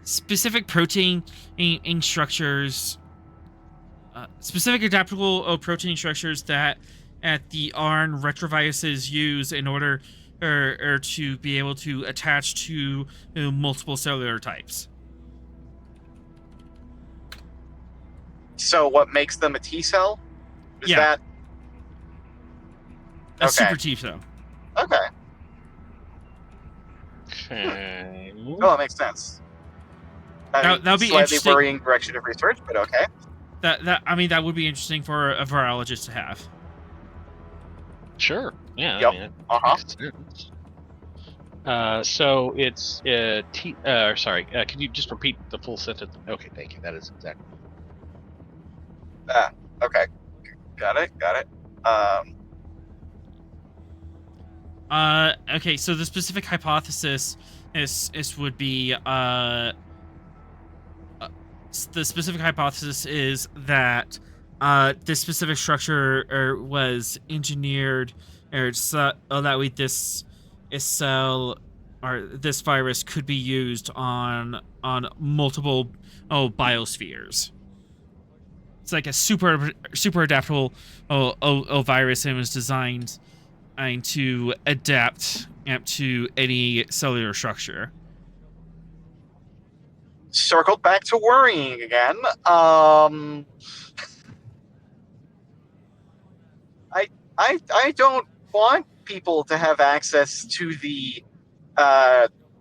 specific protein structures, specific adaptable protein structures that the ARN retroviruses use in order or to be able to attach to multiple cellular types. So what makes them a T cell? Is Yeah. that A Okay. super T cell. okay? Okay. Oh, that makes sense. That'll be slightly interesting. worrying direction of research, but okay. That would be interesting for a virologist to have. Sure. Yeah. Yep. That Uh-huh. makes sense. So it's sorry. Could you just repeat the full sentence? Okay, thank you. That is exactly. Okay. Got it. Okay, so the specific hypothesis would be the specific hypothesis is that this specific structure was engineered so that way this cell or this virus could be used on multiple biospheres. It's like a super adaptable virus, and was designed to adapt to any cellular structure. Circled back to worrying again. I don't want people to have access to the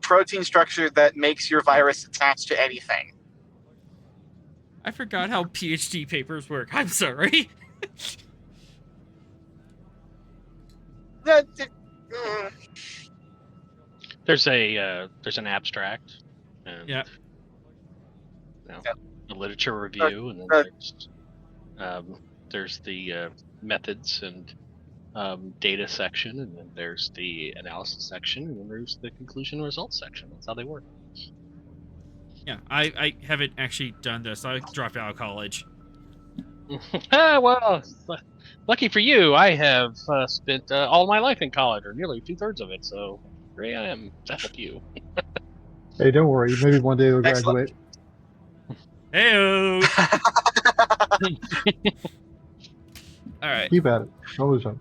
protein structure that makes your virus attach to anything. I forgot how PhD papers work. I'm sorry. There's an abstract. And, Yeah. A literature review, and then there's the methods and data section, and then there's the analysis section, and then there's the conclusion and results section. That's how they work. Yeah, I haven't actually done this. I dropped out of college. Well, lucky for you, I have spent all my life in college, or nearly 2/3 of it. So here I am to help you. Hey, don't worry. Maybe one day they'll Excellent. graduate. Heyo. All right. Keep at it. Don't lose hope.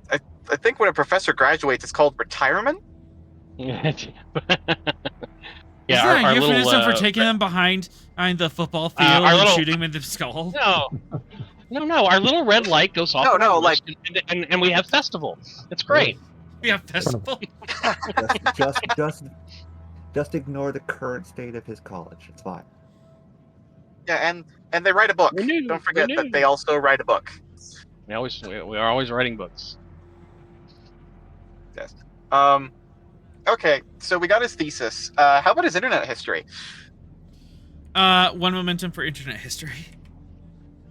I think when a professor graduates, it's called retirement. Yeah, Is that a euphemism for taking them behind the football field and shooting him in the skull? No. Our little red light goes off. And we have festival. It's great. We have festival. Just ignore the current state of his college. It's fine. Yeah, and they write a book. Don't forget that they also write a book. We are always writing books. Yes. Okay, so we got his thesis. How about his internet history? 1 momentum for internet history.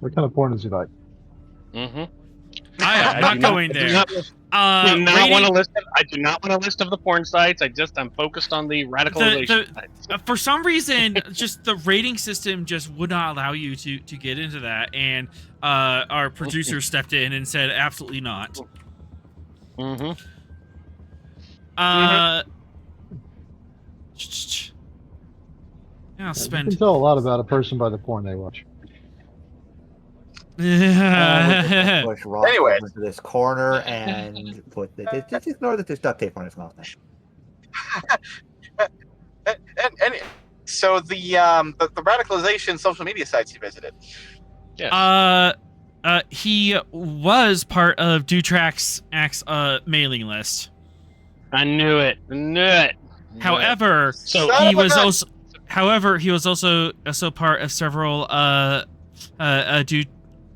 What kind of porn does he like? Mm-hmm. I am not going there. I do not want a list of the porn sites. I'm focused on the radicalization. For some reason, just the rating system just would not allow you to get into that, and our producer stepped in and said, absolutely not. Mm-hmm. Yeah, You spend. can tell a lot about a person by the porn they watch. Push Ross Anyways. over to this corner and just ignore that there's duct tape on his mouth now. And so the radicalization social media sites he visited. Yes. He was part of Dutrak's mailing list. I knew it. However, he was also part of several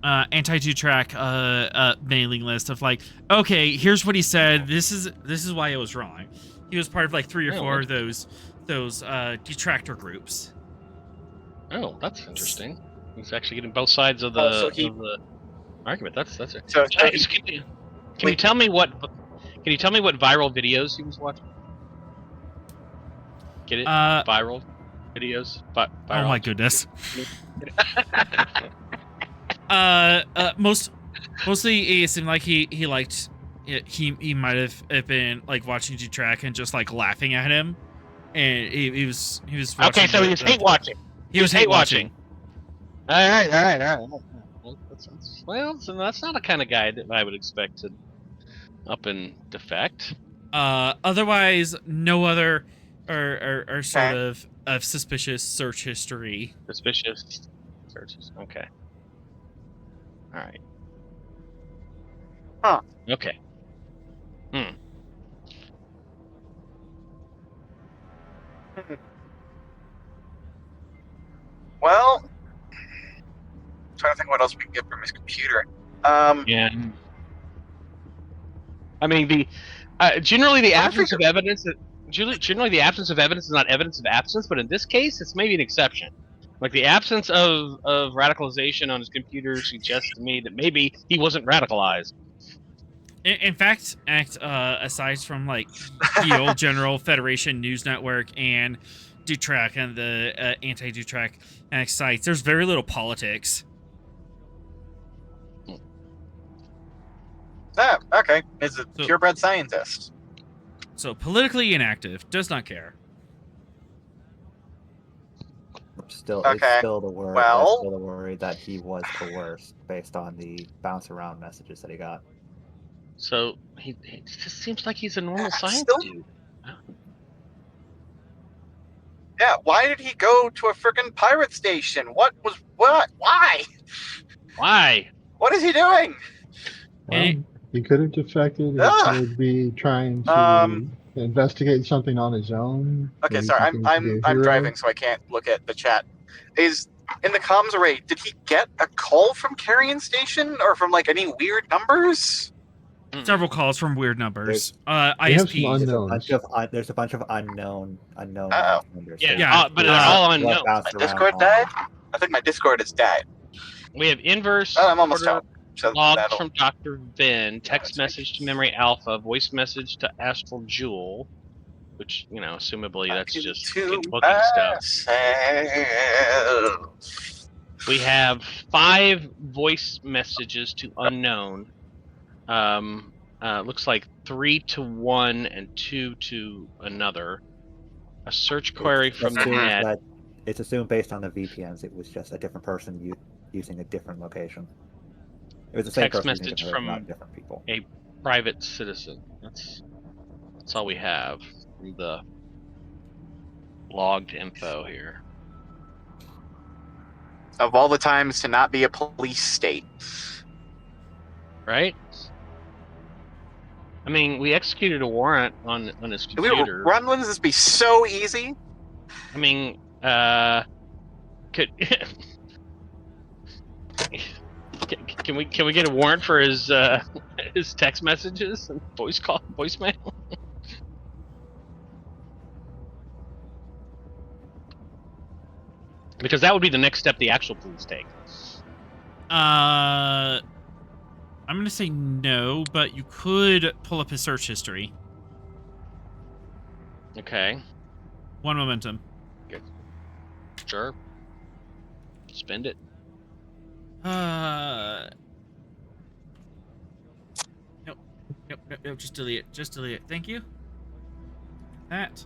anti-Dutrak mailing list of like, okay, here's what he said. This is why it was wrong. He was part of like 3 or 4 of those detractor groups. Oh, that's interesting. He's actually getting both sides of the argument. That's it. So Can you tell me what viral videos he was watching? Get it? Viral videos. Viral. Oh my goodness. Mostly it seemed like he liked it. He might have been like watching Dutrak and just like laughing at him, and he was watching okay. So he was hate watching. He was hate watching. All right. Well, so that's not the kind of guy that I would expect to up and defect. Otherwise, no other or sort of suspicious search history. Suspicious searches. Okay. All right. Huh. Okay. Well, I'm trying to think what else we can get from his computer. Yeah. I mean, generally the absence of evidence. Generally, the absence of evidence is not evidence of absence, but in this case, it's maybe an exception. Like the absence of radicalization on his computer suggests to me that maybe he wasn't radicalized. In fact, aside from like the old General Federation News Network and Dutrak and the anti-Dutrak sites, there's very little politics. Okay. Is a purebred scientist. So politically inactive, does not care. Still, Okay, it's still the worry. well- There's still the worry that he was coerced based on the bounce around messages that he got. So he just seems like he's a normal science Still- dude. Yeah, why did he go to a freaking pirate station? What? Why? Why? What is he doing? Well, And he could have defected. He Ugh. could be trying to Um, investigate something on his own. Okay, Maybe sorry, continue to be a I'm hero. driving, so I can't look at the chat. Is in the comms array? Did he get a call from Carrion Station or from like any weird numbers? several calls from weird numbers. They have some ISPs. There's a bunch of unknown Uh-oh. numbers. Yeah, Yeah, but they're all What unknown. bounced My around Discord all- died. I think my Discord has died. We have inverse Oh, I'm almost order home. So logs that'll- from Dr. Vin, text that's message to Memory Alpha, voice message to Astral Jewel, which, assumably that's just to booking stuff. myself. We have 5 voice messages to unknown. Looks like 3 to one and 2 to another. A search query from the net. It's assumed based on the VPNs. It was just a different person using a different location. It was the same Text person using message different, from- not different people. A private citizen. That's all we have from the logged info here. Of all the times to not be a police state. Right? I mean, we executed a warrant on his Can we computer. run? Wouldn't this be so easy? I mean, could can we get a warrant for his his text messages and voicemail? Because that would be the next step the actual police take. I'm gonna say no, but you could pull up his search history. Okay, One momentum. sure. Spend it. Nope, just delete it. Just delete it. Thank you. That.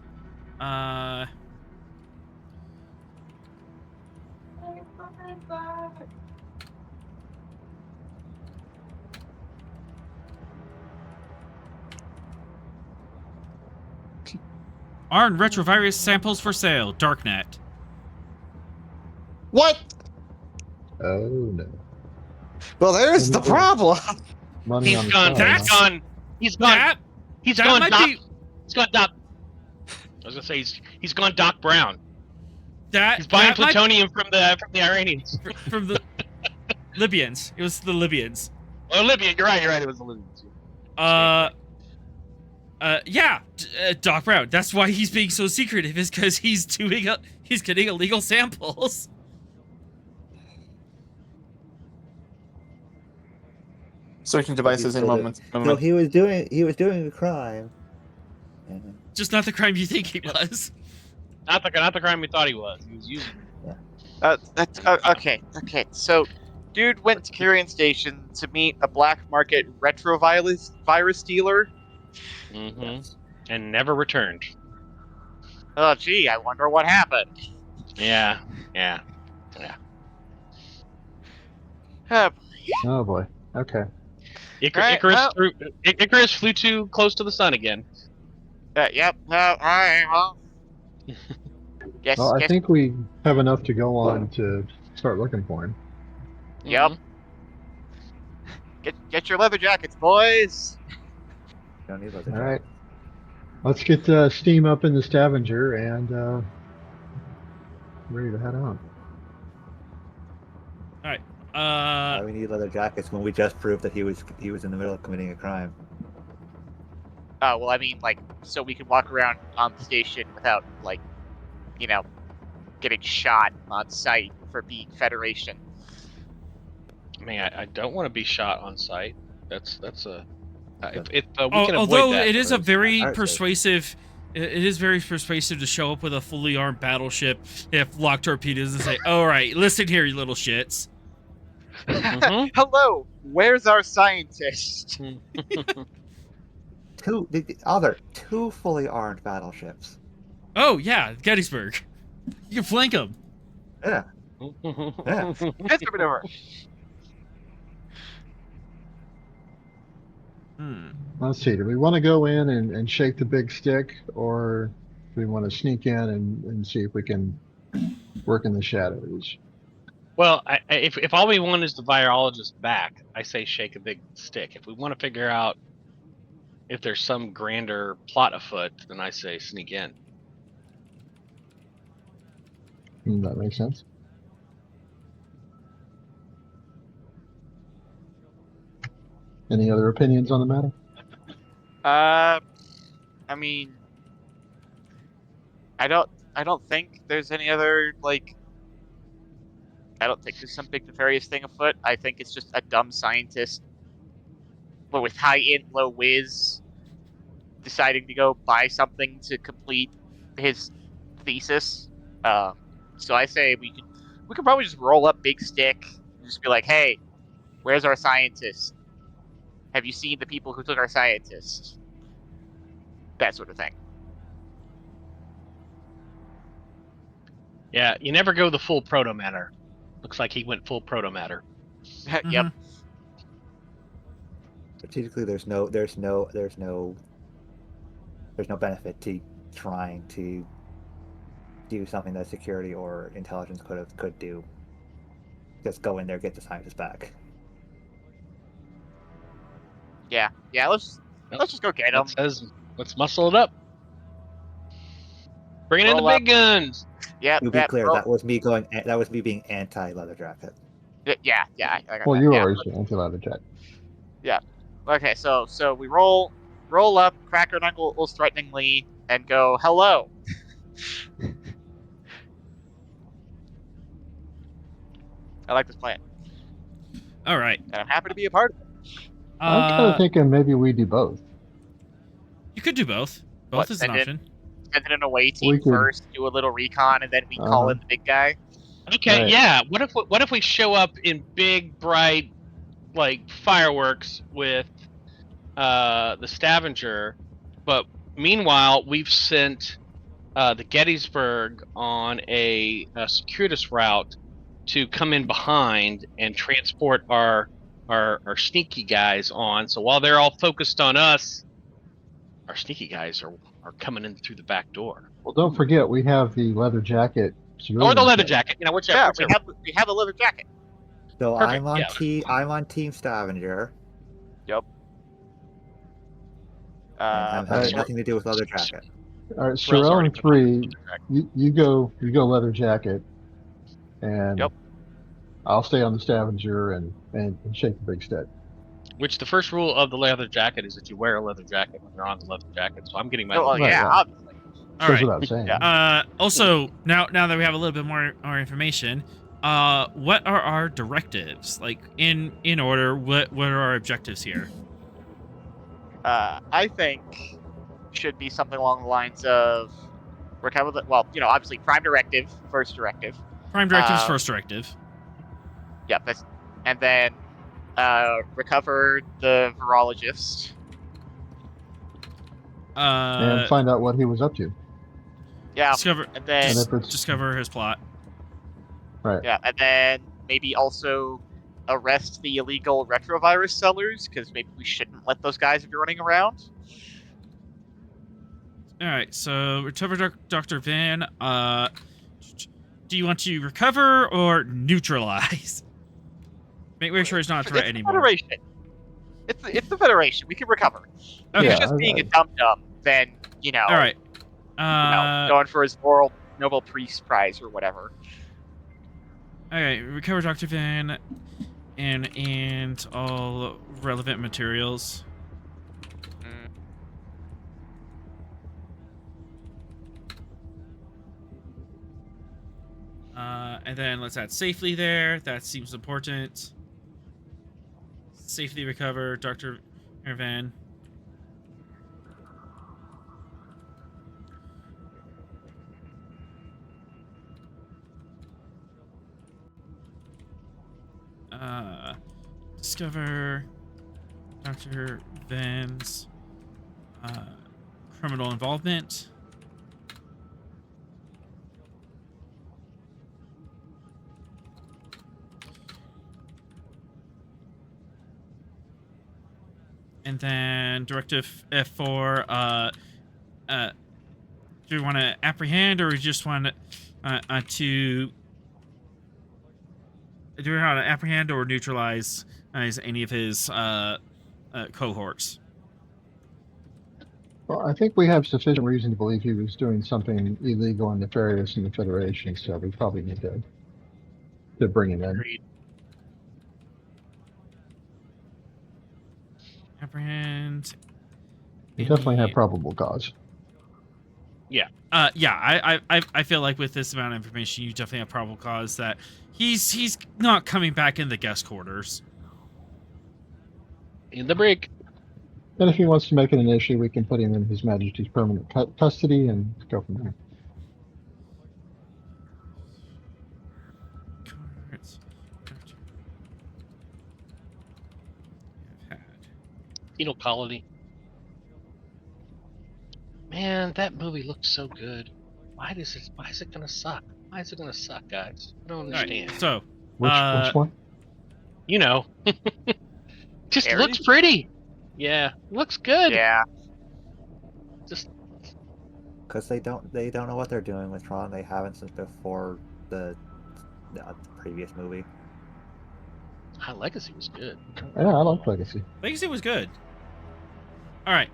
ARN retrovirus samples for sale. Darknet. What? Oh no. Well, there's the problem. Money He's on the gone. side, That's- huh? He's gone. That He's that gone. might Doc. be He's gone. Doc. I was gonna say he's gone. Doc Brown. that. He's buying that might- plutonium from the Iranians. from the Libyans. It was the Libyans. Oh, Libya. You're right. It was the Libyans. Yeah, Doc Brown. That's why he's being so secretive, is because he's getting illegal samples. Searching devices in So moments. So he was doing a crime. And Just not the crime you think he was. Not the crime we thought he was. He was using. Okay. So, dude went to Carrion Station to meet a black market retrovirus dealer. Mm-hmm. And never returned. Oh, gee, I wonder what happened. Yeah. Oh boy. Okay. Right, Icarus flew too close to the sun again. Yep. All right. Well. Yes. Well, I yes. think we have enough to go on to start looking for him. Yep. Get your leather jackets, boys. don't need leather All right. jackets. Let's get steam up in the Stavanger and ready to head on. Why we need leather jackets when we just proved that he was in the middle of committing a crime? Oh, well, I mean, like, so we can walk around on the station without, like, getting shot on sight for being Federation. I mean, I don't want to be shot on sight. That's a. We can Although avoid that. it is a very Alright, so- persuasive. It is very persuasive to show up with a fully armed battleship, if lock torpedoes, and say, "All right, listen here, you little shits." Mhm. Hello, where's our scientist? Two fully armed battleships. Oh yeah, Gettysburg. You can flank them. Yeah. Yeah. Pincer maneuver. Let's see. Do we want to go in and shake the big stick, or do we want to sneak in and see if we can work in the shadows? Well, if all we want is the virologist back, I say shake a big stick. If we want to figure out if there's some grander plot afoot, then I say sneak in. That makes sense. Any other opinions on the matter? I mean, I don't think there's any other like. I don't think there's some big nefarious thing afoot. I think it's just a dumb scientist, but with high int, low whiz, deciding to go buy something to complete his thesis. So I say we could probably just roll up big stick and just be like, hey, where's our scientist? Have you seen the people who took our scientist? That sort of thing. Yeah, you never go the full proto matter. Looks like he went full proto matter. Yep. Strategically, there's no benefit to trying to do something that security or intelligence could do. Just go in there, get the scientists back. Yeah. Let's just go get them. Says, let's muscle it up. Bringing in the Roll big guns. Yeah. To be clear, that was me being anti-leather jacket. Yeah. I got Well, that. you Yeah. are anti-leather jacket. Yeah. Okay. So we roll up, crack our knuckles threateningly, and go hello. I like this plan, All right. and I'm happy to be a part of it. I'm kind of thinking maybe we do both. You could do both. Both What, is an option. Send in an away team first, do a little recon, and then we call in the big guy. Okay, Right. yeah. What if we show up in big, bright, like fireworks with the Stavanger, but meanwhile we've sent the Gettysburg on a circuitous route to come in behind and transport our sneaky guys on. So while they're all focused on us, our sneaky guys are coming in through the back door. Well, don't forget we have the leather jacket. Or the leather kit. jacket, whichever. Yeah, whichever. we have the leather jacket. So Perfect, I'm on Team Stavanger. Yep. And I'm having nothing to do with leather jacket. All right, Rail's Sorrel already and put on three. the jacket. You go leather jacket, and Yep. I'll stay on the Stavanger and shake the big stick. Which the first rule of the leather jacket is that you wear a leather jacket when you're on the leather jacket. So I'm getting my. Oh, Right, yeah, right. obviously. All Goes right. without saying. Yeah. Also, now that we have a little bit more information, what are our directives? Like in order, what are our objectives here? I think should be something along the lines of recover the obviously prime directive, first directive. Prime directives, first directive. Yep, and then recover the virologist. And find out what he was up to. Yeah, discover and then And if it's discover his plot. right. yeah, and then maybe also arrest the illegal retrovirus sellers, because maybe we shouldn't let those guys be running around. All right, so recover Dr. Van. Do you want to recover or neutralize? Make sure he's not a threat It's anymore. the Federation. It's the Federation. We can recover. Okay. If Yeah, he's just being a dum-dum, then, All right. going for his moral Nobel Peace Prize or whatever. All right, recover Dr. Van and all relevant materials. And then let's add safely there. That seems important. Safely recover Dr. Van. Discover Dr. Van's criminal involvement. And then Directive F4, do we want to apprehend, or we just want to do we want to apprehend or neutralize any of his cohorts? Well, I think we have sufficient reason to believe he was doing something illegal and nefarious in the Federation, so we probably need to bring him in. Agreed. Apprehend. We definitely have any- probable cause. Yeah, I feel like with this amount of information, you definitely have probable cause that he's not coming back in the guest quarters. In the break. And if he wants to make it an issue, we can put him in His Majesty's permanent custody and go from there. Cohorts. Have had. Penal colony. Man, that movie looks so good. Why is it gonna suck? Why is it gonna suck, guys? I don't All understand. right, so Which one? You know. Just Aries? looks pretty. Yeah, looks good. Yeah. Just Because they don't know what they're doing with Tron. They haven't since before the previous movie. High Legacy was good. Yeah, I like Legacy. Legacy was good. All right.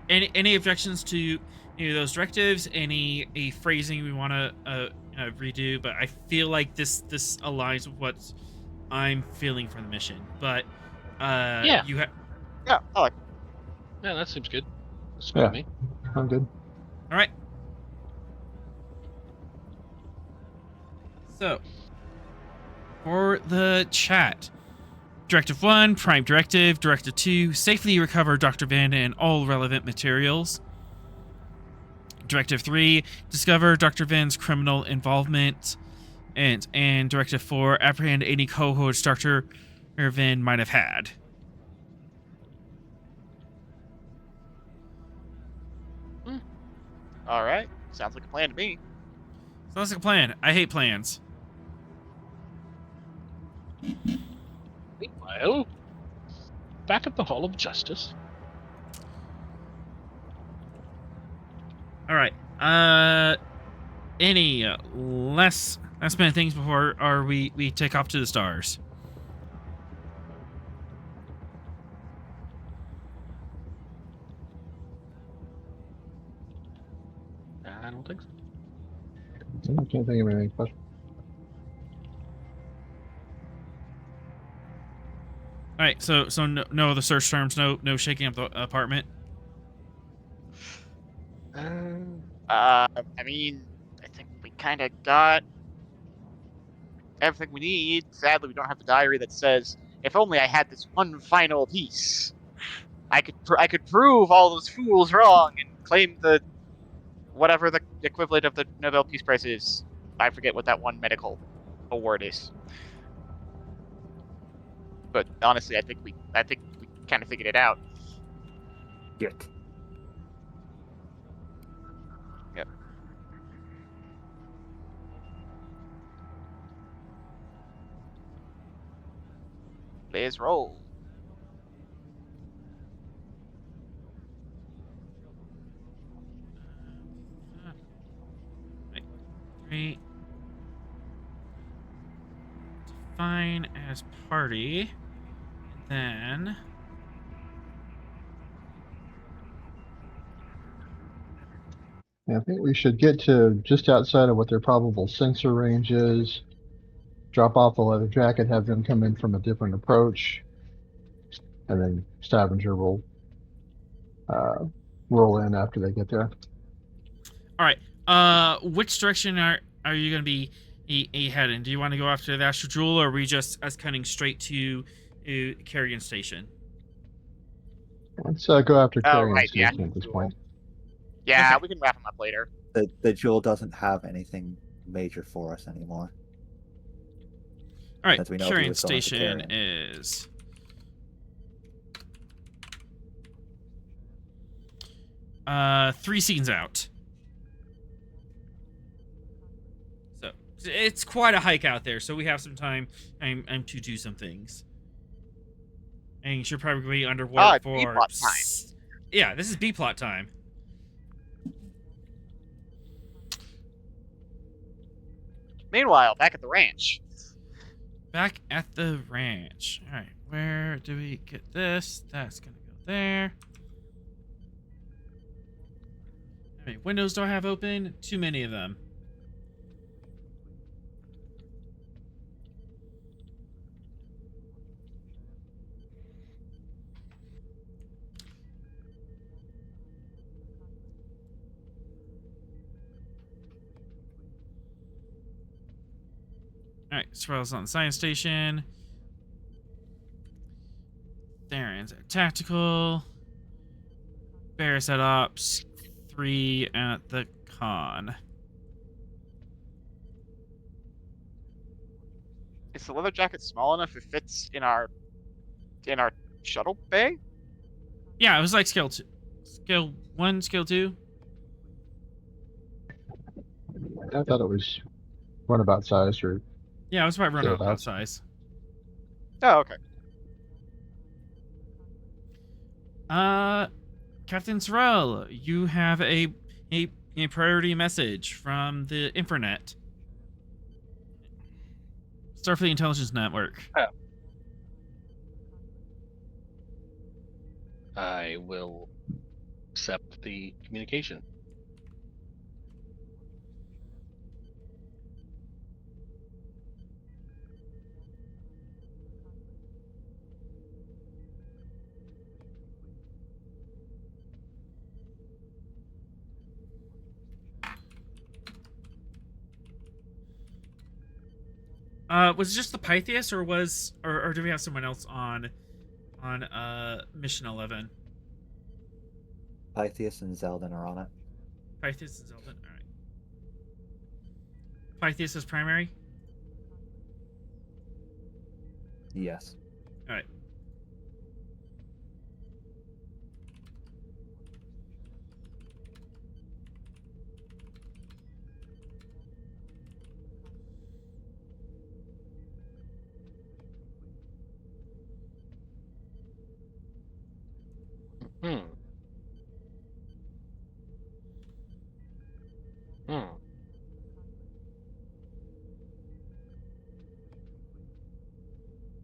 Any objections to any of those directives? Any phrasing we want to redo? But I feel like this aligns with what I'm feeling for the mission. But Yeah. you have. Yeah, I like Yeah, that seems good. That's good Yeah. to me. I'm good. All right. So, for the chat, Directive 1, Prime Directive. Directive 2, safely recover Dr. Van and all relevant materials. Directive 3, discover Dr. Van's criminal involvement. And Directive 4, apprehend any cohorts Dr. Van might have had. All right. Sounds like a plan to me. Sounds like a plan. I hate plans. Meanwhile, back at the Hall of Justice. All right. Any last minute things before we take off to the stars? I don't think so. I can't think of anything special. All right. So no other search terms. No shaking up the apartment. I mean, I think we kind of got everything we need. Sadly, we don't have the diary that says, "If only I had this one final piece, I could prove all those fools wrong and claim the whatever the equivalent of the Nobel Peace Prize is." I forget what that one medical award is. But honestly, I think we kind of figured it out. Shit. Yep. Let's roll. Right. 3. Define as party. Then. Yeah, I think we should get to just outside of what their probable sensor range is. Drop off the leather jacket, have them come in from a different approach, and then Stavanger will roll in after they get there. All right. Which direction are you going to be heading? Do you want to go after the Astral Jewel, or are we just cutting straight to Carrion Station? Let's go after Carrion right, yeah. Station at this point. Yeah, Okay. we can wrap them up later. The jewel doesn't have anything major for us anymore. All right. Since we know he Carrion was going to Station Carrion. is. 3 scenes out. So it's quite a hike out there. So we have some time to do some things. And you should probably be under warp for... B-plot time. Yeah, this is B-plot time. Meanwhile, back at the ranch. Back at the ranch. Alright, where do we get this? That's gonna go there. How many windows do I have open? Too many of them. Alright, Swell's on the science station. Theron's at tactical. Barris at ops. 3 at the con. Is the leather jacket small enough it fits in our shuttle bay? Yeah, it was like skill 2. Skill 1, skill 2. I thought it was runabout size or Yeah, it was about runabout Thereabouts. size. Oh, okay. Captain Sorrell, you have a priority message from the Infernet. Starfleet Intelligence Network. I will accept the communication. Was it just the Pythias, or do we have someone else on Mission 11? Pythias and Zeldin are on it. Pythias and Zeldin. All right. Pythias is primary. Yes. All right.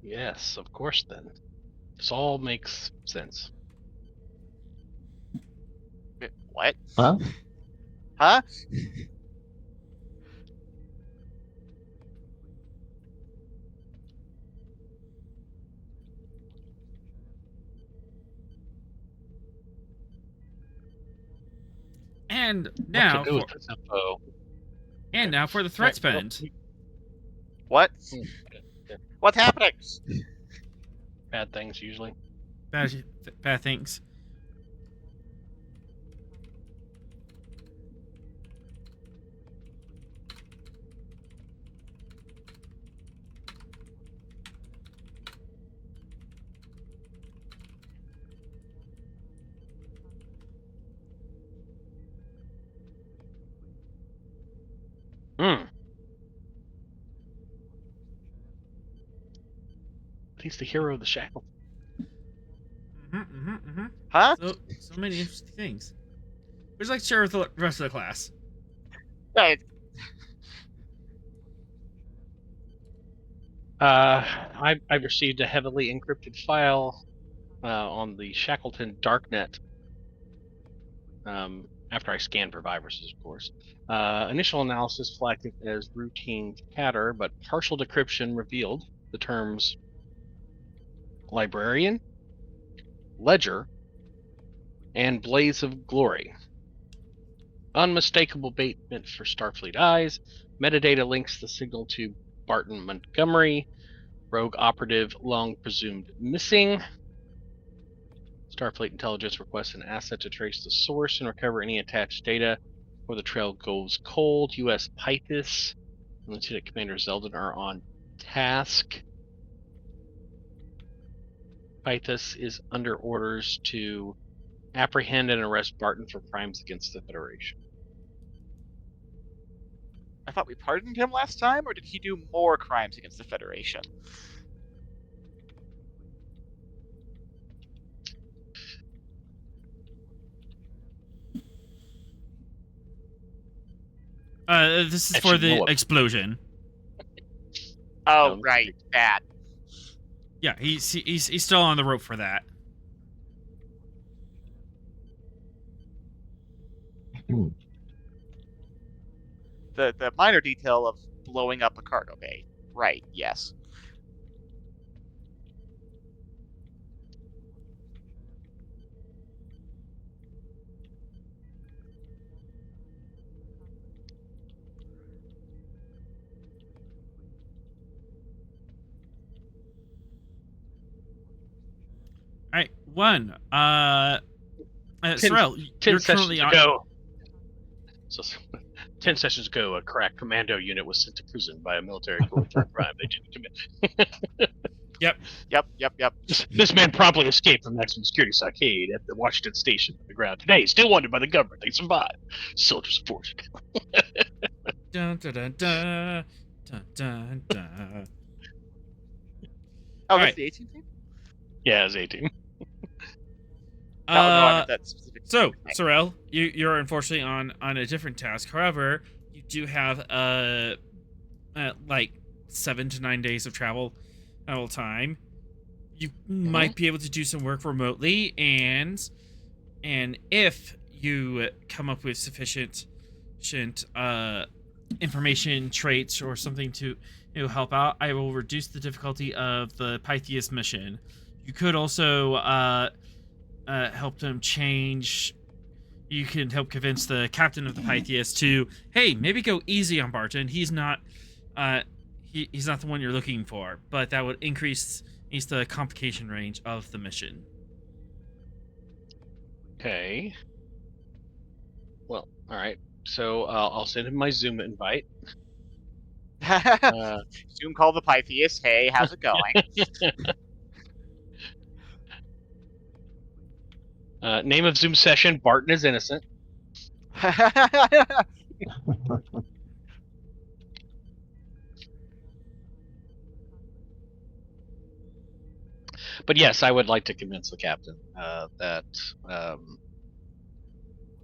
Yes, of course then. This all makes sense. What? Huh? Huh? And now, What to do with this info? and now for the threat spend. What? Okay. What's happening? Bad things usually. Bad things. He's the hero of the shackle. Huh? So many interesting things. Would you like to share with the rest of the class? Hey, I've received a heavily encrypted file on the Shackleton darknet. After I scanned for viruses, of course. Initial analysis flagged it as routine chatter, but partial decryption revealed the terms librarian, ledger, and blaze of glory. Unmistakable bait meant for Starfleet eyes. Metadata links the signal to Barton Montgomery, rogue operative long presumed missing. Starfleet intelligence requests an asset to trace the source and recover any attached data before the trail goes cold. U.S. Pythis and Lieutenant Commander Zeldin are on task. Pythis is under orders to apprehend and arrest Barton for crimes against the Federation. I thought we pardoned him last time, or did he do more crimes against the Federation? This is I for should the know it. explosion. Oh, No. right, that. Yeah, he's still on the rope for that. The minor detail of blowing up a cargo bay. Right, yes. All right, one. 10 Sorrel, you're sessions currently on. ago. So, 10 sessions ago, a crack commando unit was sent to prison by a military court for a crime they didn't commit. Yep. This man promptly escaped from maximum security stockade at the Washington station on the ground. Today, still wanted by the government. They survived. Soldier support. Dun, dun, dun, dun, dun, dun, dun. Oh, All that's right. the 18th thing? Yeah, it was 18. No, I meant that specific. So, thing. Sorrel, you're unfortunately on a different task. However, you do have like 7 to 9 days of travel time. You might be able to do some work remotely, and if you come up with sufficient information, traits, or something to help out, I will reduce the difficulty of the Pythias mission. You could also help them change. You can help convince the captain of the Pythias to, hey, maybe go easy on Barton. He's not he's not the one you're looking for, but that would increase the complication range of the mission. Okay. Well, all right. So I'll send him my Zoom invite. Zoom call the Pythias. Hey, how's it going? Name of Zoom session: Barton is innocent. But yes, I would like to convince the captain that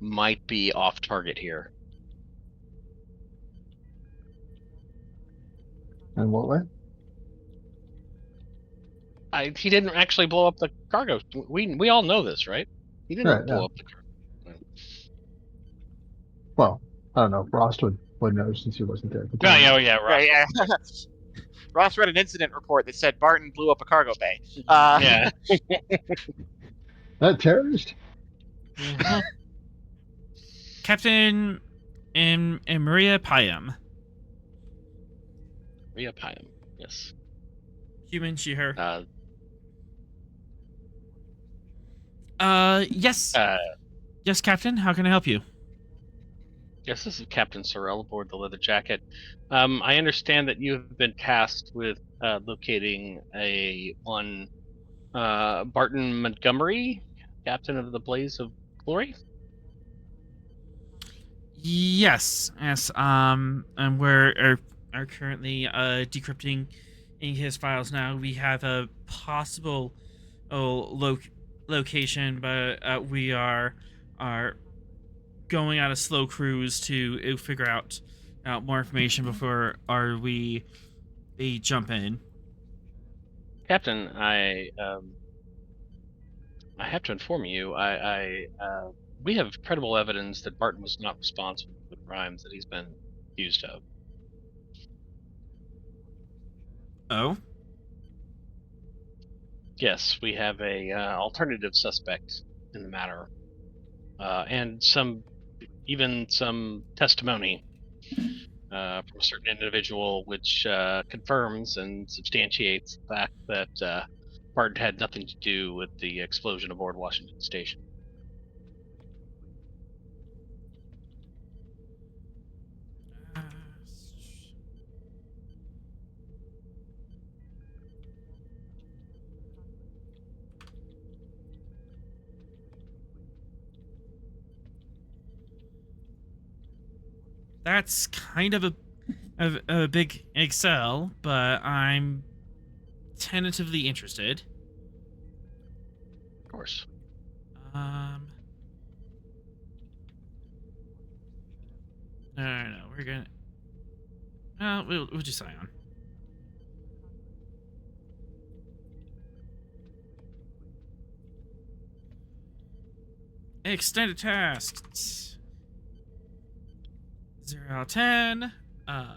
might be off target here. And what way? He didn't actually blow up the cargo. We all know this, right? He didn't Right, blow yeah. up the cargo. Well, I don't know. Ross would know since he wasn't there. At the Oh time. yeah, Right, right. yeah. Ross read an incident report that said Barton blew up a cargo bay. Yeah. That terrorist? Captain and Maria Pyam. Maria Pyam. Yes. Human, she, her. Yes. Yes, Captain. How can I help you? Yes, this is Captain Sorrel aboard the Leather Jacket. I understand that you have been tasked with locating Barton Montgomery, Captain of the Blaze of Glory. Yes. And we're are currently decrypting in his files now. We have a possible location, but we are going on a slow cruise to figure out more information before we jump in. Captain, I have to inform you. We have credible evidence that Barton was not responsible for the crimes that he's been accused of. Oh. Yes, we have a alternative suspect in the matter, and even some testimony from a certain individual, which confirms and substantiates the fact that Barton had nothing to do with the explosion aboard Washington Station. That's kind of a big Excel, but I'm tentatively interested. Of course. No. We're gonna. We'll just Ion. Extended tasks. 0 out of 10. I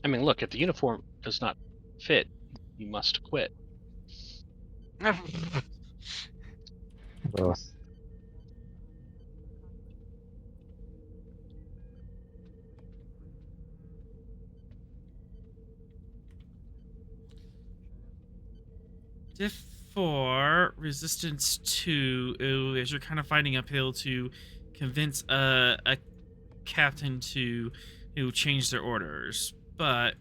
mean, look, if the uniform does not fit, you must quit. Ugh. Diff 4, resistance 2 as you're kind of fighting uphill to convince a captain to change their orders. But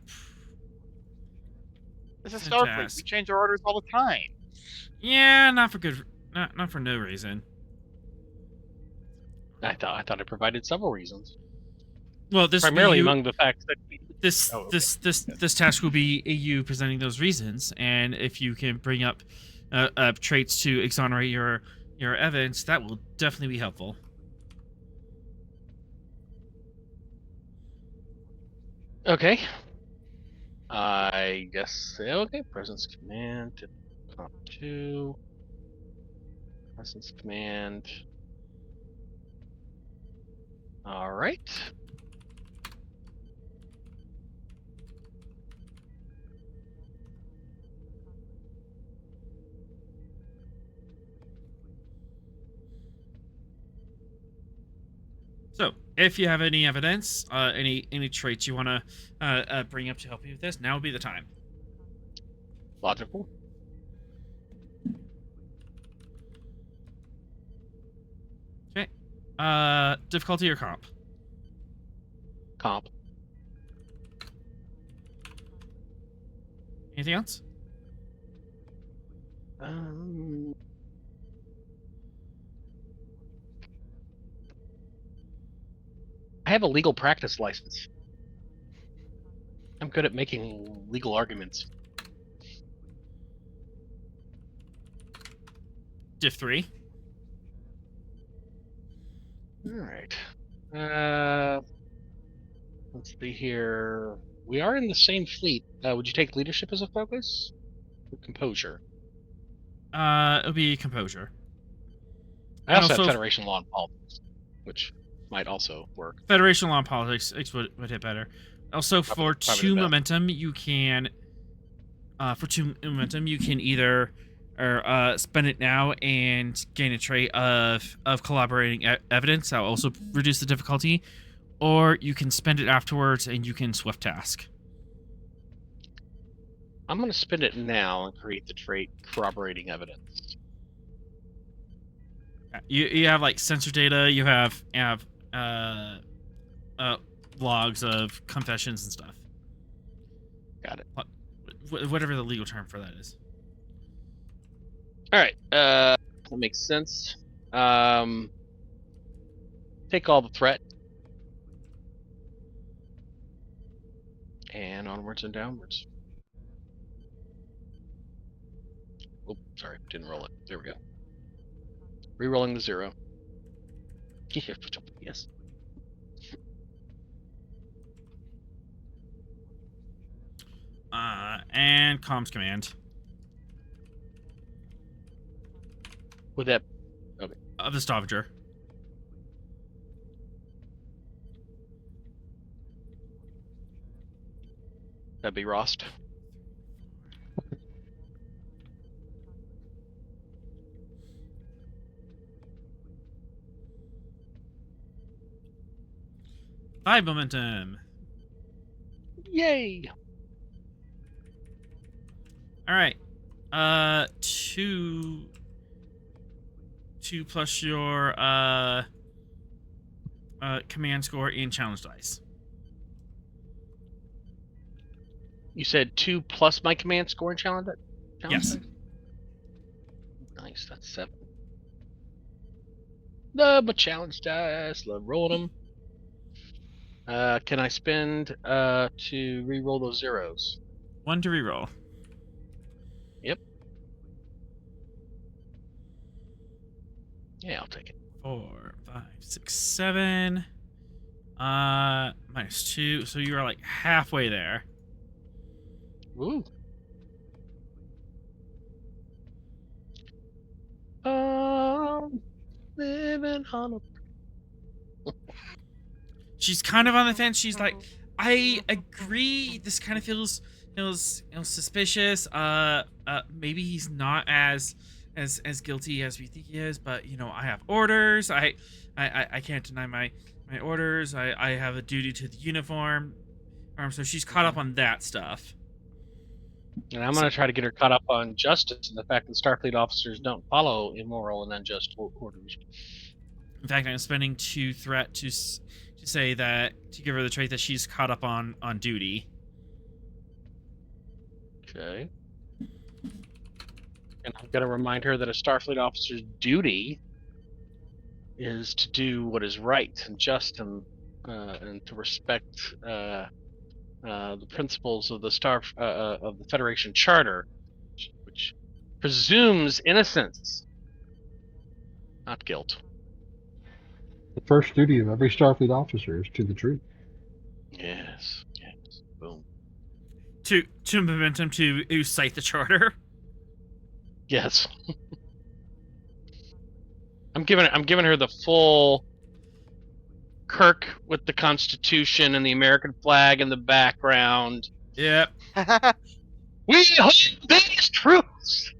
This is It's a Starfleet. We task. change our orders all the time. yeah, not for no reason. I thought it provided several reasons. Well, this Primarily will be among the facts that this Oh, okay. this task will be you presenting those reasons, and if you can bring up traits to exonerate your evidence, that will definitely be helpful. Okay. I guess okay. Presence command to comp 2. Presence command. All right. So, if you have any evidence, any traits you want to bring up to help you with this, now would be the time. Logical. Okay. Difficulty or comp? Comp. Anything else? I have a legal practice license. I'm good at making legal arguments. Diff 3. All right. Let's see here. We are in the same fleet. Would you take leadership as a focus? Or composure? It'll be composure. I And also have also- Federation law and politics, which might also work. Federation law and politics would hit better. Also, for probably two the best. momentum, you can either spend it now and gain a trait of collaborating evidence. That will also reduce the difficulty, or you can spend it afterwards and you can swift task. I'm going to spend it now and create the trait corroborating evidence. You have like sensor data. You have logs of confessions and stuff. Got it. Whatever the legal term for that is. All right. That makes sense. Take all the threat. And onwards and downwards. Oh, sorry, didn't roll it. There we go. Rerolling the 0. Yes. And comms command With that, of the Stavanger. that'd be Rost. Five momentum. Yay! All right. 2 plus your command score and challenge dice. You said 2 plus my command score and challenge it? Yes. Dice? Nice, that's 7. No, but challenge dice, love rolling them. Can I spend to re-roll those zeros? 1 to reroll. Yep. Yeah, I'll take it. 4, 5, 6, 7. -2. So you are like halfway there. Ooh. Living on a... She's kind of on the fence. She's like, I agree. This kind of feels suspicious. Maybe he's not as guilty as we think he is. But I have orders. I can't deny my orders. I have a duty to the uniform. So she's caught up on that stuff. And I'm going to try to get her caught up on justice and the fact that Starfleet officers don't follow immoral and unjust orders. In fact, I'm spending 2 threat to say that, to give her the trait that she's caught up on duty. Okay. And I'm going to remind her that a Starfleet officer's duty is to do what is right and just and to respect the principles of the Federation Charter, which presumes innocence, not guilt. The first duty of every Starfleet officer is to the truth. Yes. Boom. To momentum to cite the charter. Yes. I'm giving her the full Kirk with the Constitution and the American flag in the background. Yep. We hold these truths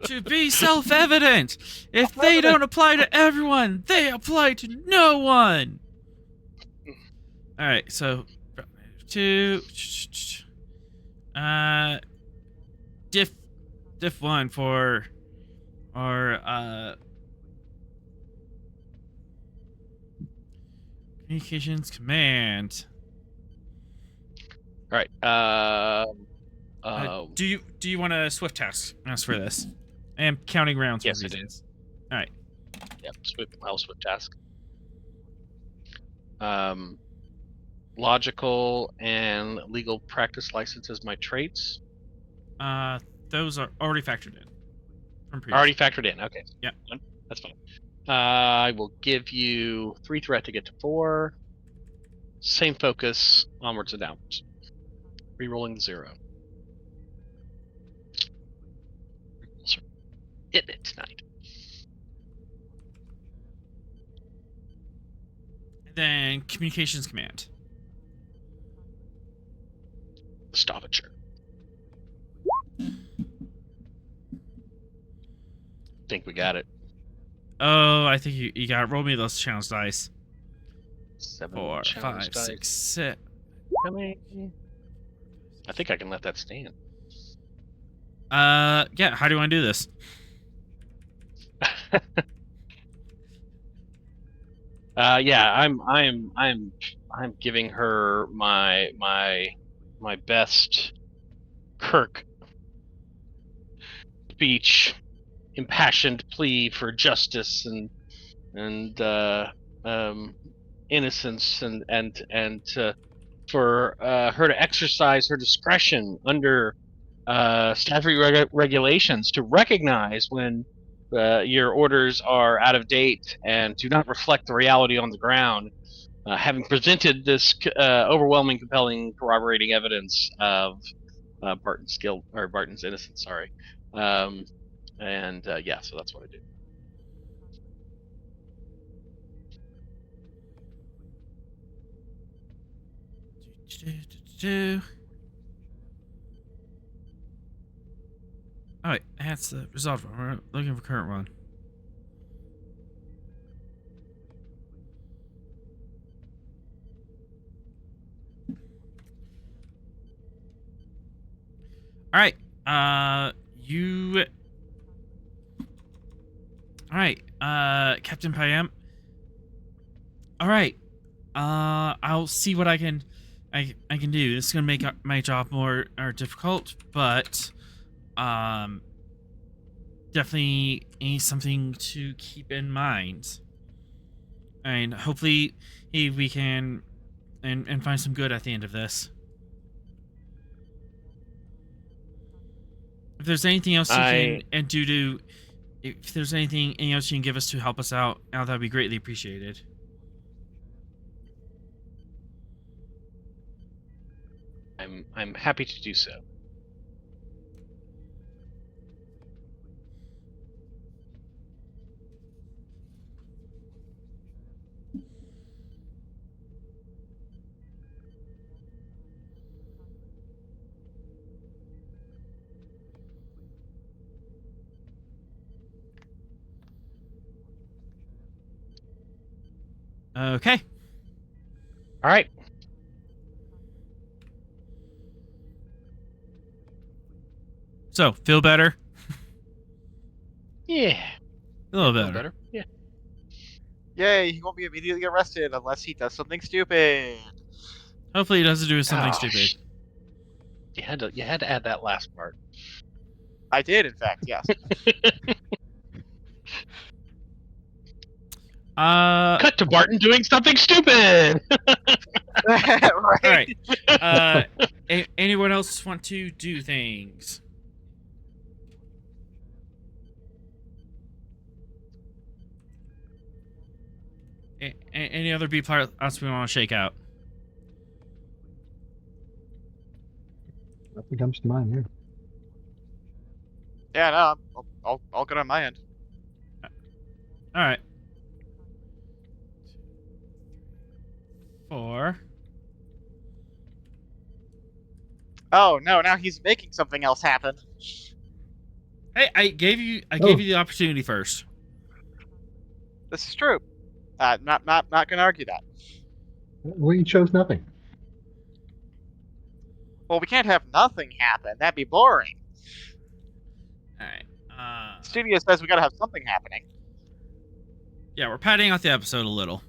To be self-evident. If they don't apply to everyone, they apply to no one. All right, so diff 1 for our communications command. All right. Do you want a swift task for this? I am counting rounds for Yes, I do. reasons. All right. Yep, I'll swift task. Logical and legal practice license as my traits. Those are already factored in. From previous. Already factored in. Okay. Yeah. That's fine. I will give you 3 threat to get to 4. Same focus, onwards and downwards. Rerolling 0. Hitting it tonight. And then communications command. Stavanger. Think we got it. Oh, I think you got it. Roll me those challenge dice. 7 4, challenge 5, dice. 6, 7. I think I can let that stand. Yeah. How do you want to do this? Yeah, I'm giving her my best Kirk speech, impassioned plea for justice and innocence and for her to exercise her discretion under statutory regulations to recognize when your orders are out of date and do not reflect the reality on the ground. Having presented this overwhelming, compelling, corroborating evidence of Barton's guilt or Barton's innocence, sorry, yeah, so that's what I do. All right, that's the result. We're looking for current one. All right, All right, Captain Payam. All right, I'll see what I can do. This is gonna make my job more difficult, but definitely something to keep in mind. And hopefully we can and find some good at the end of this. If there's anything else you can do to if there's anything else you can give us to help us out, that'd be greatly appreciated. I'm happy to do so. Okay. All right. So, feel better? Yeah. A little Feel better. better. Yeah. Yay, he won't be immediately arrested unless he does something stupid. Hopefully, it doesn't do something Oh, stupid. You had to add that last part. I did, in fact, yes. Cut to Barton doing something stupid. Right. All right. Anyone else want to do things? Any other B plots we want to shake out? Nothing comes to mind here. Yeah, no, all good on my end. All right. 4. Oh no, now he's making something else happen. Hey, I gave you the opportunity first. This is true. Not gonna argue that. We chose nothing. Well, we can't have nothing happen. That'd be boring. All right. Studio says we gotta have something happening. Yeah, we're padding out the episode a little.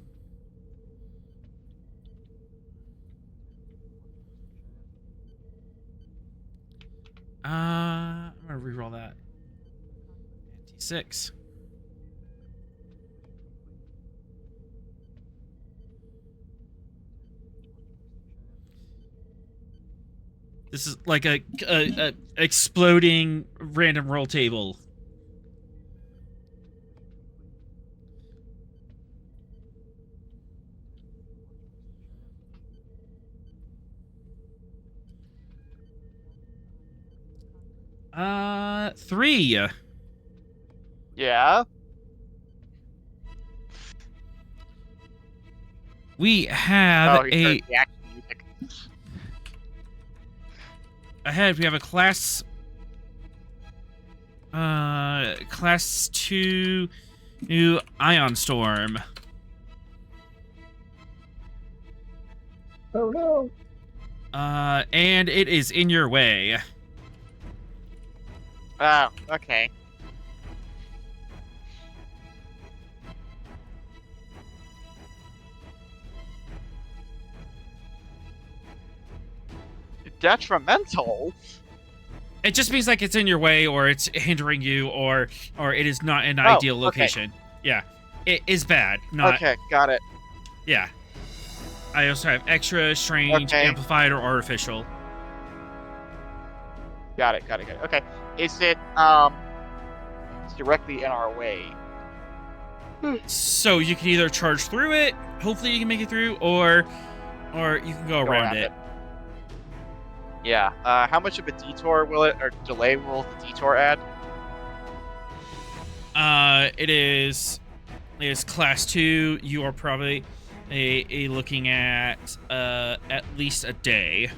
I'm gonna reroll that. 6. This is like a exploding random roll table. Uh, 3. Yeah. We have Oh, he heard the action music. ahead. We have a class 2 new ion storm. Oh no! And it is in your way. Oh, okay. Detrimental? It just means like it's in your way, or it's hindering you, or it is not an ideal location. Yeah, it is bad. Not Okay, got it. yeah. I also have extra, strange, Okay. amplified, or artificial. Got it. Okay. Is it, it's directly in our way? So you can either charge through it, hopefully you can make it through, or you can go around it. Yeah. How much of a detour will it, or delay will the detour add? It is class 2. You are probably looking at least a day.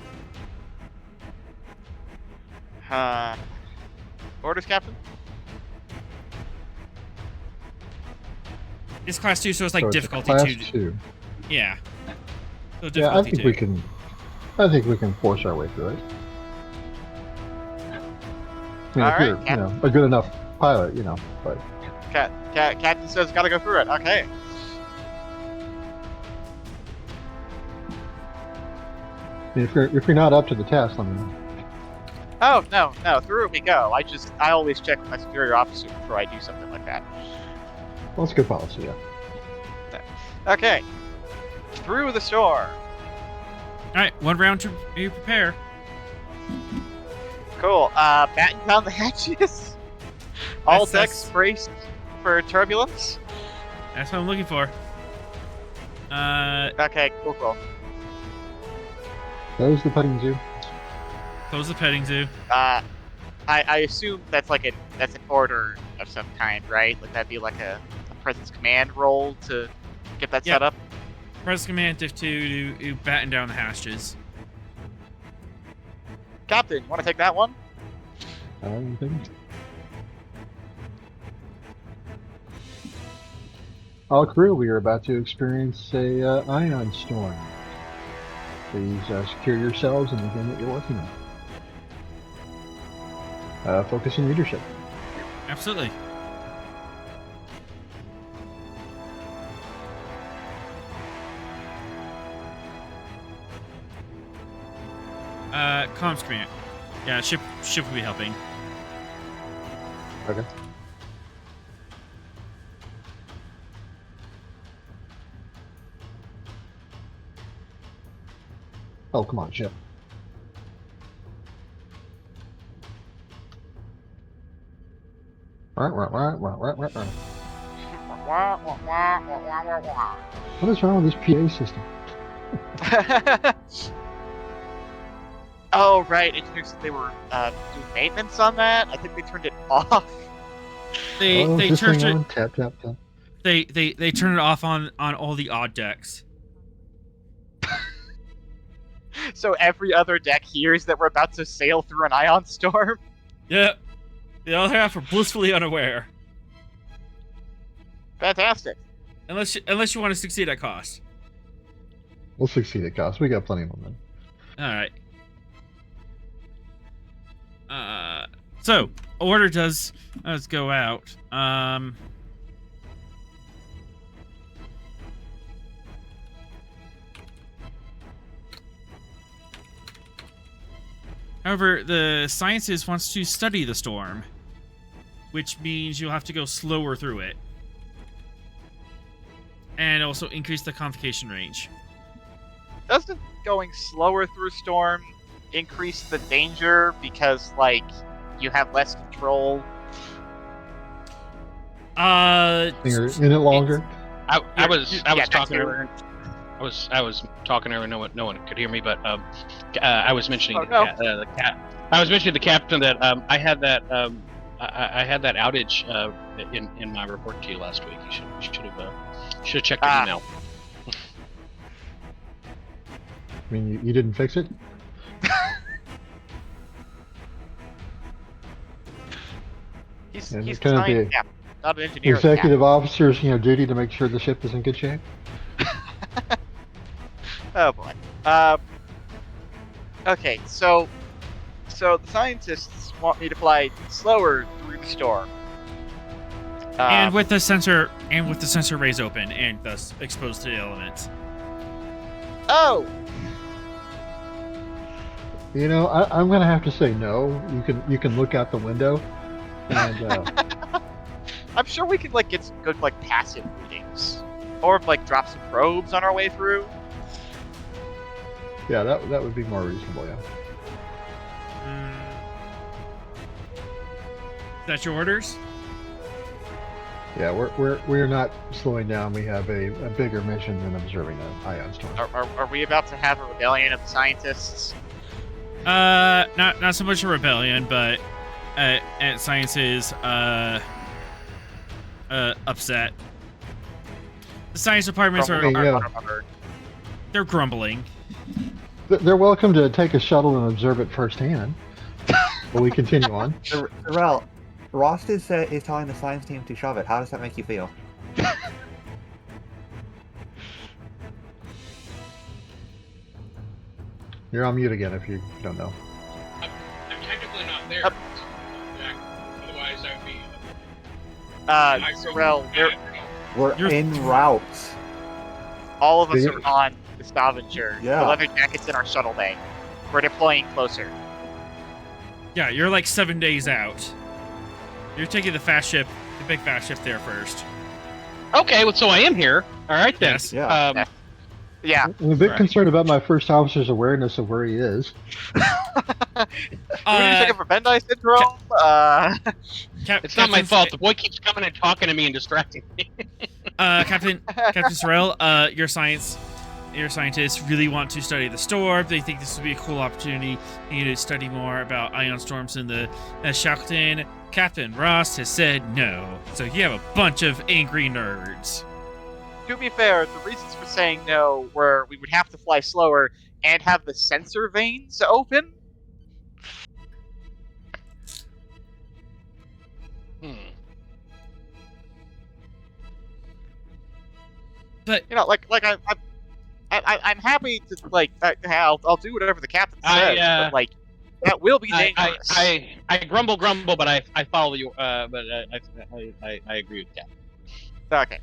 Orders, Captain? It's class 2, so it's like So it's difficulty class 2. 2. Yeah. So Yeah, I difficulty think 2. we can. I think we can force our way through it. I mean, All if right, you're, Captain. a good enough pilot, but Captain says gotta go through it. Okay. I mean, if you're not up to the task, let me know. Oh, no, through it we go. I always check with my superior officer before I do something like that. Well, that's good policy, yeah. Okay. Through the store. Alright, 1 round to you prepare. Cool. Batten down the hatches. All That's- decks braced for turbulence. That's what I'm looking for. Okay, cool. Close the petting zoo. Close the petting zoo. I assume that's like that's an order of some kind, right? Like that'd be like a presence command roll to get that Yep. set up. Press Command Div 2 to batten down the hatches. Captain, you want to take that one? I don't think. All crew, we are about to experience a ion storm. Please secure yourselves and begin what you're working on. Focus on leadership. Absolutely. Comms command. Yeah, ship will be helping. Okay. Oh, come on, ship. Right. What is wrong with this PA system? Oh, right. Engineers said they were doing maintenance on that. I think they turned it off. They this turned thing it. on? Tap. They turn it off on all the odd decks. So every other deck hears that we're about to sail through an ion storm. Yep. The other half are blissfully unaware. Fantastic. Unless you want to succeed at cost. We'll succeed at cost. We got plenty of momentum. All right. So order does go out. However, the scientist wants to study the storm, which means you'll have to go slower through it. And also increase the convocation range. Doesn't going slower through storm increase the danger because, like, you have less control? You're in it longer. I was talking too. earlier. I was talking earlier. No one could hear me, but I was mentioning the captain that I had that I had that outage in my report to you last week. You should have checked your email. I mean, you didn't fix it? He's And a it's kind of science the captain, not an engineer. executive officer's, duty to make sure the ship is in good shape. Oh boy. Okay, so the scientists want me to fly slower through the storm. And with the sensor rays open and thus exposed to the elements. Oh, I'm gonna have to say no. You can look out the window, and I'm sure we could get some good passive readings, or drop some probes on our way through. yeah, that would be more reasonable. Yeah. Is that your orders? Yeah, we're not slowing down. We have a bigger mission than observing an ion storm. Are we about to have a rebellion of the scientists? Not so much a rebellion, but at Science's upset. The science departments they're grumbling. They're welcome to take a shuttle and observe it firsthand. Will we continue on? Terrell, Rost is telling the science team to shove it. How does that make you feel? You're on mute again if you don't know. I'm technically not there. Jack. Otherwise, I'd be. Sorrel, We're en route. all of us are on the Stavanger. Yeah. The leather jacket's in our shuttle bay. We're deploying closer. Yeah, you're 7 days out. You're taking the fast ship, the big fast ship there first. Okay, well, so I am here. All right then. Yes. Yeah. Yeah. I'm a bit Right. concerned about my first officer's awareness of where he is. Do we need to check it for Bandai syndrome? It's not my fault. The boy keeps coming and talking to me and distracting me. Captain Sorrell, your scientists really want to study the storm. They think this would be a cool opportunity. They need to study more about ion storms in the Shackleton. Captain Ross has said no, so you have a bunch of angry nerds. To be fair, the reasons for saying no were we would have to fly slower and have the sensor vanes open. But You know, I'm happy to I'll do whatever the captain says, but like that will be dangerous. I grumble, but I follow you. But I agree with Cap. Okay.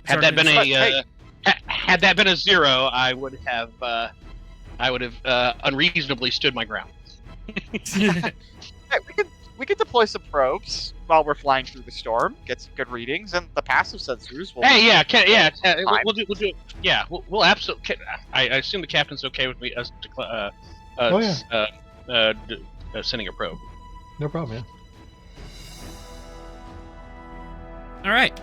Had that been Hey. had that been a 0, I would have unreasonably stood my ground. Hey, we could deploy some probes while we're flying through the storm, get some good readings, and the passive sensors will. Hey, we'll do it. Yeah, we'll absolutely. I assume the captain's okay with me sending a probe. No problem, all right.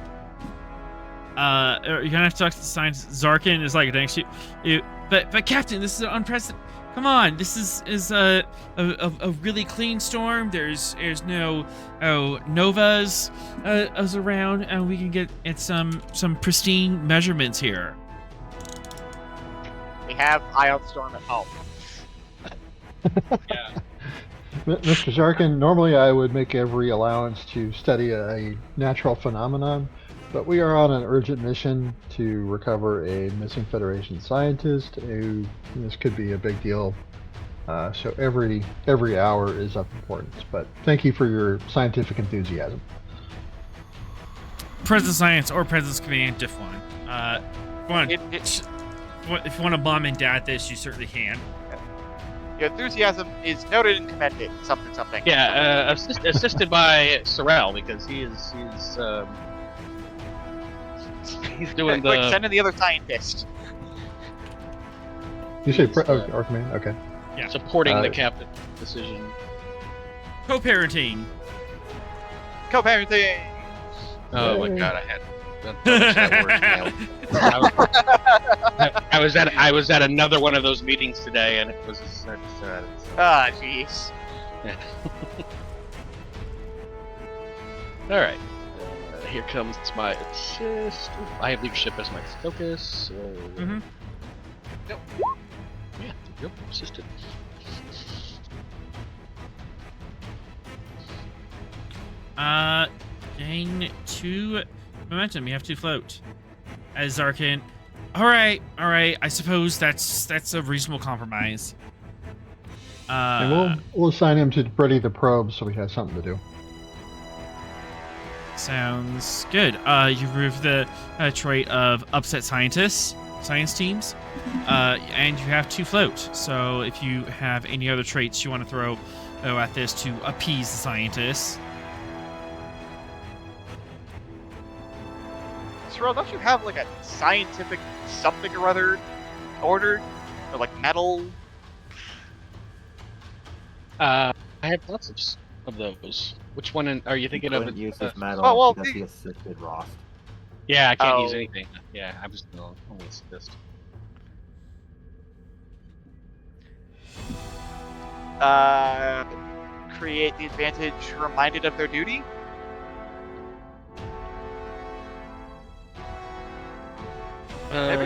You're gonna have to talk to the science. Zarkin is like next to you. But Captain, this is unprecedented. Come on, this is a really clean storm. There's no novas around, and we can get some pristine measurements here. We have ion storm at home. Yeah. Mr. Zarkin, normally I would make every allowance to study a natural phenomenon, but we are on an urgent mission to recover a missing Federation scientist who, this could be a big deal. So every hour is of importance. But thank you for your scientific enthusiasm. Presence Science or Presence Command, diff 1. If you want to bomb and dad this, you certainly can. Your enthusiasm is noted and commended. Something. Yeah, assisted by Sorrel, because he's doing Quick, send in the other scientist. You say Archman? Okay. Yeah. Supporting the captain's decision. Co-parenting. Co-parenting. Oh my god, I had that word now. I was at another one of those meetings today, and it was Ah, jeez. All right. Here comes my assist. I have leadership as my focus. Mm-hmm. Yep. Yeah, yep, assisted. Gain 2 momentum. You have 2 float. As Zarkin. All right. I suppose that's a reasonable compromise. And we'll assign him to ready the probe so we have something to do. Sounds good. You remove the trait of upset science teams, and you have 2 float. So if you have any other traits you want to throw at this to appease the scientists. Sorrel, don't you have like a scientific something or other ordered? Or like metal? I have lots of those. Which one are you thinking of? Use his metal well, because he assisted Ross. Yeah, I can't use anything. Yeah, I'm just gonna only assist. Create the advantage reminded of their duty?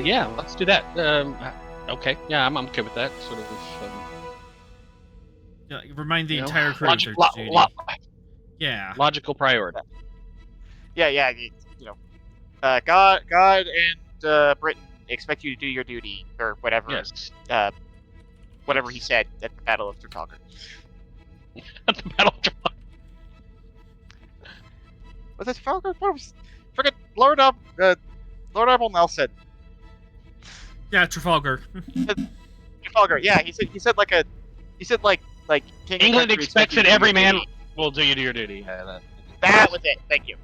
Yeah, let's do that. Okay, yeah, I'm okay with that. Sort of. Remind the entire crew of their duty. Yeah. Logical priority. Yeah. God and Britain expect you to do your duty or whatever. Yes. Whatever he said at the Battle of Trafalgar. At the Battle of Trafalgar. Was it Trafalgar? What was? Forget Lord Admiral Nelson. Yeah, Trafalgar. Trafalgar. Yeah, he said like King England and expects that every man will do your duty. That was it. Thank you.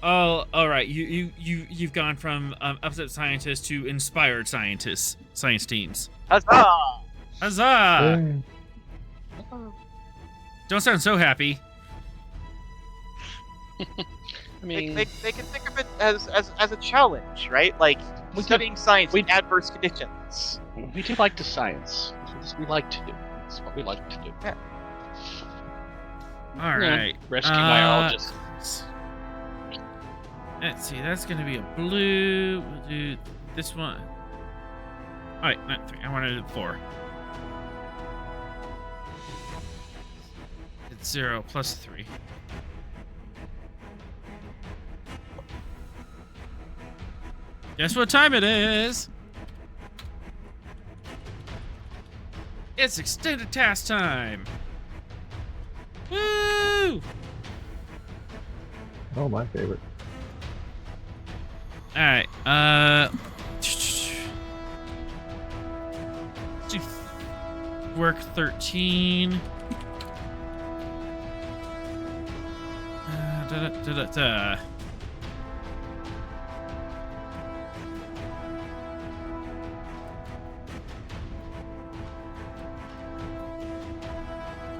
Oh, all right. You've gone from upset scientists to inspired scientists, science teams. Huzzah! Huzzah! Yay. Don't sound so happy. I mean, They can think of it as a challenge, right? Like We studying science in adverse conditions. we do like to science. That's what we like to do. That's what we like to do. Yeah. All Yeah, right. rescue biologists. Let's see. That's gonna be a blue. We'll do this one. All right, not 3. I wanted 4. It's 0 plus 3. Guess what time it is? It's extended task time. Woo! Oh, my favorite. All right. Let's do work 13. Da.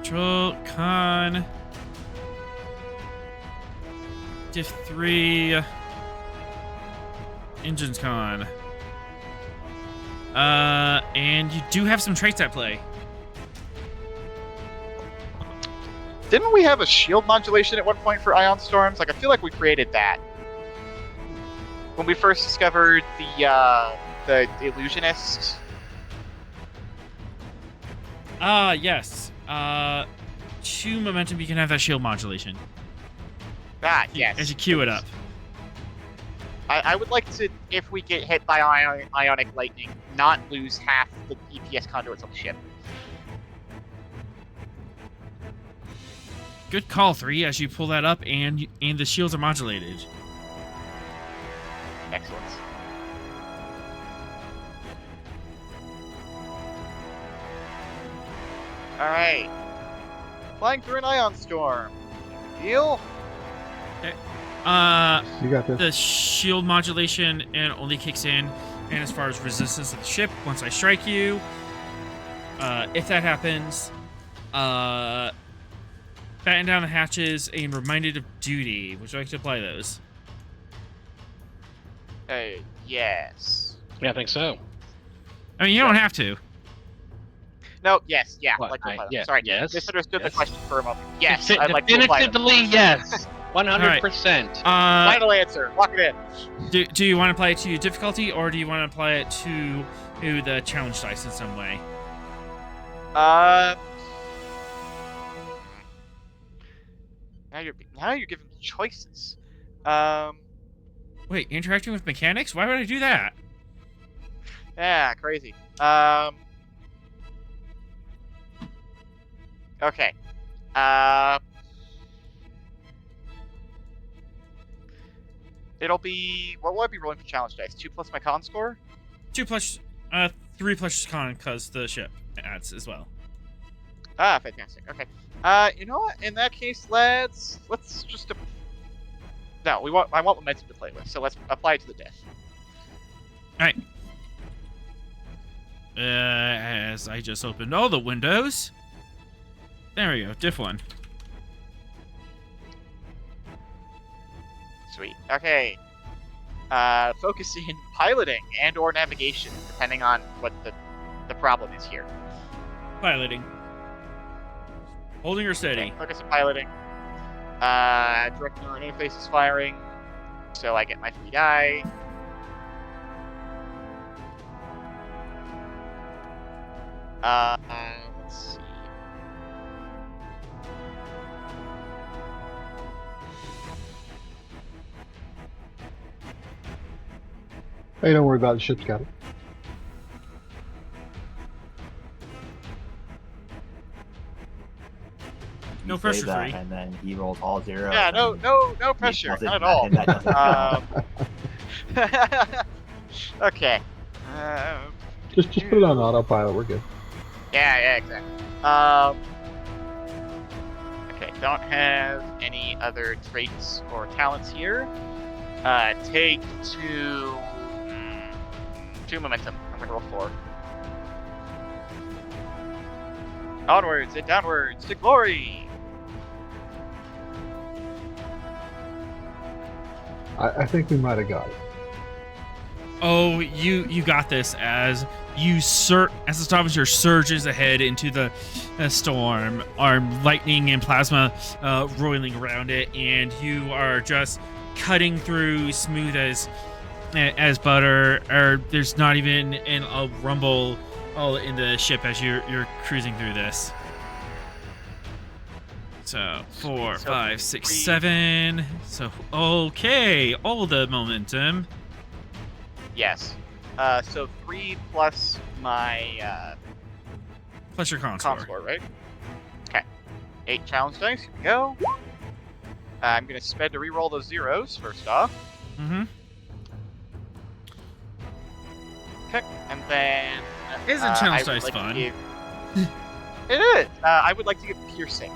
Control con. Diff 3. Engines con. And you do have some traits at play. Didn't we have a shield modulation at one point for ion storms? Like I feel like we created that when we first discovered the illusionist. Yes. 2 momentum, you can have that shield modulation. Ah, yes. As you queue it up. I would like to, if we get hit by ionic lightning, not lose half the EPS conduits on the ship. Good call, 3, as you pull that up and the shields are modulated. Excellent. Alright. Flying through an ion storm. Deal? You got this. The shield modulation and only kicks in, and as far as resistance of the ship, once I strike you, if that happens, batten down the hatches and reminded of duty. Would you like to apply those? Yes. Yeah, I think so. I mean, you don't have to. No, yes, yeah. What, I'd like to apply them. yeah, Sorry, yes, misunderstood yes. the question for a moment. Yes, I'd like to apply them. Definitively, yes. 100%. Final answer. Lock it in. Do you want to apply it to your difficulty, or do you want to apply it to the challenge dice in some way? Now you're giving me choices. Wait, interacting with mechanics? Why would I do that? Yeah, crazy. Okay. It'll be, what will I be rolling for challenge dice? 2 plus my con score? 2 plus, 3 plus con, because the ship adds as well. Ah, fantastic. Okay. You know what? In that case, let's just. No, I want momentum to play with, so let's apply it to the diff. All right. As I just opened all the windows. There we go. Diff 1. Sweet. Okay. Focus in piloting and/or navigation, depending on what the problem is here. Piloting. Holding or steady. Okay, focus in piloting. Direct neural interface is firing, so I get my 3 die. Let's see. Hey, don't worry about it. The ship's got it. No You say pressure, that, 3. and then he rolls all 0s. Yeah, no and pressure, he not at doesn't- all. and that doesn't Okay. Just put it on autopilot. We're good. Yeah, exactly. Okay, don't have any other traits or talents here. Take two momentum. I'm gonna roll 4. Onwards and downwards to glory. I think we might have got it. Oh, you got this as the Stavanger surges ahead into the storm, lightning and plasma roiling around it, and you are just cutting through smooth as butter. Or there's not even a rumble all in the ship as you're cruising through this. So 4, 5, 6, 7. So okay, all the momentum. Yes. So 3 plus my Plus your con score. right? Okay. 8 challenge dice. Here we go. I'm gonna spend to reroll those zeros first off. Mm-hmm. Okay, and then Isn't challenge dice fun? It is. I would like to get piercing.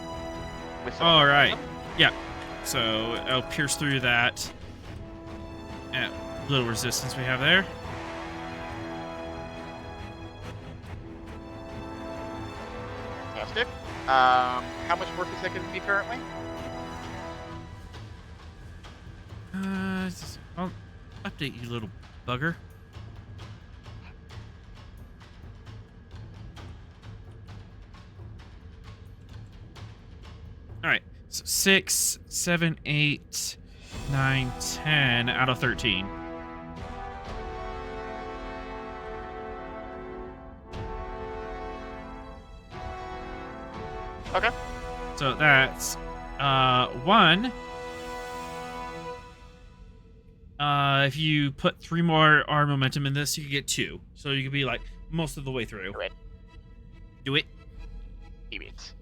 With some All right. Yeah. So I'll pierce through that little resistance we have there. Fantastic. How much work is that going to be currently? I'll update you, little bugger. All right. So 6, 7, 8, 9, 10 out of 13. Okay. So that's 1. If you put 3 more R momentum in this, you could get 2. So you could be like most of the way through. Do it. Do it. Do it.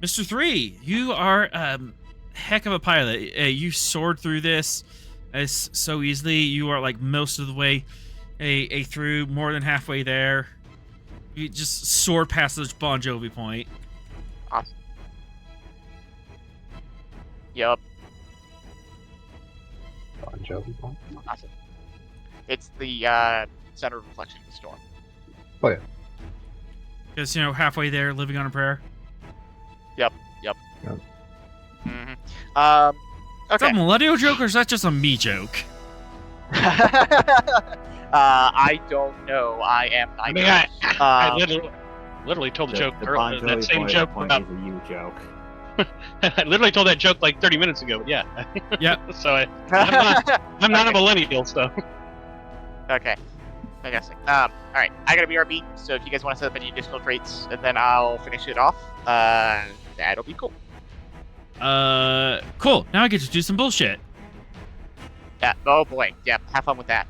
Mr. 3, you are heck of a pilot. You soared through this so easily. You are like most of the way through, more than halfway there. You just soared past this Bon Jovi point. Awesome. Yup. Bon Jovi. Awesome. It's the center of reflection of the storm. Oh yeah. Because, halfway there, living on a prayer. Yep. Mm-hmm. Is Okay. that a millennial joke, or is that just a me joke? I don't know. I am. I mean, I literally told the joke Bon earlier. Jovi That same point joke is about. a you joke. I literally told that joke like 30 minutes ago. But yeah. Yep. So I'm not a millennial, so. Okay. Fantastic. All right. I got a BRB, so if you guys want to set up any additional traits, and then I'll finish it off, that'll be cool. Cool. Now I get to do some bullshit. Yeah. Oh boy. Yeah. Have fun with that.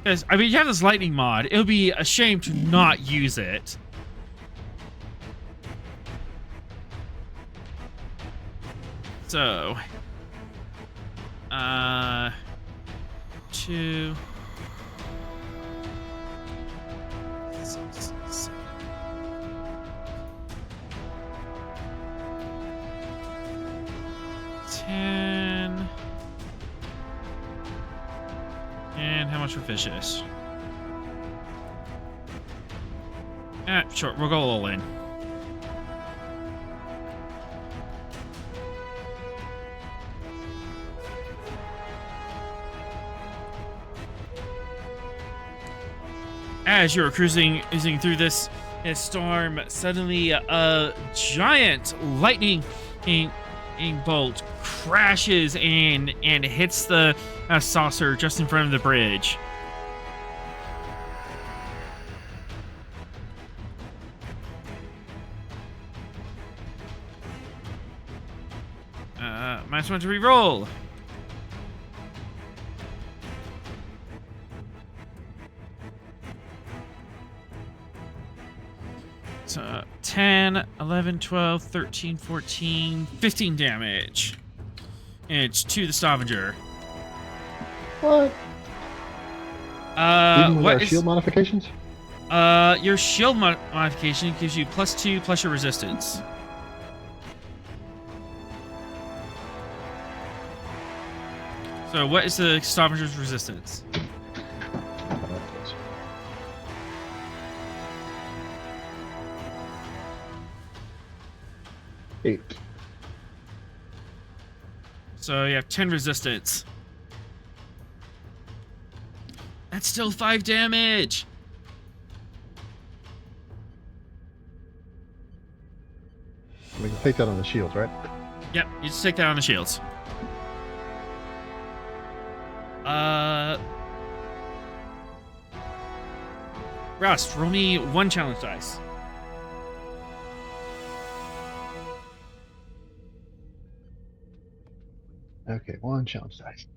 Because, I mean, you have this lightning mod. It would be a shame to not use it. So, 2, 6, 7. $10. And how much for fishes? Sure, we'll go all in. As you're cruising through this storm, suddenly a giant lightning bolt crashes and hits the saucer just in front of the bridge. Might want to re-roll. So 10, 11, 12, 13, 14, 15 damage. And it's to the Stavanger. What? Even with What our is... shield modifications? Your shield modification gives you +2 plus your resistance. So what is the Stavanger's resistance? Eight. So you have 10 resistance. That's still 5 damage. We can take that on the shields, right? Yep, you just take that on the shields. Rust, roll me 1 challenge dice. Okay, 1 challenge dice.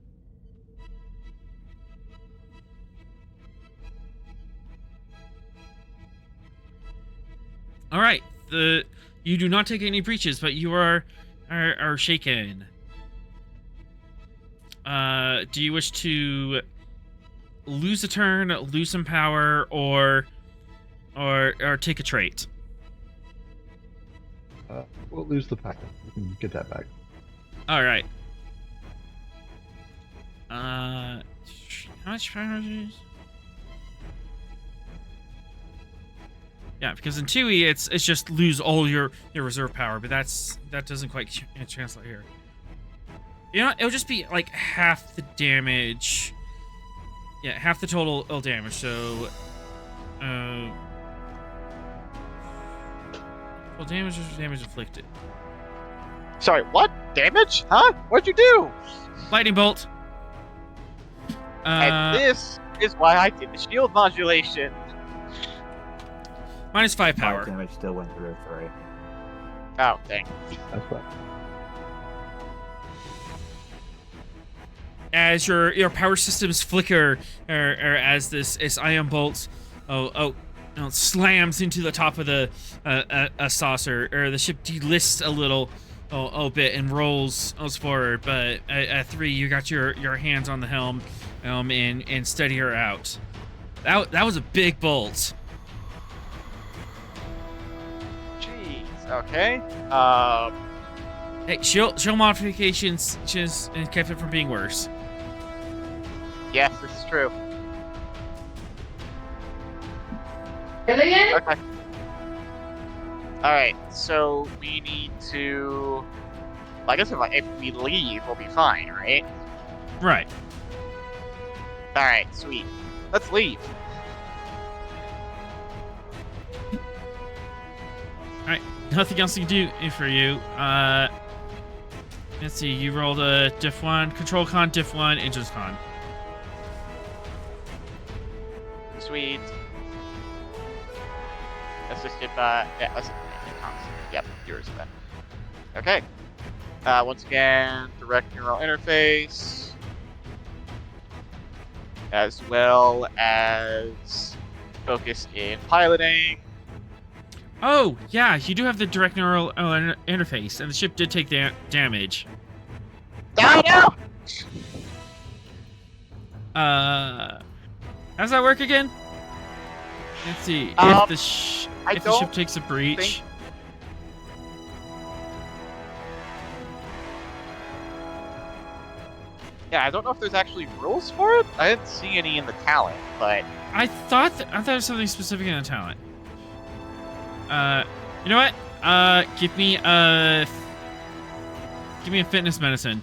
All right, you do not take any breaches, but you are shaken. Do you wish to lose a turn, lose some power, or take a trait? We'll lose the packet. We can get that back. All right. How much power is it? Yeah, because in 2E it's just lose all your reserve power, but that doesn't quite translate here. You know, it'll just be like half the damage. Yeah, half the total damage. So, well, damage is damage inflicted. Sorry, what? Damage? Huh? What'd you do? Lightning bolt. And this is why I did the shield modulation. -5 power. 5 damage still went through. Sorry. Oh, dang. That's fine. As your power systems flicker, or as this ion bolt slams into the top of the a saucer, or the ship delists a little bit and rolls forward. But at 3, you got your hands on the helm, and steady her out. That was a big bolt. Jeez. Okay. Hey, shield modifications just kept it from being worse. Yes, this is true. Really? Okay. Alright, so we need to... Well, I guess if we leave, we'll be fine, right? Right. Alright, sweet. Let's leave. Alright, nothing else to do for you. Let's see, you rolled a diff 1, control con, diff 1, engines con. Sweet. Assisted by... Yeah, assisted by... Yep, yours then. Okay. Once again, direct neural interface. As well as focus in piloting. Oh, yeah, you do have the direct neural interface, and the ship did take damage. Oh, no! How's that work again? Let's see. If the ship takes a breach. Yeah, I don't know if there's actually rules for it. I didn't see any in the talent, but I thought there was something specific in the talent. You know what? Give me a fitness medicine.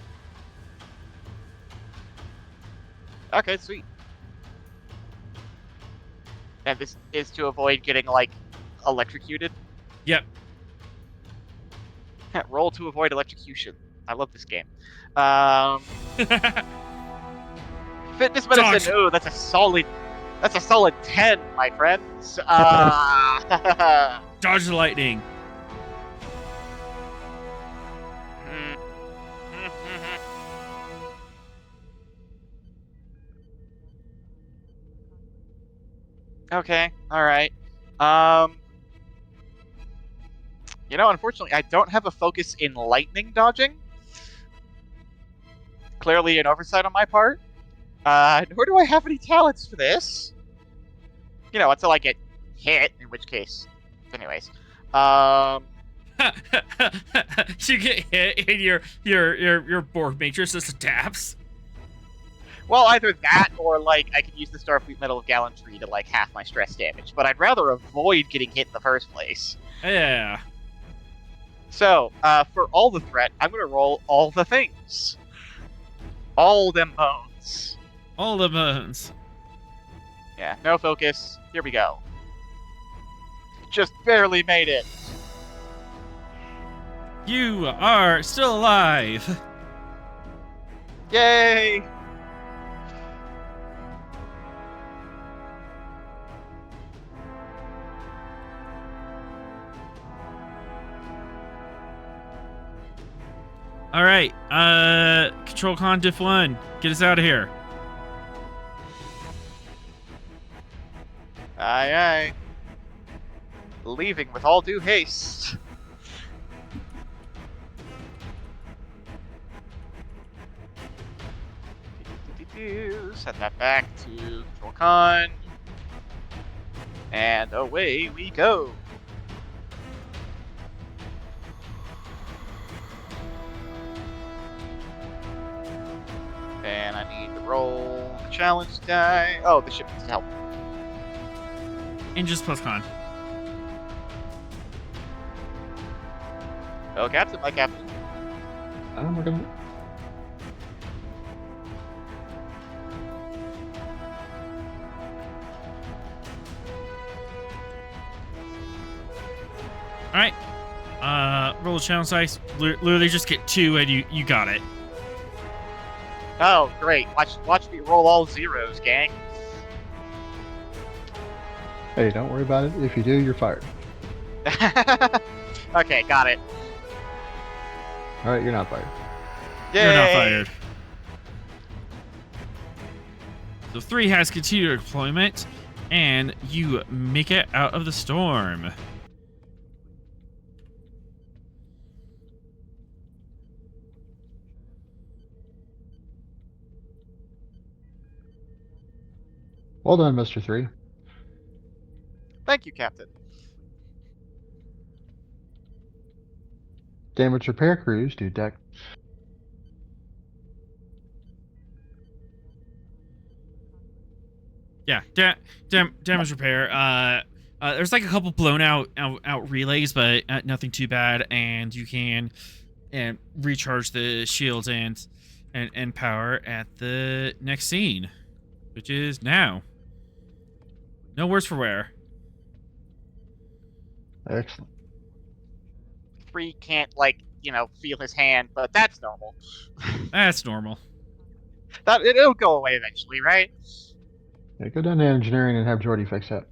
okay, sweet. And this is to avoid getting like electrocuted. Yep. Roll to avoid electrocution. I love this game. Fitness medicine. Dodge. Oh, that's a solid 10, my friends. Dodge the lightning. Okay, all right. You know, unfortunately, I don't have a focus in lightning dodging. Clearly an oversight on my part. Nor do I have any talents for this. You know, until I get hit, in which case, anyways. You get hit and your Borg matrix just adapts. Well, either that or like I could use the Starfleet Medal of Gallantry to like half my stress damage, but I'd rather avoid getting hit in the first place. Yeah. So, for all the threat, I'm gonna roll all the things. All them bones. All the bones. Yeah, no focus. Here we go. Just barely made it. You are still alive. Yay! All right. Control Con Diff 1. Get us out of here. Aye, aye. Leaving with all due haste. Set that back to Control Con. And away we go. And I need to roll the challenge die. Oh, the ship needs help. Engines plus con. Oh, Captain, my Captain. We're gonna. All right. Roll a challenge dice. Literally just get 2 and you got it. Oh, great. Watch me roll all zeros, gang. Hey, don't worry about it. If you do, you're fired. Okay, got it. All right, you're not fired. Yay! You're not fired. So 3 has continued deployment, and you make it out of the storm. Well done, Mr. 3. Thank you, Captain. Damage repair crews do deck. Yeah, damage repair. There's like a couple blown out relays, but nothing too bad, and you can recharge the shields and power at the next scene, which is now. No worse for wear. Excellent. 3 can't, like, feel his hand, but that's normal. That's normal. It'll go away eventually, right? Yeah, go down to engineering and have Jordy fix that.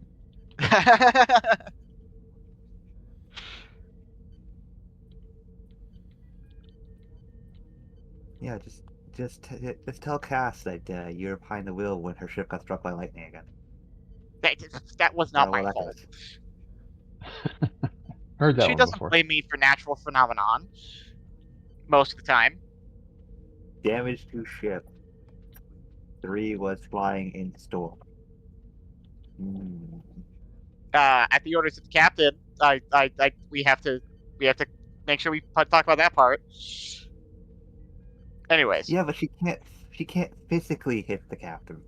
Yeah, just tell Cass that you're behind the wheel when her ship got struck by lightning again. That was not well, my that fault. does. Heard that She one doesn't before. blame me for natural phenomenon. Most of the time. Damage to ship. 3 was flying in storm. At the orders of the captain, we have to make sure we talk about that part. Anyways. Yeah, but she can't physically hit the captain.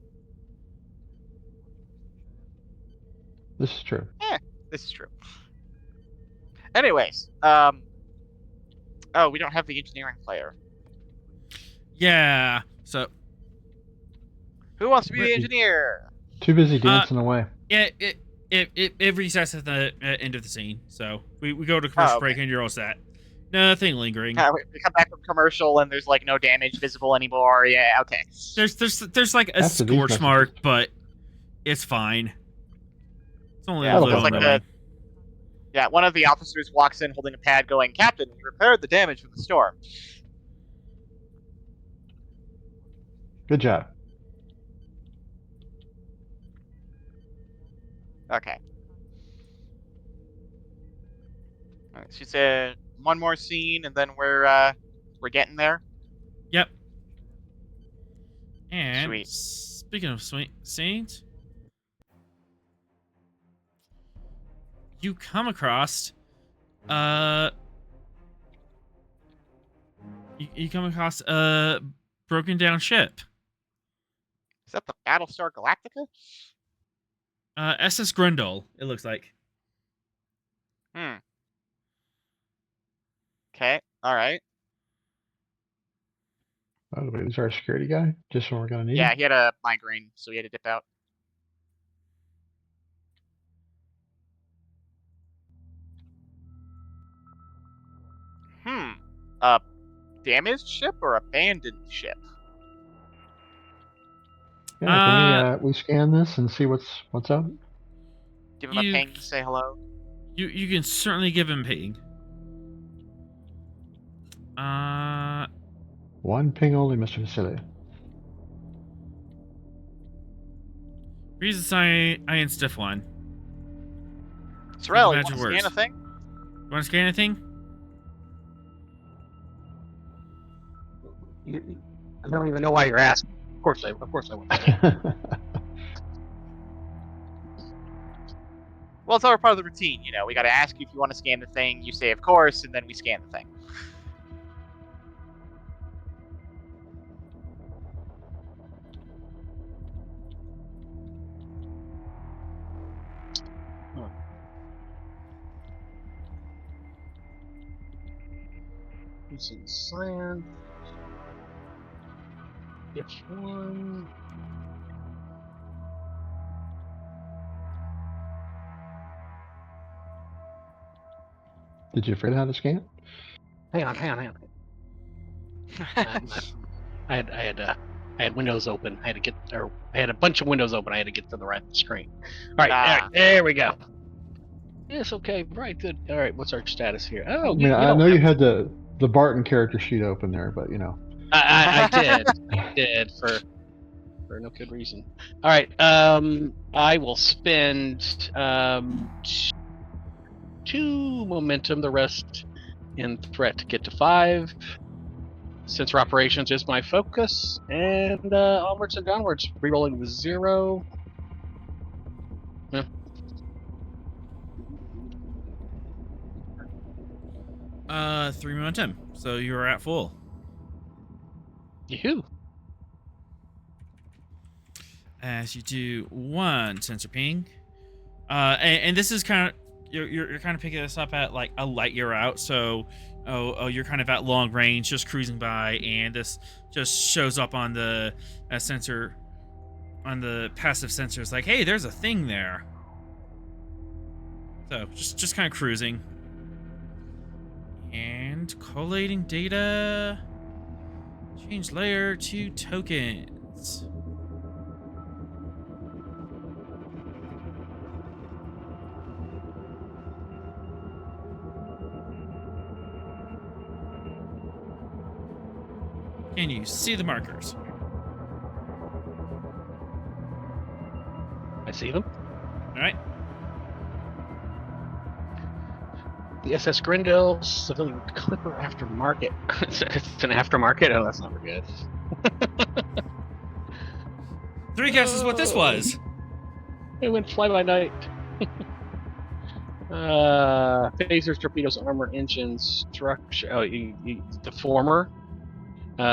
This is true. This is true. Anyways, oh, we don't have the engineering player. Yeah. So. Who wants to be the engineer? Too busy dancing away. Yeah. It resets at the end of the scene, so we go to commercial break and you're all set. Nothing lingering. We come back from commercial and there's like no damage visible anymore. Yeah, okay. There's like a After these scorch mark, but it's fine. It's only a little like annoying. Yeah, one of the officers walks in holding a pad going, "Captain, we repaired the damage from the storm." Good job. Okay. All right, she said one more scene and then we're getting there. Yep. And Sweet. speaking of sweet scenes, you come across you come across a broken down ship. Is that the Battlestar Galactica? SS Grundle, it looks like. Okay. All right. By the way, who's our security guy? Just when we're gonna need Yeah, him. he had a migraine, so he had to dip out. A damaged ship or abandoned ship? Yeah, can we scan this and see what's up? Give him a ping, say hello. You can certainly give him ping. One ping only, Mr. Vasily. Reason I stiff one. Sorrel, you want magic to scan words. a thing? You want to scan anything? I don't even know why you're asking. Of course I will. Well, it's all part of the routine, you know. We got to ask you if you want to scan the thing. You say, of course, and then we scan the thing. This is cyan. If one. Did you figure out how to scan? Hang on. I had windows open. I had a bunch of windows open. I had to get to the right screen. All right, there we go. Yes, okay, right, good. All right, what's our status here? Oh, I mean, I know you had the Barton character sheet open there, but you know. I did for no good reason. All right, I will spend 2 momentum, the rest in threat to get to 5. Sensor operations is my focus, and onwards and downwards. Rerolling with 0. Yeah. 3 momentum. So you're at full. Yoo-hoo. As you do 1 sensor ping. And this is kind of you're kind of picking this up at like a light year out, so you're kind of at long range, just cruising by, and this just shows up on the sensor, on the passive sensors, like, hey, there's a thing there. So just kind of cruising and collating data. Change layer to tokens. Can you see the markers? I see them. All right. The SS Grindel, civilian clipper aftermarket. It's an aftermarket? Oh, that's never good. 3 guesses what this was. It went fly by night. Phasers, torpedoes, armor, engines, structure. Oh, the former.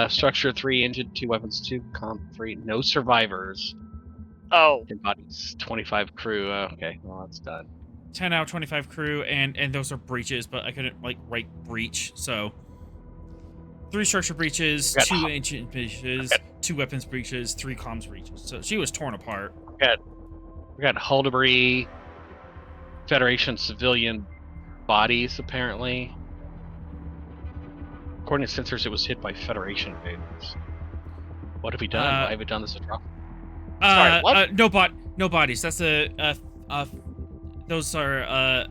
Structure 3, engine 2, weapons 2, comp 3, no survivors. Oh. Bodies, 25 crew. Okay, well, that's done. 10 out of 25 crew, and those are breaches, but I couldn't like write breach, so 3 structure breaches, 2 engine breaches, 2 weapons breaches, 3 comms breaches. So she was torn apart. We got hull debris, Federation civilian bodies, apparently. According to sensors, it was hit by Federation invaders. What have we done? Why have we done this atrocity? Sorry, what? No bodies. That's those are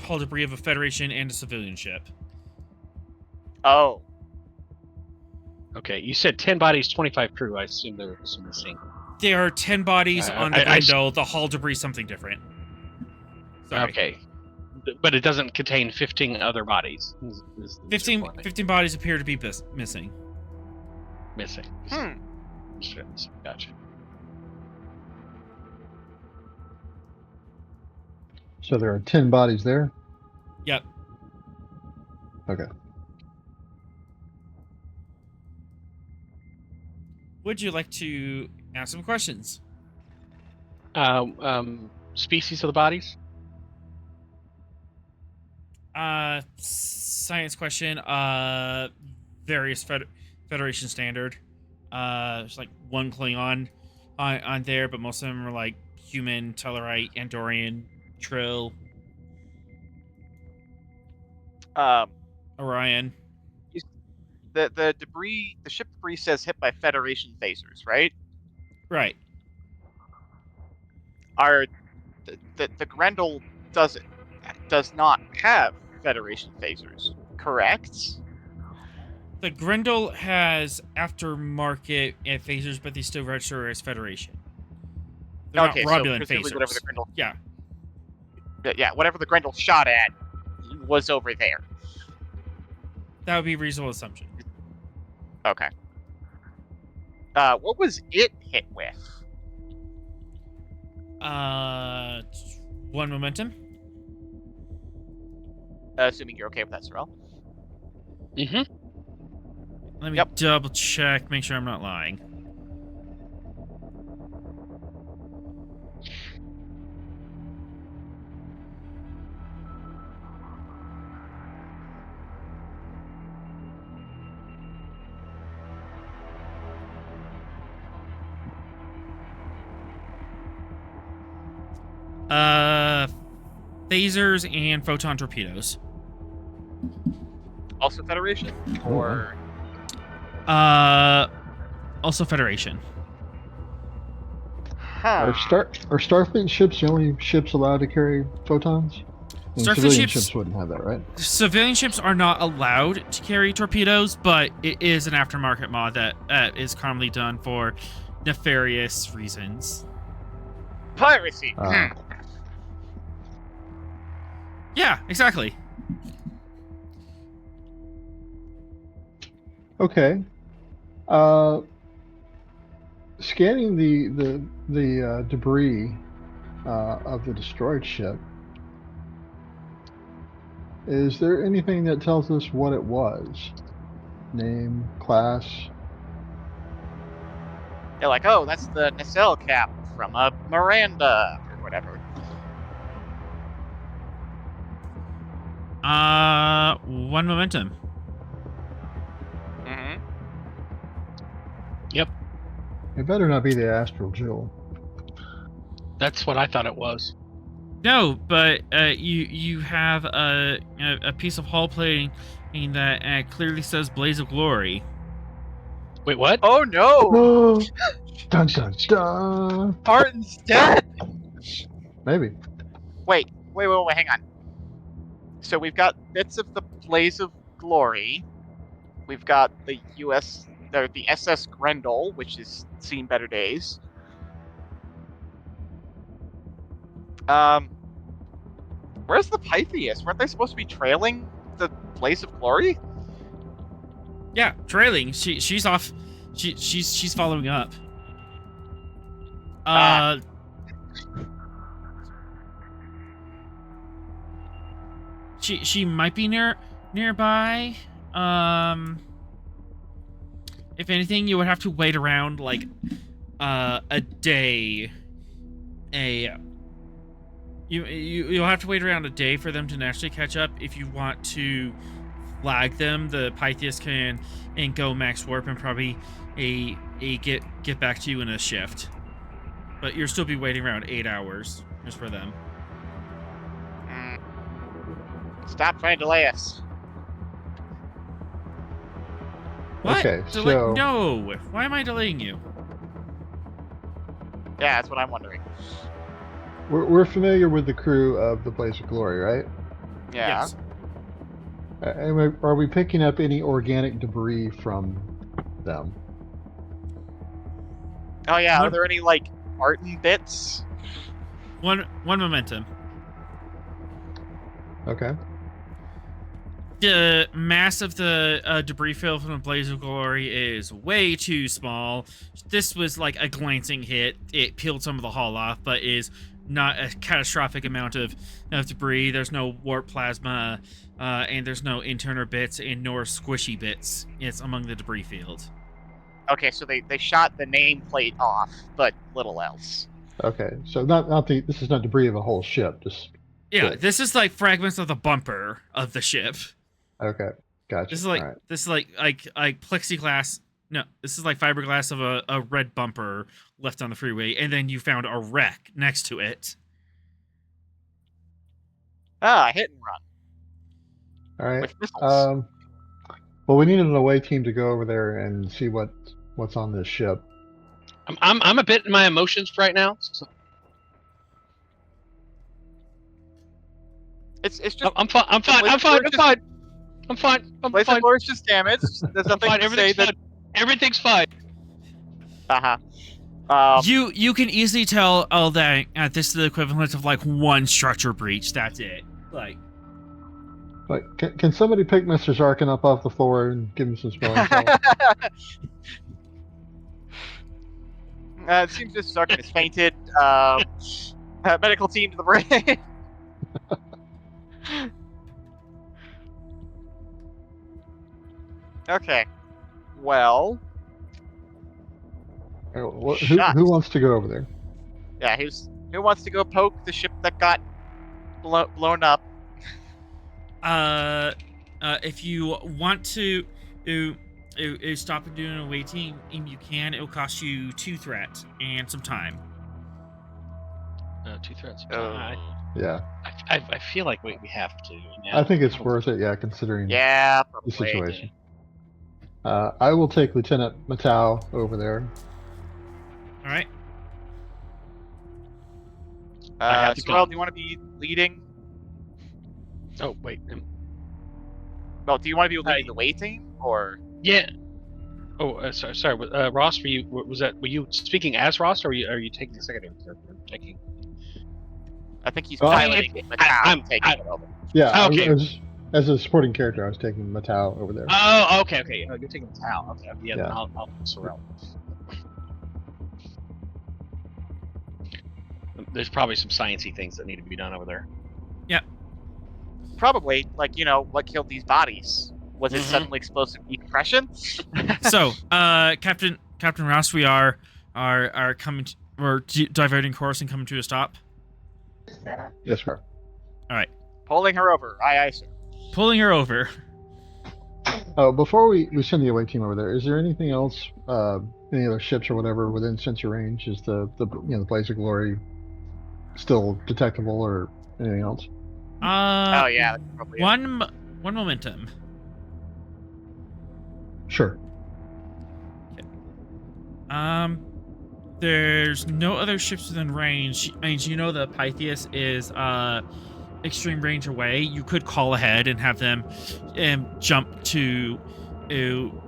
hull debris of a Federation and a civilian ship. Oh. Okay, you said 10 bodies, 25 crew. I assume there was some missing. There are 10 bodies on the window. The hull debris something different. Sorry. Okay. But it doesn't contain 15 other bodies. 15 bodies appear to be missing. Missing. Gotcha. So there are 10 bodies there? Yep. Okay. Would you like to ask some questions? Species of the bodies? Science question. Various Federation standard. There's like one Klingon on there, but most of them are like human, Tellarite, Andorian, Trill, Um, Orion. the debris, the ship debris says hit by Federation phasers, right? Right. Are the Grendel does not have Federation phasers, correct? The Grendel has aftermarket phasers, but they still register as Federation. They're Okay, not so Romulan presumably phasers. whatever the Grendel, Yeah. yeah, whatever the Grendel shot at was over there. That would be a reasonable assumption. Okay. What was it hit with? One momentum. Assuming you're okay with that, Sorrel. Mm-hmm. Let me Yep. double check, make sure I'm not lying. Phasers and photon torpedoes. Also Federation? Or... Also Federation. Huh. Are Starfleet ships the only ships allowed to carry photons? And Starfleet civilian ships- ships wouldn't have that, right? Civilian ships are not allowed to carry torpedoes, but it is an aftermarket mod that is commonly done for nefarious reasons. Piracy! Yeah, exactly. Okay. Scanning the debris of the destroyed ship, is there anything that tells us what it was? Name, class? They're like, oh, that's the nacelle cap from a Miranda, or whatever. One momentum. Mm-hmm. Yep. It better not be the Astral Jewel. That's what I thought it was. No, but you have a piece of hull plating that clearly says "Blaze of Glory." Wait, what? Oh no! Dun dun dun! Martin's dead! Maybe. Wait, hang on. So we've got bits of the Blaze of Glory. We've got the the SS Grendel, which has seen better days. Where's the Pythias? Weren't they supposed to be trailing the Blaze of Glory? Yeah, trailing. She's off. She's following up. She might be nearby. If anything, you would have to wait around like a day. You'll have to wait around a day for them to naturally catch up. If you want to flag them, the Pythias can and go max warp and probably get back to you in a shift. But you'll still be waiting around 8 hours just for them. Stop trying to delay us. What? Okay, so No. Why am I delaying you? Yeah, that's what I'm wondering. we're familiar with the crew of the Blaze of Glory, right? Yeah. Yes. Are we picking up any organic debris from them? Oh yeah, What- are there any, like, Martin bits? One momentum. Okay. The mass of the debris field from the Blaze of Glory is way too small. This was like a glancing hit. It peeled some of the hull off, but is not a catastrophic amount of debris. There's no warp plasma, and there's no internal bits and nor squishy bits. It's among the debris field. Okay, so they shot the nameplate off, but little else. Okay, so this is not debris of a whole ship. Just Yeah, bits. this is like fragments of the bumper of the ship. Okay, gotcha. This is like All right. this is like plexiglass. No, this is like fiberglass of a red bumper left on the freeway, and then you found a wreck next to it. Hit and run. All right. With missiles. Well, we needed an away team to go over there and see what's on this ship. I'm a bit in my emotions right now. So It's just I'm fine. I'm fine. I'm fine. I'm fine. I'm fine. I'm place fine. of floor is just damaged. There's nothing Fine. to say that. Everything's fine. You can easily tell that this is the equivalent of like one structure breach. That's it. Like Can somebody pick Mr. Zarkin up off the floor and give him some spelling salts? It seems Mr. Sarkin is fainted. Medical team to the brain. Okay. Well. Who wants to go over there? Yeah, who wants to go poke the ship that got blown up? If you want to stop and do an away team, you can. It will cost you 2 threat and some time. 2 threats. Yeah. I feel like we have to. I think it's worth it, yeah, considering the the situation. I will take Lieutenant Matau over there. All right. Swell, do you want to be leading? Oh wait. Well, do you want to be leading the away team, or? Yeah. Oh, sorry. Ross, were you speaking as Ross, or are you taking the secondary character? I think he's Well, piloting it. I'm taking it over. Yeah, Okay. As a supporting character, I was taking Matau over there. Oh, okay. Oh, you're taking the towel. Okay. Yeah. Yeah. Then I'll Sorrel. There's probably some sciencey things that need to be done over there. Yeah. Probably, what killed these bodies? Was it suddenly explosive decompression? So, Captain Ross, we are coming. We're diverting course and coming to a stop. Yes, sir. All right. Pulling her over. Aye, sir. Pulling her over. Oh, before we send the away team over there, is there anything else, any other ships or whatever within sensor range? Is the Blaze of Glory still detectable or anything else? Oh yeah, probably. One momentum. Sure. There's no other ships within range. I mean, the Pythias is extreme range away. You could call ahead and have them jump to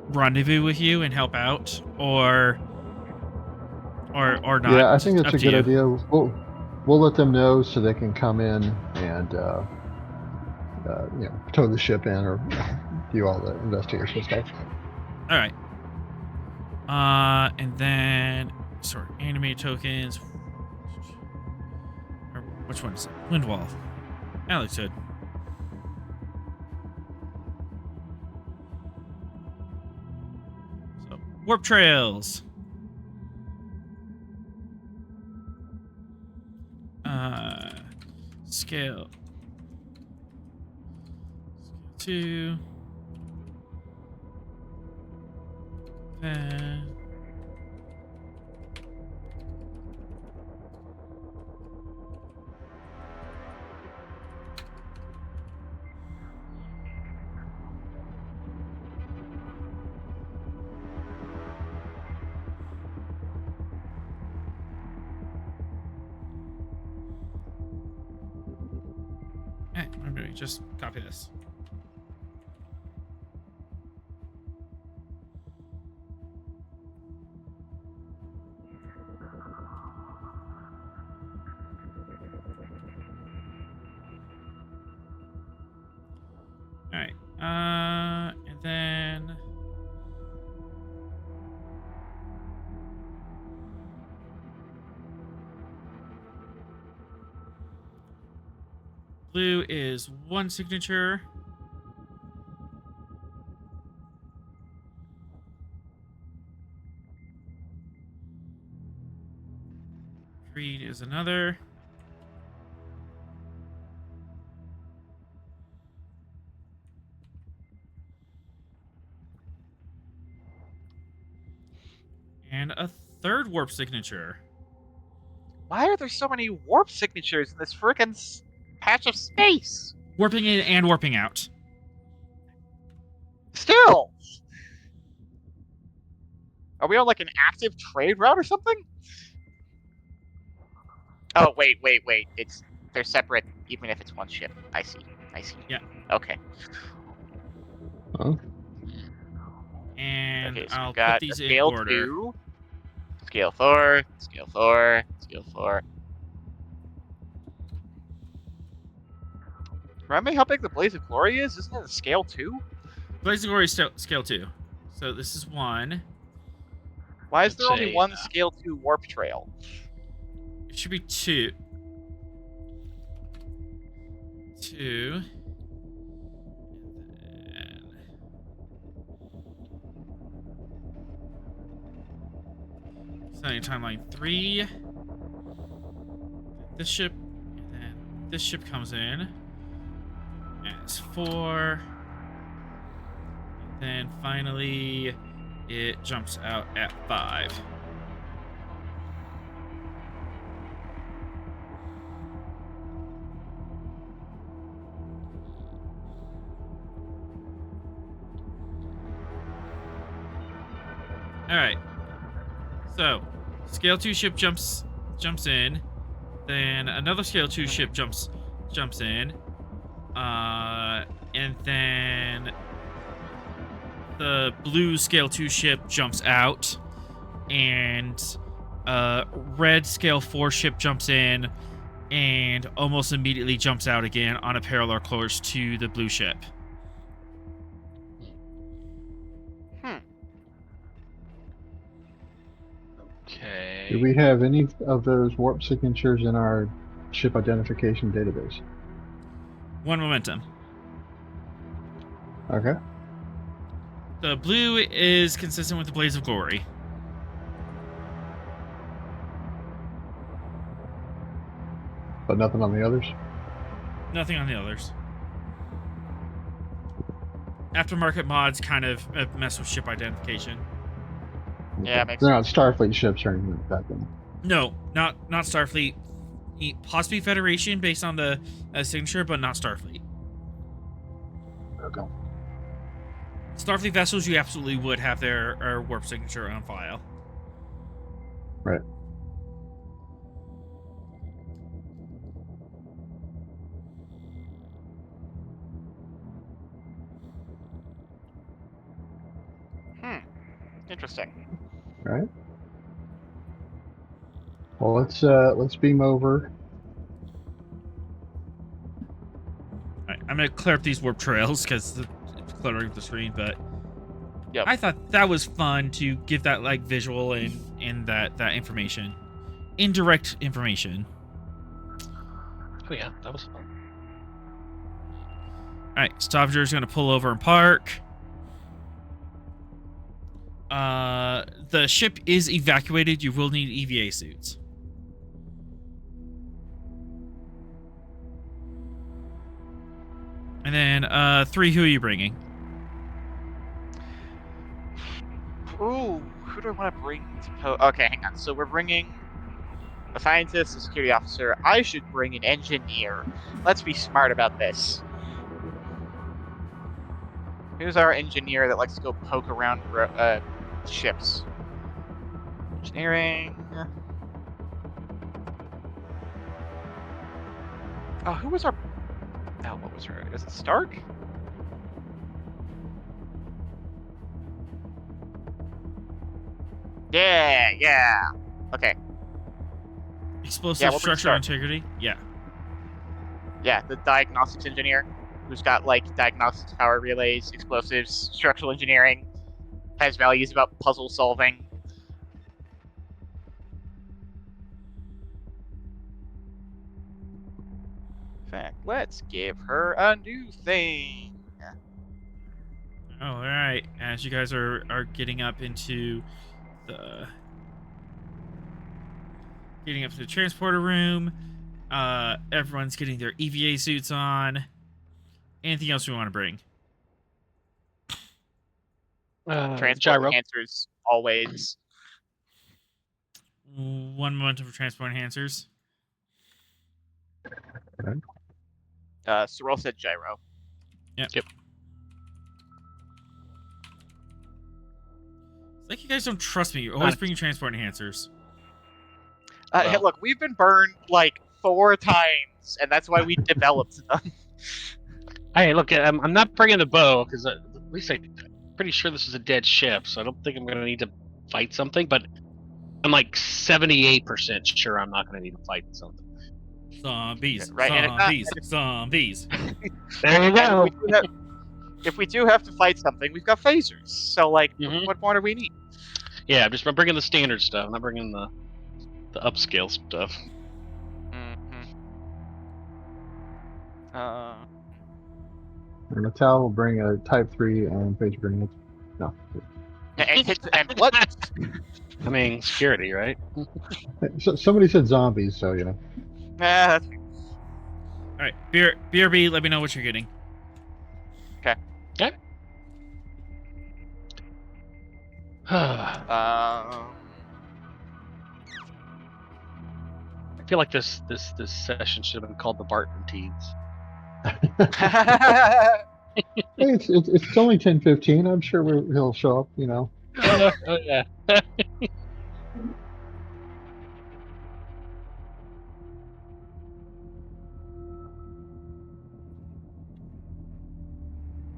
rendezvous with you and help out, or not. Yeah, I think that's Up a to good you. idea. We'll let them know so they can come in and tow the ship in or do all the investigation stuff. All right. And then animate tokens. Or which one is it? Windwall. That looks good. So, warp trails. Scale 2. I'm doing just copy this. All right. And then blue is 1 signature. Green is another. And a third warp signature. Why are there so many warp signatures in this frickin' patch of space? Warping in and warping out. Still! Are we on like an active trade route or something? Oh, wait. They're separate, even if it's one ship. I see. Yeah. Okay. Huh? And Okay, so I'll we've got put these a in scale order. 2, scale 4, scale 4, scale 4. Remind me how big the Blaze of Glory is? Isn't it a scale 2? Blaze of Glory is scale 2. So this is 1. Why is I'd there only say, one scale 2 warp trail? It should be 2. 2. And Sunny timeline 3. This ship, and then this ship comes in. And it's 4. And then finally, it jumps out at 5. All right. So, scale 2 ship jumps in, then another scale 2 ship jumps in, and then the blue scale 2 ship jumps out, and red scale 4 ship jumps in, and almost immediately jumps out again on a parallel course to the blue ship. okay. Do we have any of those warp signatures in our ship identification database? 1 momentum. Okay. The blue is consistent with the Blaze of Glory. But nothing on the others? Nothing on the others. Aftermarket mods kind of mess with ship identification. Yeah, makes They're not Starfleet ships or anything like that then. No, not Starfleet. Possibly Federation based on the signature, but not Starfleet. Okay. Starfleet vessels, you absolutely would have their warp signature on file. Right. Interesting. Right. Well, let's beam over. All right, I'm gonna clear up these warp trails because it's cluttering the screen. But Yep. I thought that was fun to give that like visual and that information, indirect information. Oh yeah, that was fun. All right, Stavanger's gonna pull over and park. The ship is evacuated. You will need EVA suits. And then, 3, who are you bringing? Ooh, who do I want to bring to okay, hang on. So we're bringing a scientist, a security officer. I should bring an engineer. Let's be smart about this. Who's our engineer that likes to go poke around ships? Engineering. Oh, who was our... Oh, what was her... Is it Stark? Yeah. Okay. Explosive Yeah, we'll bring structural Stark. integrity? Yeah. Yeah, the diagnostics engineer, who's got, like, diagnostics, power relays, explosives, structural engineering, has values about puzzle solving. fact, let's give her a new thing. All right. As you guys are getting up into the transporter room, everyone's getting their EVA suits on. Anything else we want to bring? Transport Gyro. enhancers, always. One moment for transport enhancers. Sorrel said gyro. Yep. Yep. It's like you guys don't trust me. You're always bringing transport enhancers. Hey, Well. look, we've been burned like 4 times, and that's why we developed them. Hey, look, I'm not bringing the bow because at least I'm pretty sure this is a dead ship, so I don't think I'm going to need to fight something. But I'm like 78% sure I'm not going to need to fight something. Zombies. Right, and if not- Zombies. There you go. If we do have to fight something, we've got phasers. So, like, Mhm. what more do we need? Yeah, I'm bringing the standard stuff. I'm not bringing the upscale stuff. And Mattel will bring a Type 3 and phaser grenades. No. And what? I mean, security, right? So, somebody said zombies, so you know. That's All right, BRB. Let me know what you're getting. Okay. I feel like this session should have been called the Barton Teens. Hey, it's only 10:15. I'm sure he'll show up. You know. Oh yeah.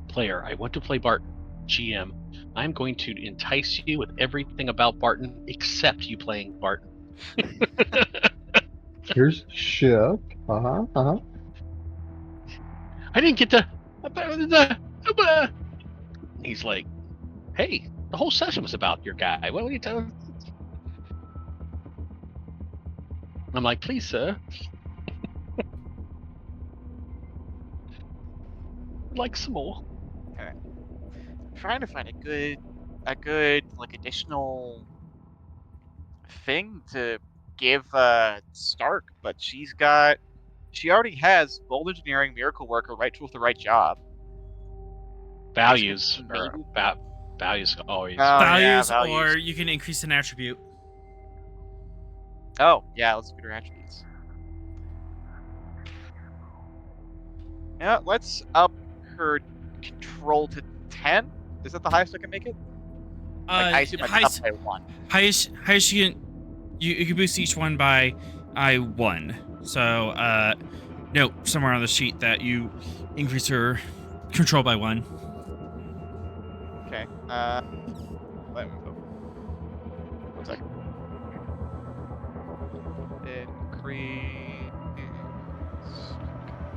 Player, I want to play Barton. GM, I'm going to entice you with everything about Barton except you playing Barton. Here's ship. Uh huh. I didn't get to. He's like, hey, the whole session was about your guy. What are you telling? I'm like, please, sir. I'd like some more. trying to find a good like additional thing to give Stark, but she already has bold engineering, miracle worker, right tool for the right job. Values. Maybe. Values always. Oh, Values, yeah, values. or you can increase an attribute. Oh, yeah, let's look at her attributes. Yeah, let's up her control to 10. Is that the highest I can make it? Like, I assume I up by 1. Highest you can boost each one by 1. So note somewhere on the sheet that you increase her control by 1. Okay. Let me go. 1 second. Increase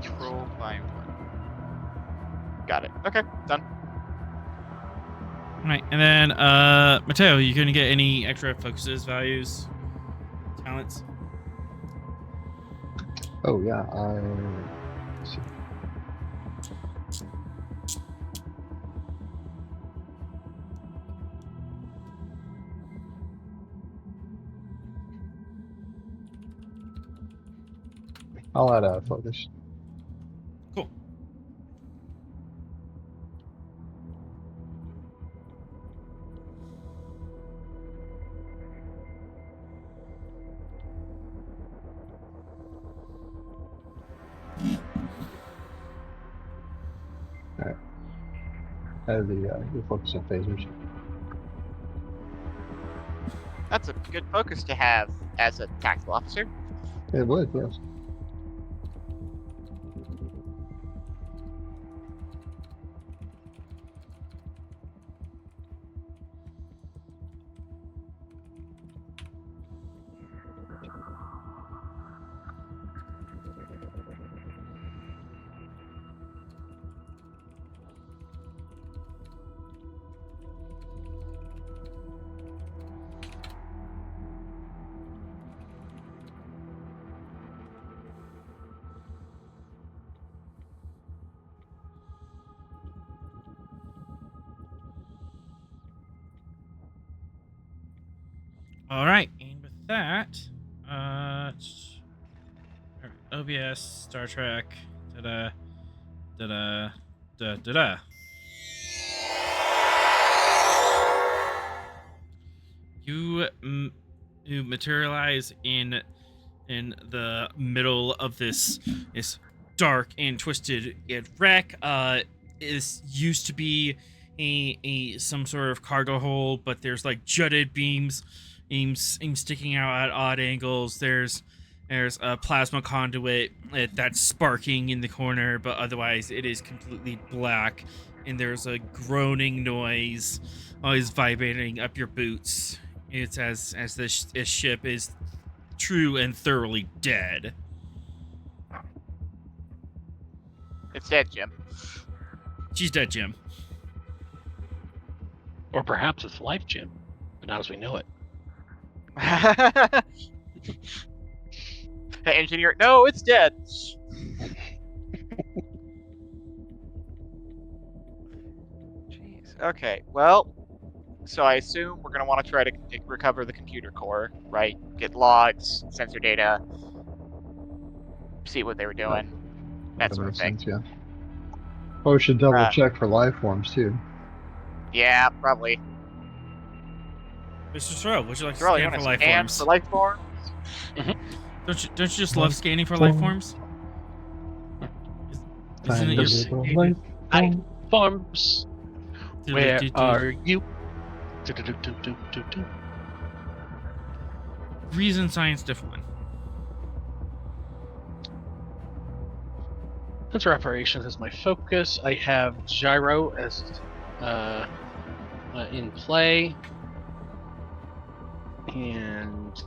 control by 1. Got it. Okay, done. All right, and then Mateo, you gonna get any extra focuses, values, talents? Oh yeah. Let's see. I'll add a focus. Cool. Add the focus on phasers. That's a good focus to have as a tactical officer. It would, yes. All right, and with that, OBS, Star Trek, da da da da da. You materialize in the middle of this dark and twisted wreck. Is used to be a some sort of cargo hold, but there's like jutted beams sticking out at odd angles. There's a plasma conduit that's sparking in the corner, but otherwise it is completely black. And there's a groaning noise, always vibrating up your boots. It's as this ship is true and thoroughly dead. It's dead, Jim. She's dead, Jim. Or perhaps it's life, Jim, but not as we know it. The engineer, no, it's dead. Jeez. Okay, well, so I assume we're going to want to try to recover the computer core, right? Get logs, sensor data, see what they were doing, that sort of thing. Sense, yeah. Oh, we should double check for life forms too. Yeah, probably. Mr. Sorrell, would you like to Sorrell, scan you for want to life scan forms? for life forms? Don't you just love scanning for life forms? Isn't it your Life forms. Where are you? Reason Science Diff 1. Sensor operations is my focus. I have gyro as in play, and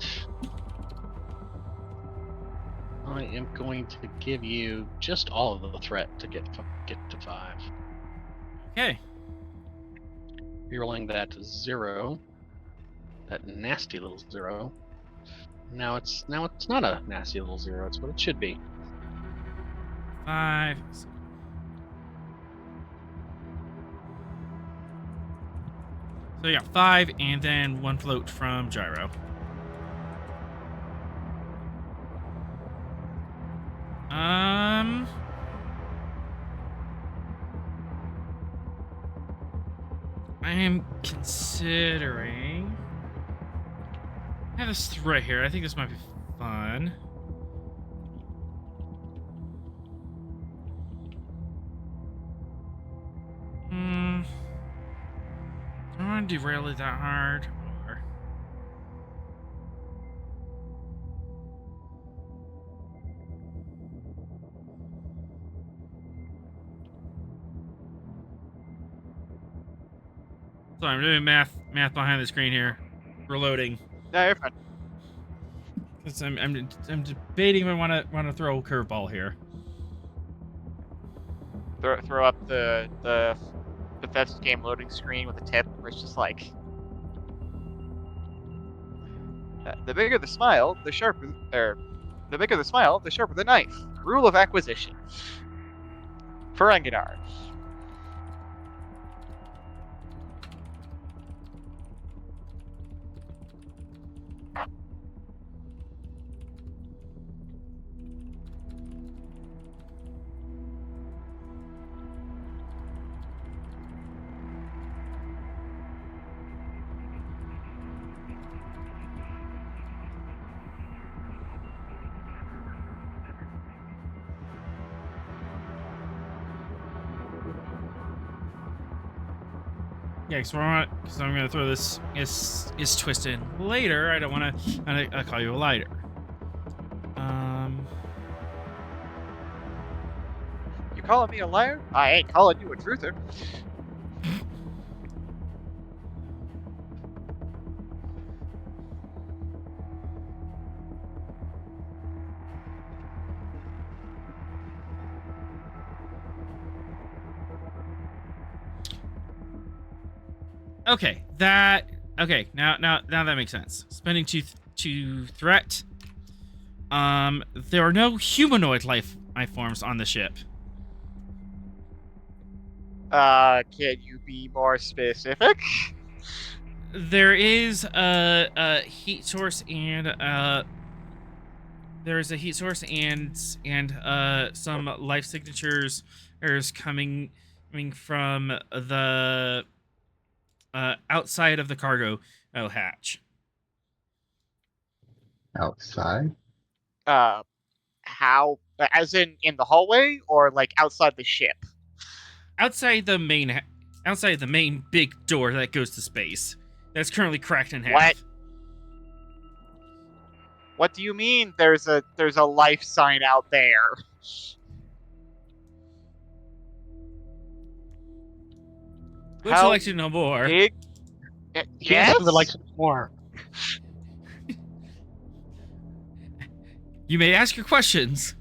I am going to give you just all of the threat to get to 5. Okay. Rerolling that 0, that nasty little 0. Now it's not a nasty little 0. It's what it should be. 5. So you got 5 and then 1 float from gyro. I am considering. I have this right here. I think this might be fun. I don't want to derail it that hard. Or... So I'm doing math behind the screen here. Reloading. No, you're fine. Cause I'm debating if I want to throw a curveball here. Throw up the Bethesda game loading screen with a tip where it's just like, the bigger the smile, the sharper, the bigger the smile, the sharper the knife. Rule of acquisition. Ferenginar. Yeah, because I'm gonna throw this is twisted later. I don't want to. I call you a lighter. You calling me a liar? I ain't calling you a truther. Okay, now that makes sense. Spending two threat. There are no humanoid life forms on the ship. Can you be more specific? there is a heat source and some life signatures coming from the outside of the cargo hatch. Outside? How? As in the hallway, or like outside the ship? Outside the main big door that goes to space. That's currently cracked in half. What? What do you mean? There's a life sign out there. Would you like to know more? Big? Yes, Yes. we would like some more. You may ask your questions.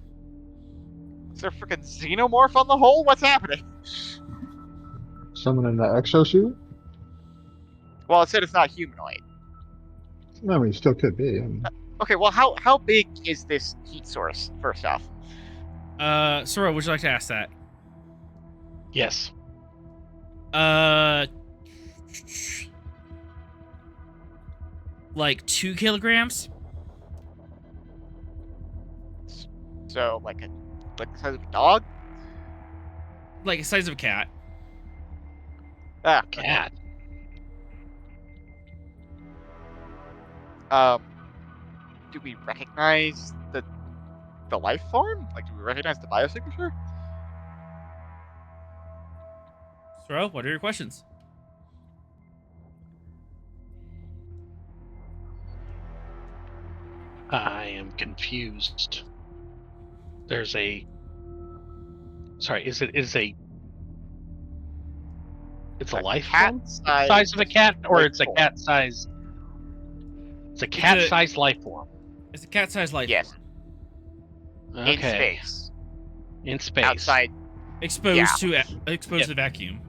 Is there a freaking xenomorph on the hole? What's happening? Someone in the exosuit? Well, it said it's not humanoid. I mean, it still could be. I mean, Okay, well, how big is this heat source? First off, Sora, would you like to ask that? Yes. Like 2 kilograms? so like the size of a dog. Like the size of a cat. Ah, Cat. Do we recognize the life form? Like, do we recognize the biosignature? Sora, what are your questions? I am confused. There's a. Sorry, it's a life form? Size of a cat, or it's a cat size? It's a cat-sized life form. It's a cat-sized life Yes. form. Okay. In space. In space. Outside. Exposed Yeah. to vacuum.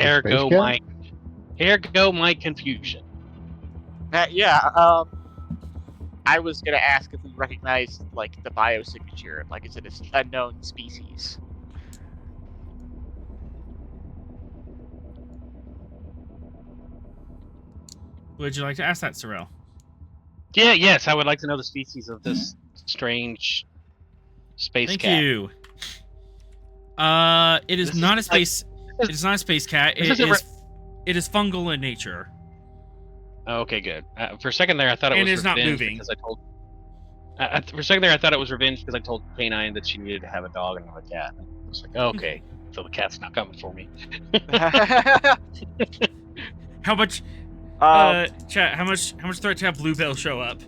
Ergo Space my confusion. I was gonna ask if we recognized like the biosignature. Like, is it a known species? Would you like to ask that, Sorrel? Yeah, yes, I would like to know the species of this strange space Thank cat. you. It is not a space. It is not a space cat. It is fungal in nature. Oh, okay, good. For a second there, I thought it And was it's not revenge moving. because I told. For a second there, I thought it was revenge because I told K9 that she needed to have a dog and not a cat. I was like, oh, okay, so the cat's not coming for me. How much? Chat. How much threat to have Bluebell show up?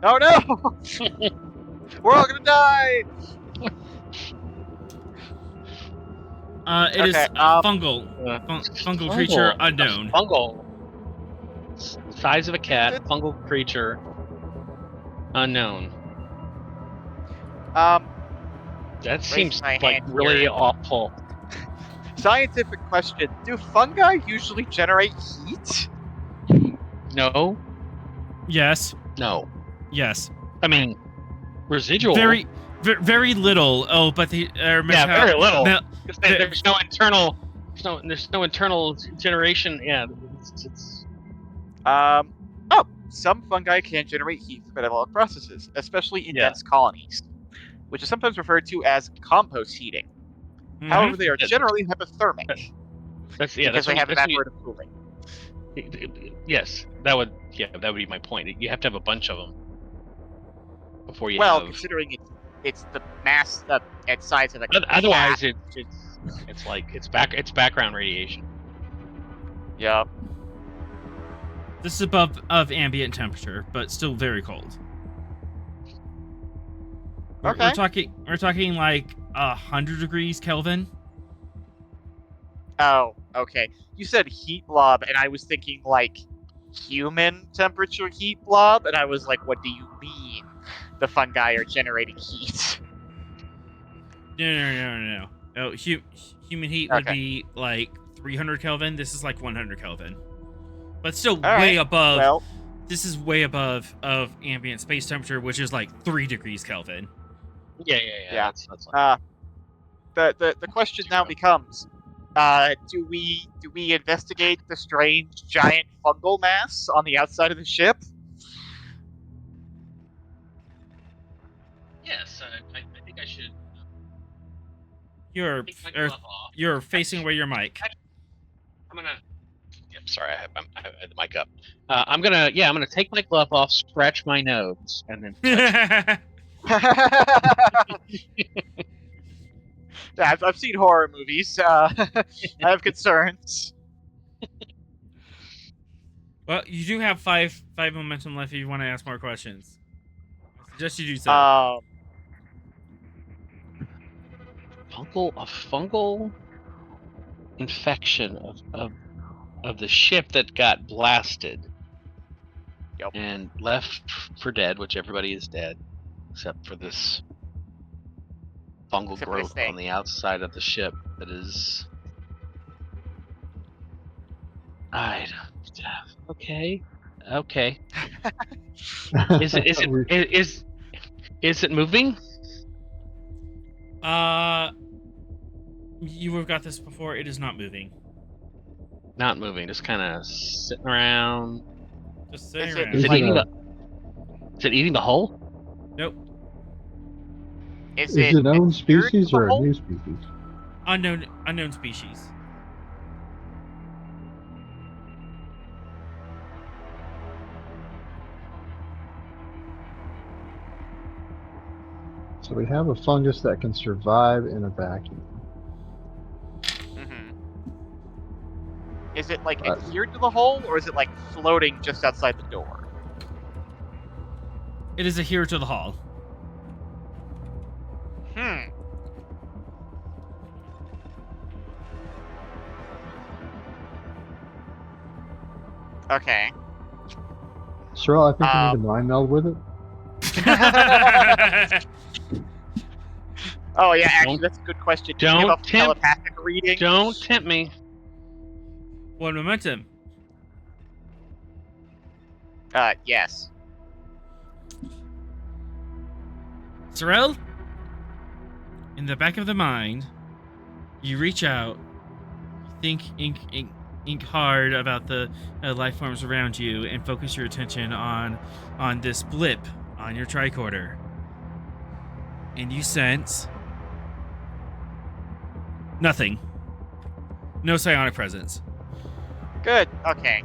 Oh no! We're all gonna die. It is Okay, fungal. Fungal creature unknown. Fungal. Size of a cat. Fungal creature. Unknown. That seems my like hand really here. awful. Scientific question: do fungi usually generate heat? No. Yes. No. Yes. I mean, residual. Very little. Oh, but the Yeah, very little. No, Because there's no internal. There's no internal generation. Yeah. It's Some fungi can generate heat through metabolic processes, especially in Yeah. dense colonies, which is sometimes referred to as compost heating. Mhm. However, they are Yes. generally hypothermic that's because they have that's evaporative cooling. Yes, that would be my point. You have to have a bunch of them before you Well, have. considering it's the mass and size of a Otherwise, cat. it's like it's background radiation. Yeah. This is above ambient temperature, but still very cold. Okay. We're talking like 100 degrees Kelvin. Oh, okay. You said heat blob, and I was thinking like human temperature heat blob, and I was like, what do you mean? The fungi are generating heat. No. Oh, human heat would Okay. be like 300 Kelvin. This is like 100 Kelvin, but still All way right. above. Well, This is way above of ambient space temperature, which is like 3 degrees Kelvin. Yeah. Yeah. That's like, the question now becomes, Do we investigate the strange giant fungal mass on the outside of the ship? Yes, I think I should You're take my er, glove off. you're facing away your mic. I'm gonna. Yep, sorry, I had the mic up. I'm gonna take my glove off, scratch my nose, and then touch Yeah, I've seen horror movies. I have concerns. Well, you do have five momentum left if you want to ask more questions. I suggest you do so. Um, a fungal infection of the ship that got blasted. Yep. And left for dead, which everybody is dead, except for this fungal Except for growth this thing. on the outside of the ship that is. Alright. Okay. Is it moving? You have got this before. It is not moving. Not moving, just kind of sitting around. Just sitting Is it- around. Is it Like eating a- Is it eating the hull? Nope. is Is it known adhered to species the or a hull? new species? Unknown species. So we have a fungus that can survive in a vacuum. Mhm. Is it like Uh, adhered to the hull, or is it like floating just outside the door? It is adhered to the hull. Hmm. Okay. Cyril, I think you need to mind meld with it. Oh yeah, actually, Don't- that's a good question. Do you don't give a tempt- telepathic reading? Don't tempt me. One momentum. Yes. Sorrel, in the back of the mind, you reach out, you think hard about the life forms around you, and focus your attention on this blip on your tricorder. And you sense nothing. No psionic presence. Good. Okay.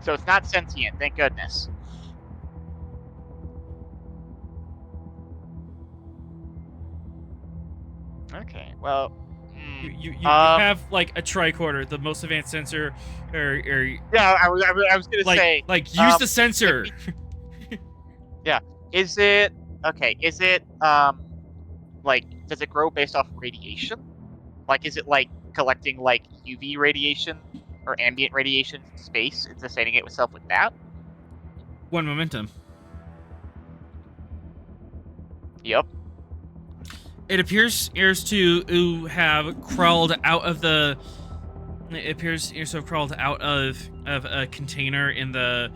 So it's not sentient. Thank goodness. Okay. Well. You have like a tricorder, the most advanced sensor, or Yeah, I was gonna say. use the sensor. Is it okay? Is it like does it grow based off radiation? Like, is it like collecting like UV radiation or ambient radiation from space and sustaining it itself with that? One momentum. Yep. It appears to have crawled out of the. It appears to have crawled out of a container in the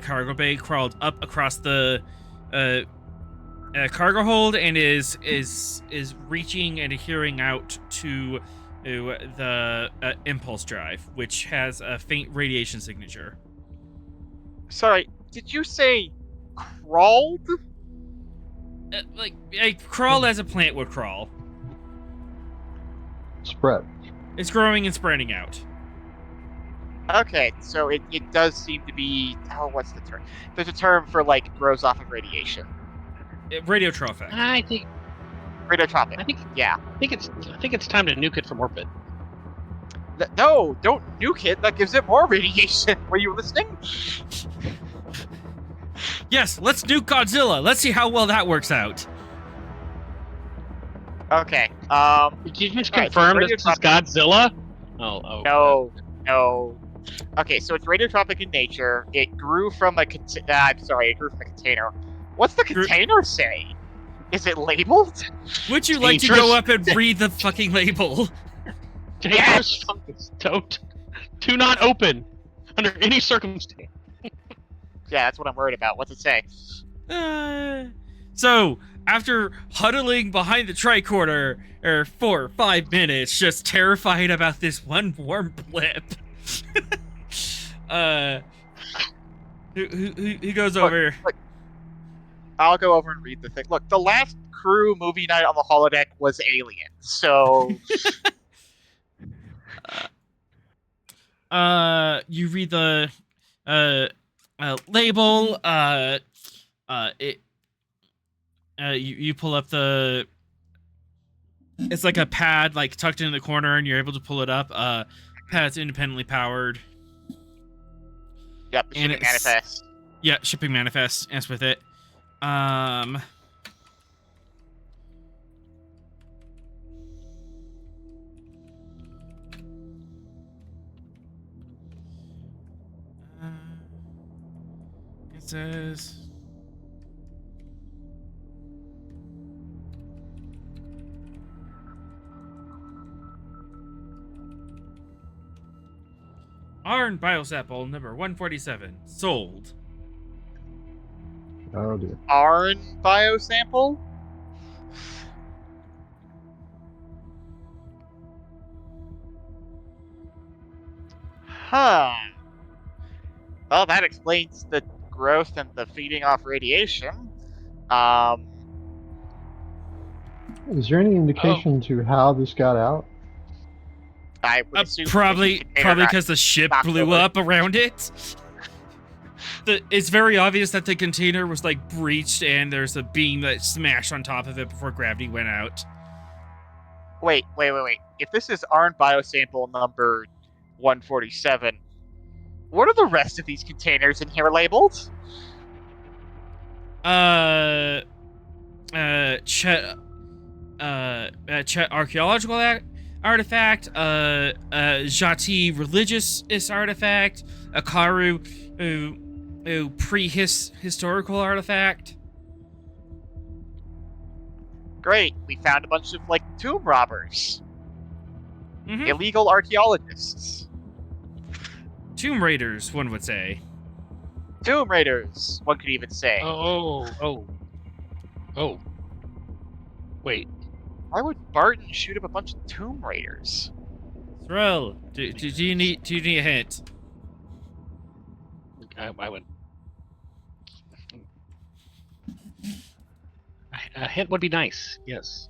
cargo bay, crawled up across the cargo hold, and is reaching and adhering out to the impulse drive, which has a faint radiation signature. Sorry, did you say crawled? Crawled as a plant would crawl. Spread. It's growing and spreading out. Okay, so it does seem to be. Oh, what's the term? There's a term for like grows off of radiation. Radiotrophic. I think Radiotropic. Yeah. I think it's time to nuke it from orbit. No, don't nuke it. That gives it more radiation. Were you listening? Yes, let's nuke Godzilla. Let's see how well that works out. Okay. Did you just Alright, so confirm this is Godzilla? Oh. No. Okay, so it's radiotropic in nature. It grew from a it grew from a container. What's the container say? Is it labeled? Would you like to Dangerous. go up and read the fucking label? Dangerous fungus. Do not open under any circumstance. Yeah, that's what I'm worried about. What's it say? So, after huddling behind the tricorder for 5 minutes, just terrified about this one warm blip, who goes over? Look, I'll go over and read the thing. Look, the last crew movie night on the holodeck was Alien, so You read the label. You pull up the. It's like a pad, like tucked in the corner, and you're able to pull it up. Pad's independently powered. yep, the And shipping it's- manifest. Yeah, shipping manifest. As with it. It says. Iron Biosample number 147 sold. Oh dear. Arn biosample? Huh. Well, that explains the growth and the feeding off radiation. Is there any indication to how this got out? I would assume Probably the container got- because the ship knocked blew over. up around it. It's very obvious that the container was like breached and there's a beam that smashed on top of it before gravity went out. Wait. If this is Arn biosample number 147, what are the rest of these containers in here labeled? Chet archaeological artifact, Jati religious artifact, Akaru prehistorical artifact. Great, we found a bunch of, like, tomb robbers. Mhm. Illegal archaeologists. Tomb Raiders, one would say. Tomb raiders, one could even say. Oh. Wait. Why would Barton shoot up a bunch of tomb raiders? Thrill, do you need a hint? I would. A hint would be nice. Yes.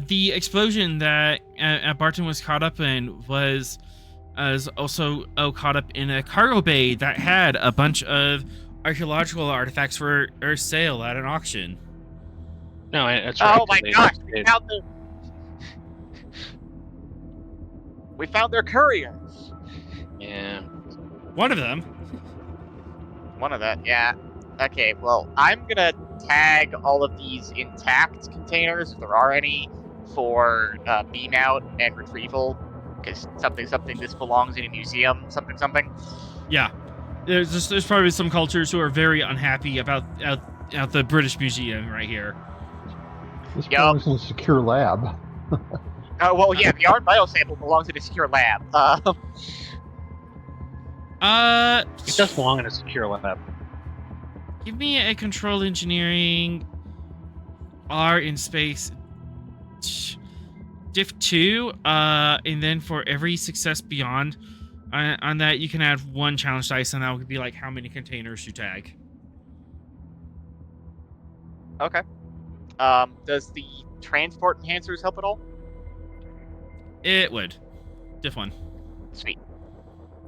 The explosion that Barton was caught up in was also caught up in a cargo bay that had a bunch of archaeological artifacts for sale at an auction. No, that's right. Oh my gosh, we found their couriers. Yeah. One of them. One of that, yeah. Okay, well, I'm gonna tag all of these intact containers, if there are any, for beam out and retrieval, because something, this belongs in a museum, something. Yeah, there's probably some cultures who are very unhappy about out the British Museum right here. This Yup. belongs in a secure lab. Well, yeah, the Arn biosample belongs in a secure lab. It does belong in a secure lab. Give me a control engineering R in space diff 2, and then for every success beyond on that you can add 1 challenge dice, and that would be like how many containers you tag. Okay. Does the transport enhancers help at all? It would. Diff 1. Sweet.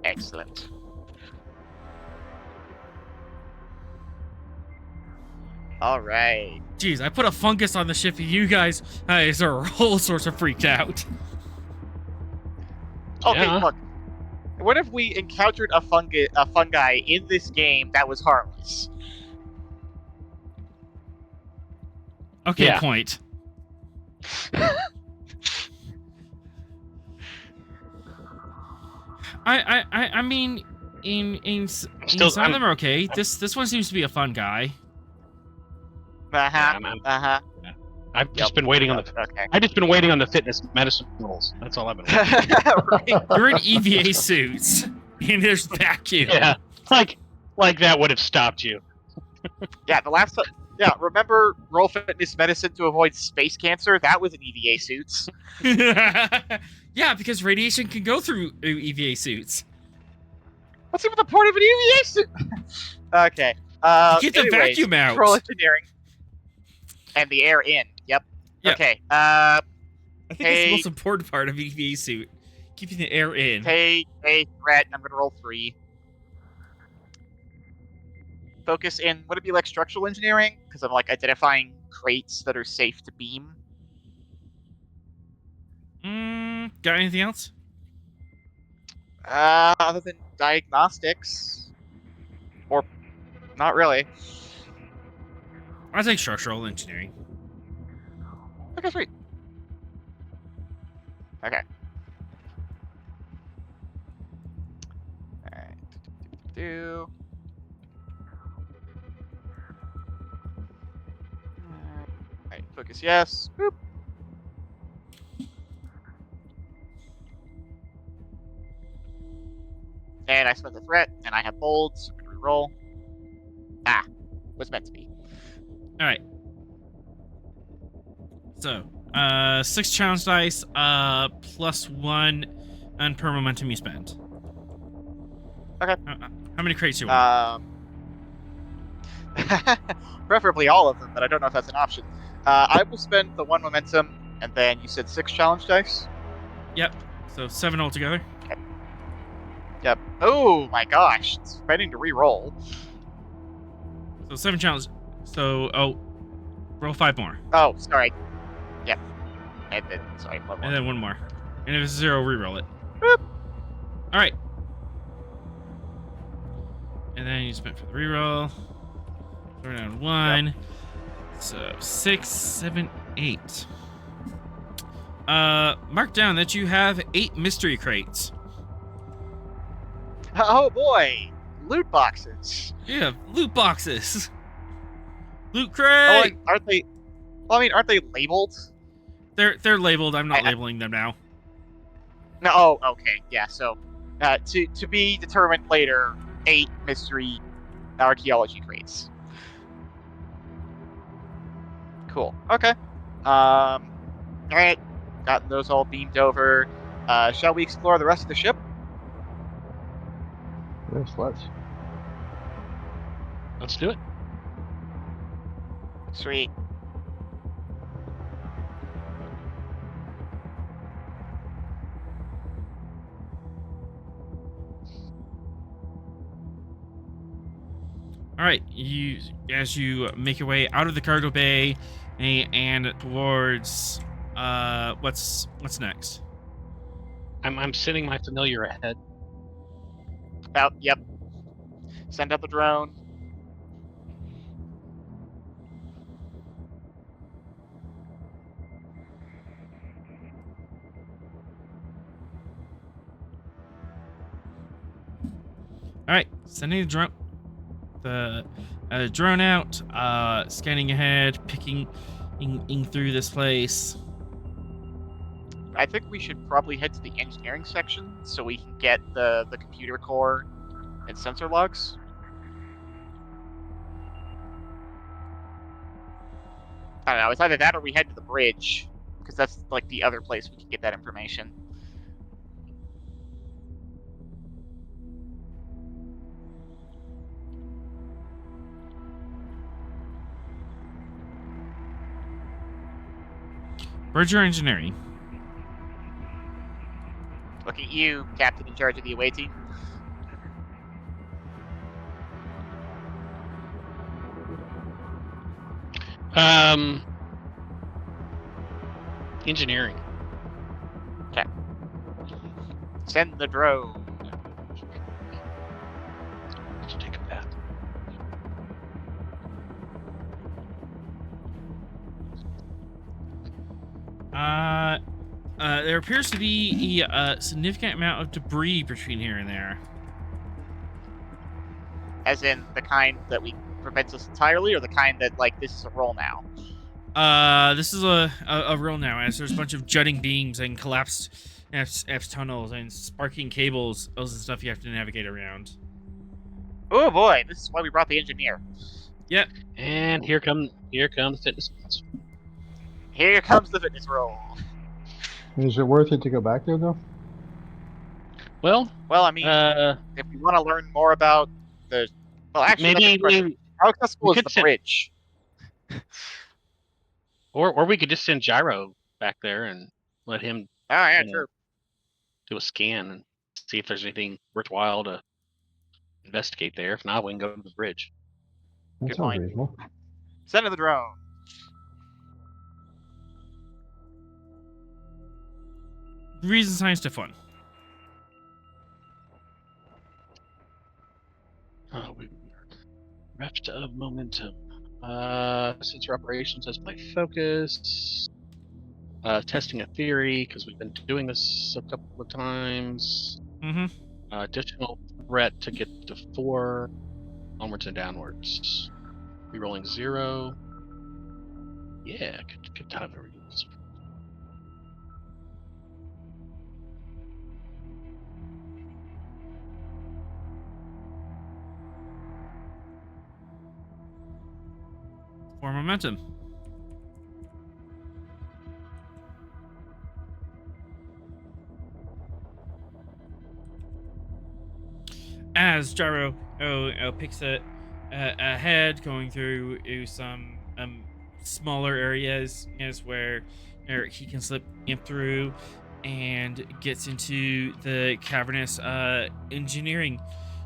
Excellent. All right. Jeez, I put a fungus on the ship and you guys are all sorts of freaked out. Okay, Yeah. look. What if we encountered a fungi in this game that was harmless? Okay, Yeah. point. I mean, Still- some of them are okay. This one seems to be a fun guy. Uh-huh. I'm- Uh-huh. I've just been waiting on the. Okay. I've just been waiting on the fitness medicine rules. That's all I've been. Right. You're in EVA suits. And there's vacuum. Yeah, like that would have stopped you. Yeah, the last time. Yeah, remember roll fitness medicine to avoid space cancer? That was in EVA suits. Yeah, because radiation can go through EVA suits. What's even the point of an EVA suit? Okay. You get the Anyways, vacuum out. control engineering. And the air in. Yep. Yep. Okay. I think that's the Hey. most important part of EVA suit. Keeping the air in. Take a threat. I'm gonna roll 3. Focus in. Would it be like structural engineering? Because I'm like identifying crates that are safe to beam. Got anything else? Other than diagnostics, or not really. I think structural engineering. Okay, sweet. Okay. Alright. Alright, focus yes. Boop. And I spent the threat, and I have bold, so I'm gonna reroll. Ah, was meant to be. Alright. So, 6 challenge dice, +1 and per momentum you spend. Okay. How many crates do you want? Preferably all of them, but I don't know if that's an option. I will spend the 1 momentum, and then you said 6 challenge dice? Yep. So 7 altogether. Okay. Yep. Oh my gosh, it's spending to re-roll. So 7 challenge. So, roll 5 more. Oh, sorry. Yep. And then, sorry, 1 more. And then 1 more. And if it's 0, re-roll it. Boop. Alright. And then you spent for the reroll. Throw down 1. Yep. So 6, 7, 8. Mark down that you have 8 mystery crates. Oh boy! Loot boxes. Yeah, loot boxes. Loot crate. Oh, aren't they? Well, I mean, aren't they labeled? They're labeled. I'm not labeling them now. No. Oh, okay. Yeah. So, to be determined later. 8 mystery archaeology crates. Cool. Okay. All right. Got those all beamed over. Shall we explore the rest of the ship? Yes, Let's do it. Sweet. All right, as you make your way out of the cargo bay and towards what's next? I'm sending my familiar ahead. Yep. Send out the drone. All right, sending the drone. The drone out, scanning ahead, picking through this place. I think we should probably head to the engineering section so we can get the computer core and sensor logs. I don't know, it's either that or we head to the bridge, because that's like the other place we can get that information. Bridge or engineering? Look at you, Captain in charge of the away team. Engineering. Okay. Send the drone. Let's take a path. There appears to be a significant amount of debris between here and there. As in the kind that prevents us entirely, or the kind that, like, this is a roll now? This is a real now, as there's a bunch of jutting beams and collapsed F's tunnels and sparking cables. Those are the stuff you have to navigate around. Oh boy, this is why we brought the engineer. Yep. And here come the fitness points. Here comes the fitness roll. Is it worth it to go back there though? Well, Well, I mean, if we want to learn more about the... Well, actually, maybe how accessible we is could the bridge? or we could just send Gyro back there and let him Oh, yeah, you know, true. do a scan and see if there's anything worthwhile to investigate there. If not, we can go to the bridge. That Good sounds point. reasonable. Send to the drone. Reason science to fun. We reft of momentum. Sensor operations as my focus. Testing a theory, because we've been doing this a couple of times. Mm-hmm. Additional threat to get to 4. Onwards and downwards. Rerolling 0. Yeah, good time to reroll. For momentum. As Gyro picks ahead, going through some smaller areas where he can slip in through, and gets into the cavernous engineering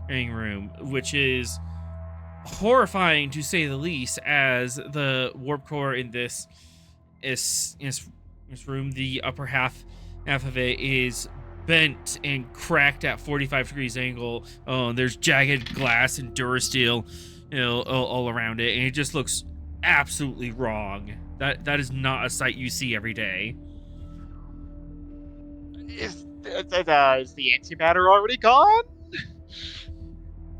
room, which is horrifying to say the least, as the warp core in this room, the upper half of it is bent and cracked at 45 degrees angle. Oh, there's jagged glass and durasteel, all around it, and it just looks absolutely wrong. That is not a sight you see every day. Is the antimatter already gone?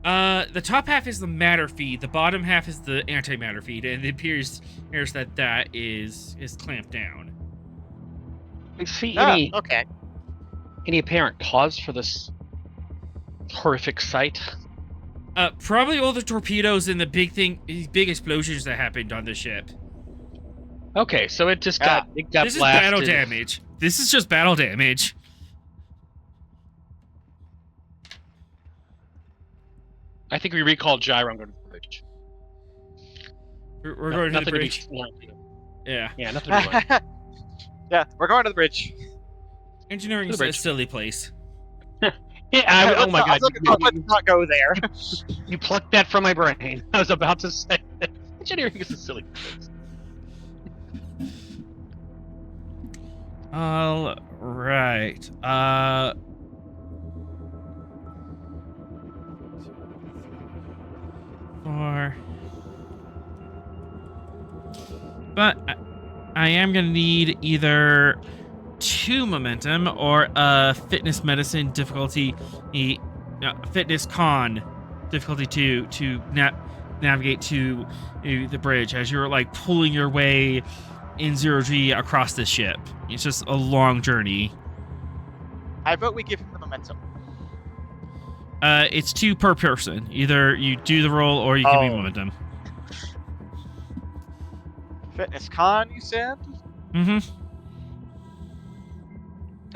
The top half is the matter feed, the bottom half is the antimatter feed, and it appears that is clamped down. I see Okay. any apparent cause for this horrific sight? Probably all the torpedoes and the big explosions that happened on the ship. Okay, so it just got This blasted. is battle damage. This is just battle damage. I think we recalled Gyro and go to the bridge. We're going to the bridge. Yeah. Yeah, nothing to be Yeah, we're going to the bridge. Engineering is a silly place. Yeah, oh my god. Let's not go there. You plucked that from my brain. I was about to say that. Engineering is a silly place. All right. But I am gonna need either 2 momentum or a fitness medicine difficulty, fitness con difficulty to navigate to the bridge, as you're like pulling your way in 0G across this ship. It's just a long journey. I vote we give him the momentum. It's 2 per person. Either you do the roll or you give me momentum. Fitness con, you said? Mm-hmm.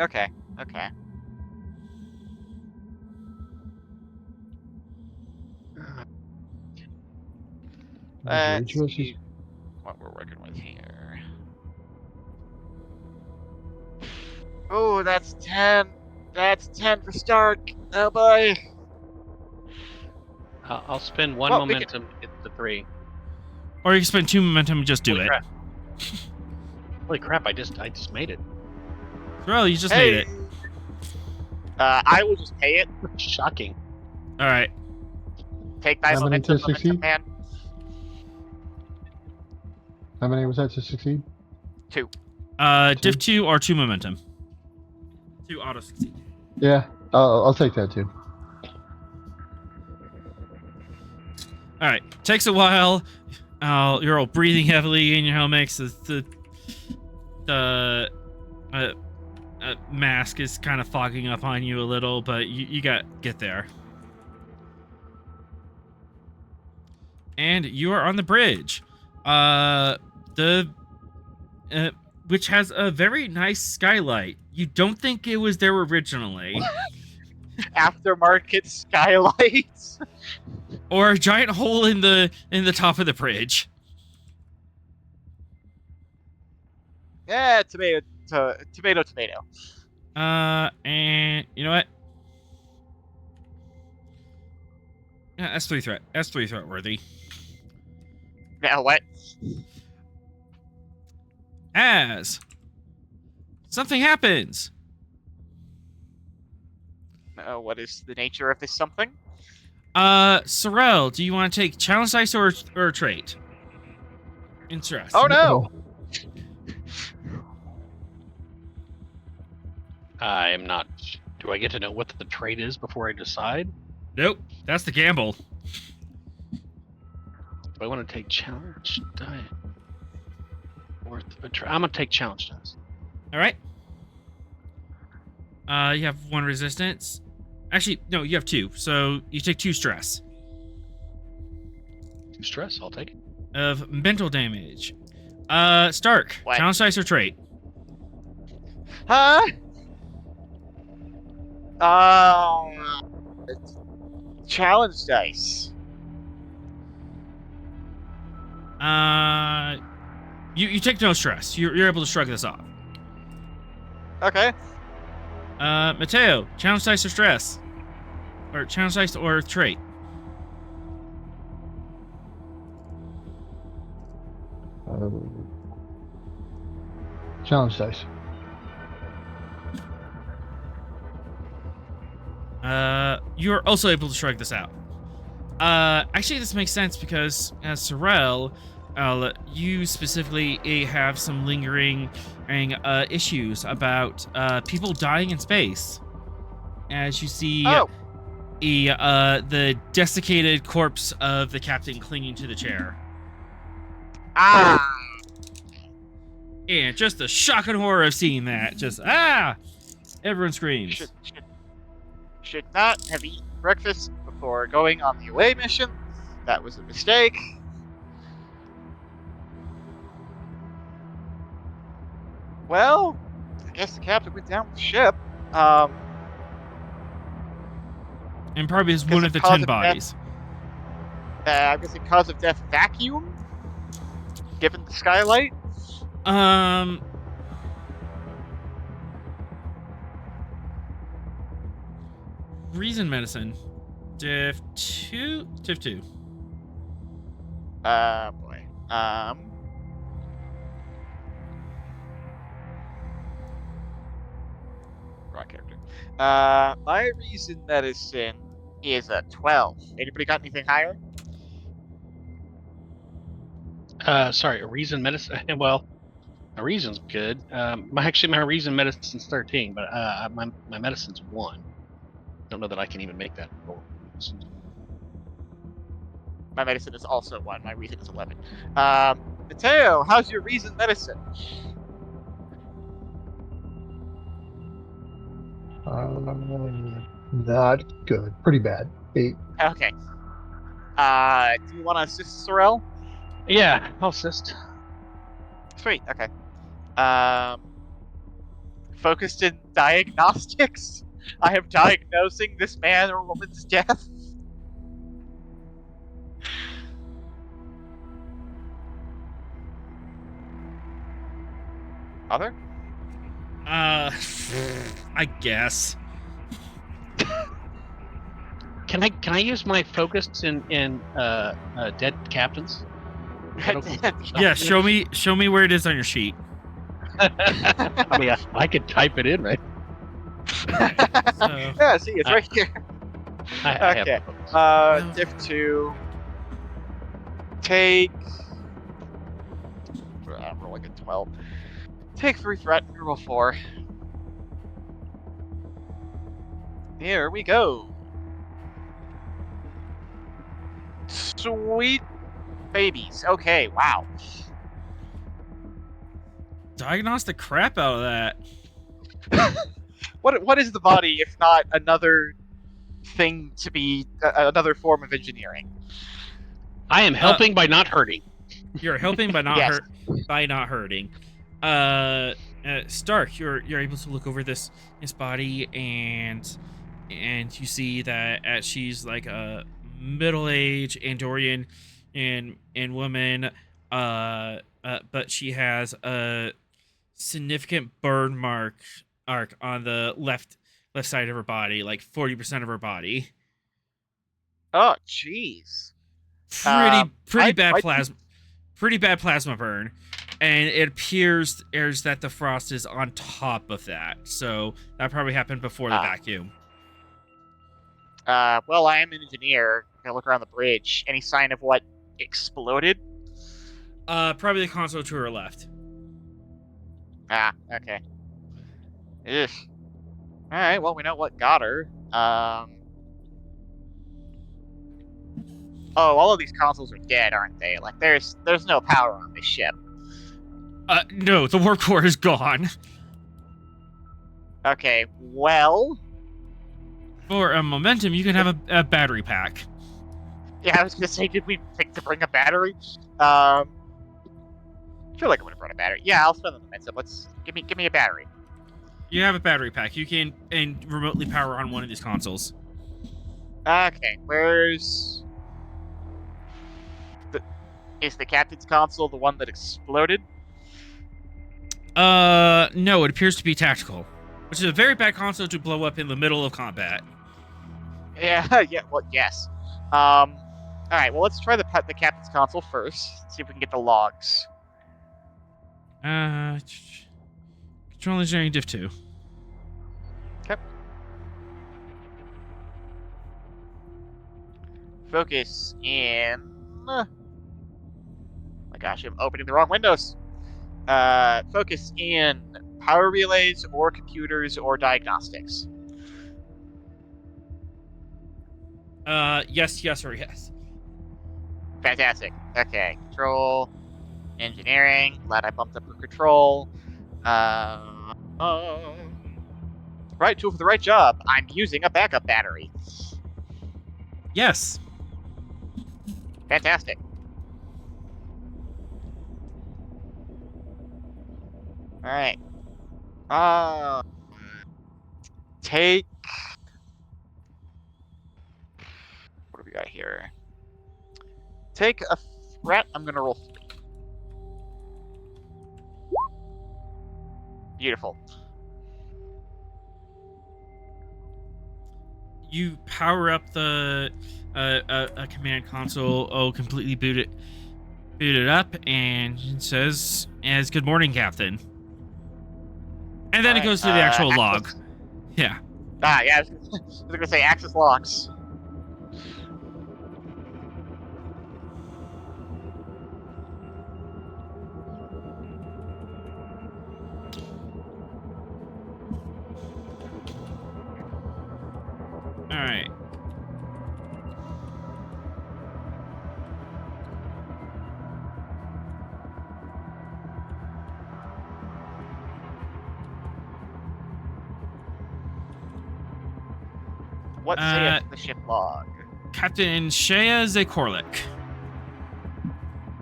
Okay. Let's see what we're working with here. Oh, that's 10. That's 10 for Stark. Oh boy. I'll spend 1 Well, momentum to get the 3. Or you can spend 2 momentum and just do Holy it. crap. Holy crap! I just made it. Well, you just made it. I will just pay it. Shocking. All right. Take that How many momentum, to succeed? man. How many was that to succeed? 2. Div 2 or 2 momentum. 2 auto succeed. Yeah, I'll take that too. All right. Takes a while. You're all breathing heavily in your helmets. The mask is kind of fogging up on you a little, but you get there. And you are on the bridge. Which has a very nice skylight. You don't think it was there originally. Aftermarket skylights. Or a giant hole in the top of the bridge. Yeah, tomato. And you know what? Yeah, S3 threat. S3 threat worthy. Now what? As something happens. What is the nature of this something? Sorrel, do you want to take challenge dice or trait? Interest. Oh no! I am not. Do I get to know what the trait is before I decide? Nope, that's the gamble. Do I want to take challenge die? I'm gonna take challenge dice. All right. You have 1 resistance. Actually, no, you have 2. So you take 2 stress 2 stress. I'll take it. of mental damage. Stark, What? challenge dice or trait? Huh? Challenge dice. You take no stress. You're able to shrug this off. Okay. Mateo, challenge dice or stress? Or challenge dice or trait? Challenge dice. You're also able to shrug this out. Actually, this makes sense because as Sorrel, you specifically have some lingering issues about people dying in space. As you see the desiccated corpse of the captain clinging to the chair. Ah! And just the shock and horror of seeing that. Just, everyone screams. Should not have eaten breakfast before going on the away mission. That was a mistake. Well, I guess the captain went down with the ship. And probably is Guess one the of the cause 10 of bodies. I guess the cause of death vacuum, given the skylight. Reason medicine. Div 2. Boy. Wrong character. My reason medicine is a 12. Anybody got anything higher? Sorry, a reason medicine. Well, a reason's good. My reason medicine's 13, but my medicine's 1. Don't know that I can even make that roll. My medicine is also 1. My reason is 11. Mateo, how's your reason medicine? Not good. Pretty bad. 8. Okay. Do you want to assist Sorrel? Yeah, I'll assist. Sweet. Okay. Focused in diagnostics. I am diagnosing this man or woman's death. Other? I guess. Can I use my focus in dead captains? Yeah, show me where it is on your sheet. I mean, I could type it in, right? Yeah, see, it's right here. I Okay. have Div 2. Take. I'm rolling a 12. Take 3 threat, roll 4. Here we go. Sweet babies. Okay, wow. Diagnose the crap out of that. What is the body if not another thing to be another form of engineering? I am helping by not hurting. You're helping by not Yes. not hurting. Stark, you're able to look over this body and you see that she's like a middle-aged Andorian and woman, but she has a significant burn arc on the left side of her body, like 40% of her body. Oh, jeez. Pretty bad I'd- plasma. Pretty bad plasma burn, and it appears that the frost is on top of that. So that probably happened before the vacuum. Well, I am an engineer. Gonna look around the bridge. Any sign of what exploded? Probably the console to her left. Ah, okay. Ugh. All right. Well, we know what got her. Oh, all of these consoles are dead, aren't they? Like, there's no power on this ship. No, the warp core is gone. Okay. Well. For a momentum, you can have a battery pack. Yeah, I was gonna say, did we think to bring a battery? I feel like I would have brought a battery. Yeah, I'll spend the momentum. Let's give me a battery. You have a battery pack. You can remotely power on one of these consoles. Okay, is the captain's console the one that exploded? No, it appears to be tactical, which is a very bad console to blow up in the middle of combat. Yeah, yeah. Well, yes. All right. Well, let's try the captain's console first. See if we can get the logs. Control engineering diff 2. Okay. Focus in. Oh my gosh, I'm opening the wrong windows. Focus in power relays or computers or diagnostics. Yes, or yes. Fantastic. Okay, control, engineering. Glad I bumped up for control. Right tool for the right job. I'm using a backup battery. Yes. Fantastic. All right. Take. What do we got here? Take a threat. I'm gonna roll 3. Beautiful. You power up the a command console. Completely boot it up, and it says as "Good morning, Captain." And then it goes to the actual log. Yeah. Yeah. I was gonna say access logs. All right. What saith the ship log? Captain Shea Zakorlik.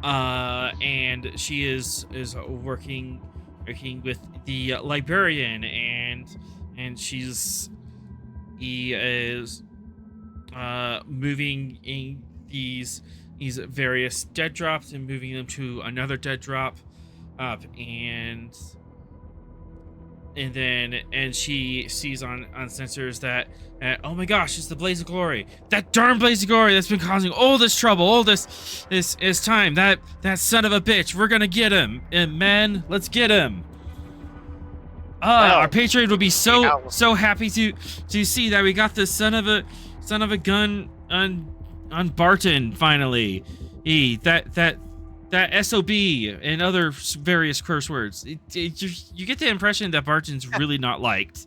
And she is working with the librarian, and he is moving in these various dead drops and moving them to another dead drop up, and she sees on sensors that oh my gosh, it's the Blaze of Glory, that darn Blaze of Glory that's been causing all this trouble, all this time, that son of a bitch. We're gonna get him, and man, let's get him. Our patron would be so happy to see that we got this son of a gun on Barton finally. That SOB and other various curse words. You get the impression that Barton's really not liked.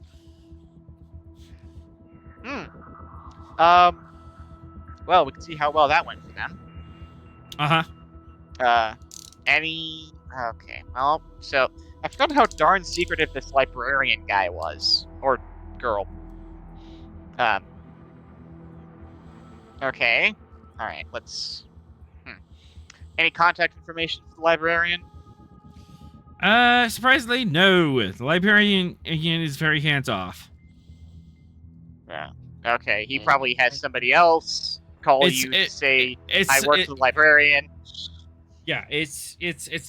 Well, we can see how well that went for them. Uh-huh. Okay, well, so I forgot how darn secretive this librarian guy was. Or girl. Um, okay. Alright, let's... Any contact information for the librarian? Surprisingly, no. The librarian again is very hands off. Yeah. Okay, he probably has somebody else call you to say, I work for the librarian. Yeah, it's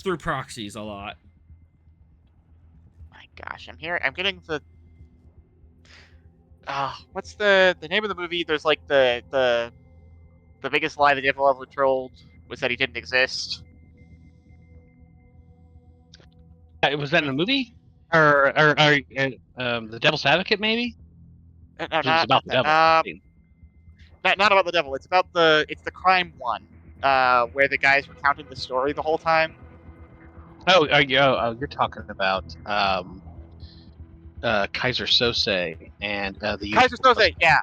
through proxies a lot. My gosh, I'm getting the... what's the name of the movie? There's like the biggest lie the devil ever told was that he didn't exist. Was that in a movie? Or The Devil's Advocate, maybe? No, It was about the devil. not about the devil. It's about it's the crime one, where the guys were counting the story the whole time. You're talking about Kaiser Sose and the Kaiser Usual Soze, yeah.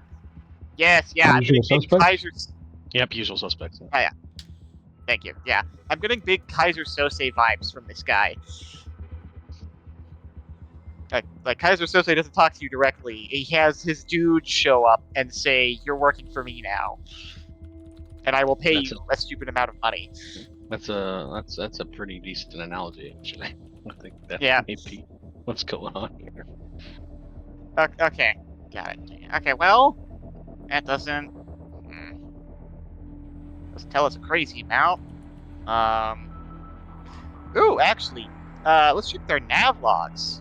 Yes, yeah. I'm Usual getting big Suspects? Kaiser... Yep, Usual Suspects. Oh, yeah. Thank you. Yeah. I'm getting big Kaiser Sose vibes from this guy. Like Kaiser Sose doesn't talk to you directly. He has his dude show up and say, "You're working for me now, and I will pay you a stupid amount of money." That's a pretty decent analogy, actually. I think that may be what's going on here. Okay, got it. Okay, well, that doesn't tell us a crazy amount. Ooh, actually, let's check their nav logs.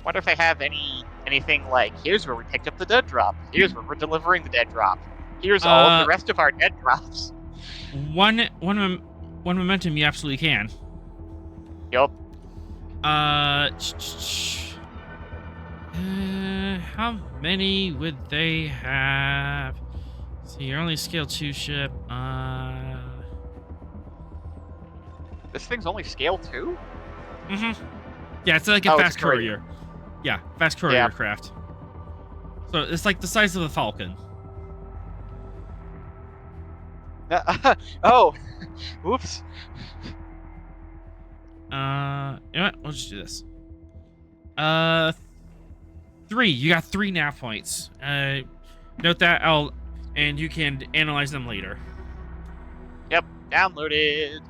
Wonder if they have anything like, here's where we picked up the dead drop. Here's where we're delivering the dead drop. Here's all of the rest of our dead drops. One momentum, you absolutely can. Yup. How many would they have? So you're only scale 2 ship. This thing's only scale 2? Yeah, it's like a fast it's a courier. Yeah, fast courier craft. So it's like the size of a Falcon. Oh, oops. You know what? We'll just do this. 3. You got 3 nav points. Note that and you can analyze them later. Yep, downloaded.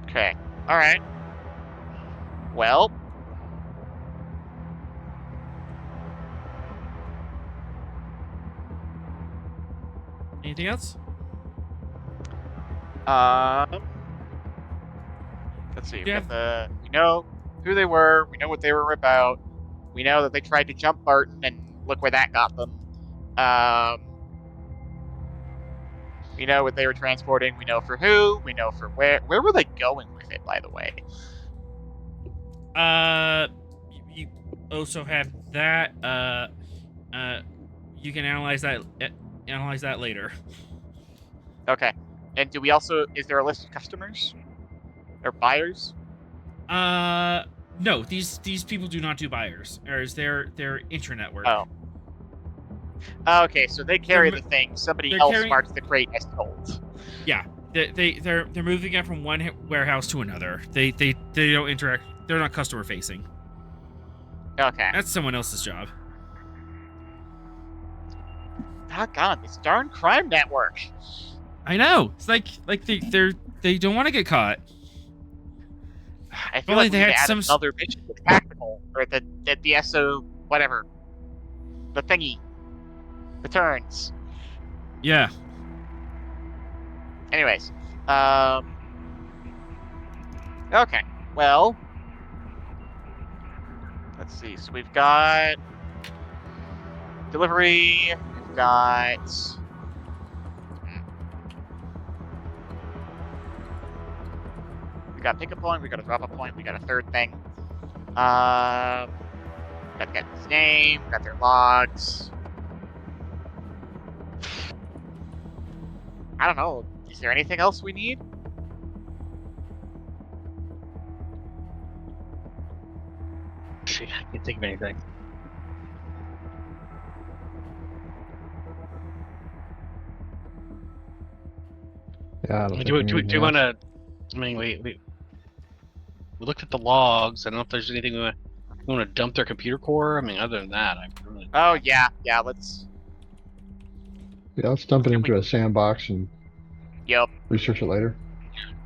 Okay, alright. Well. Anything else? Let's see. We know who they were. We know what they were about. We know that they tried to jump Barton, and look where that got them. We know what they were transporting. We know for who. We know for where. Where were they going with it, by the way? You also have that. You can analyze that later. Okay. And do we also? Is there a list of customers or buyers? No. These people do not do buyers. Or is their intranetwork? Oh. Okay, so they carry the thing. Somebody else marks the crate as told. Yeah, they're moving it from one warehouse to another. They don't interact. They're not customer facing. Okay. That's someone else's job. Doggone, this darn crime network. I know. It's like they don't want to get caught. I feel like they had another mission with tactical or the SO whatever. The thingy. The turns. Yeah. Anyways, okay. Well, let's see. So we've got delivery. We've got pickup point. We got a drop up point. We got a third thing. Got the guy's name. Got their logs. I don't know. Is there anything else we need? I can't think of anything. Yeah, I don't Do, think do, we do need you to want ask. to? I mean, we looked at the logs. I don't know if there's anything we want to dump their computer core. I mean, other than that, I really. Oh yeah, let's. Yeah, let's dump it Can into we? a sandbox and Yep. research it later.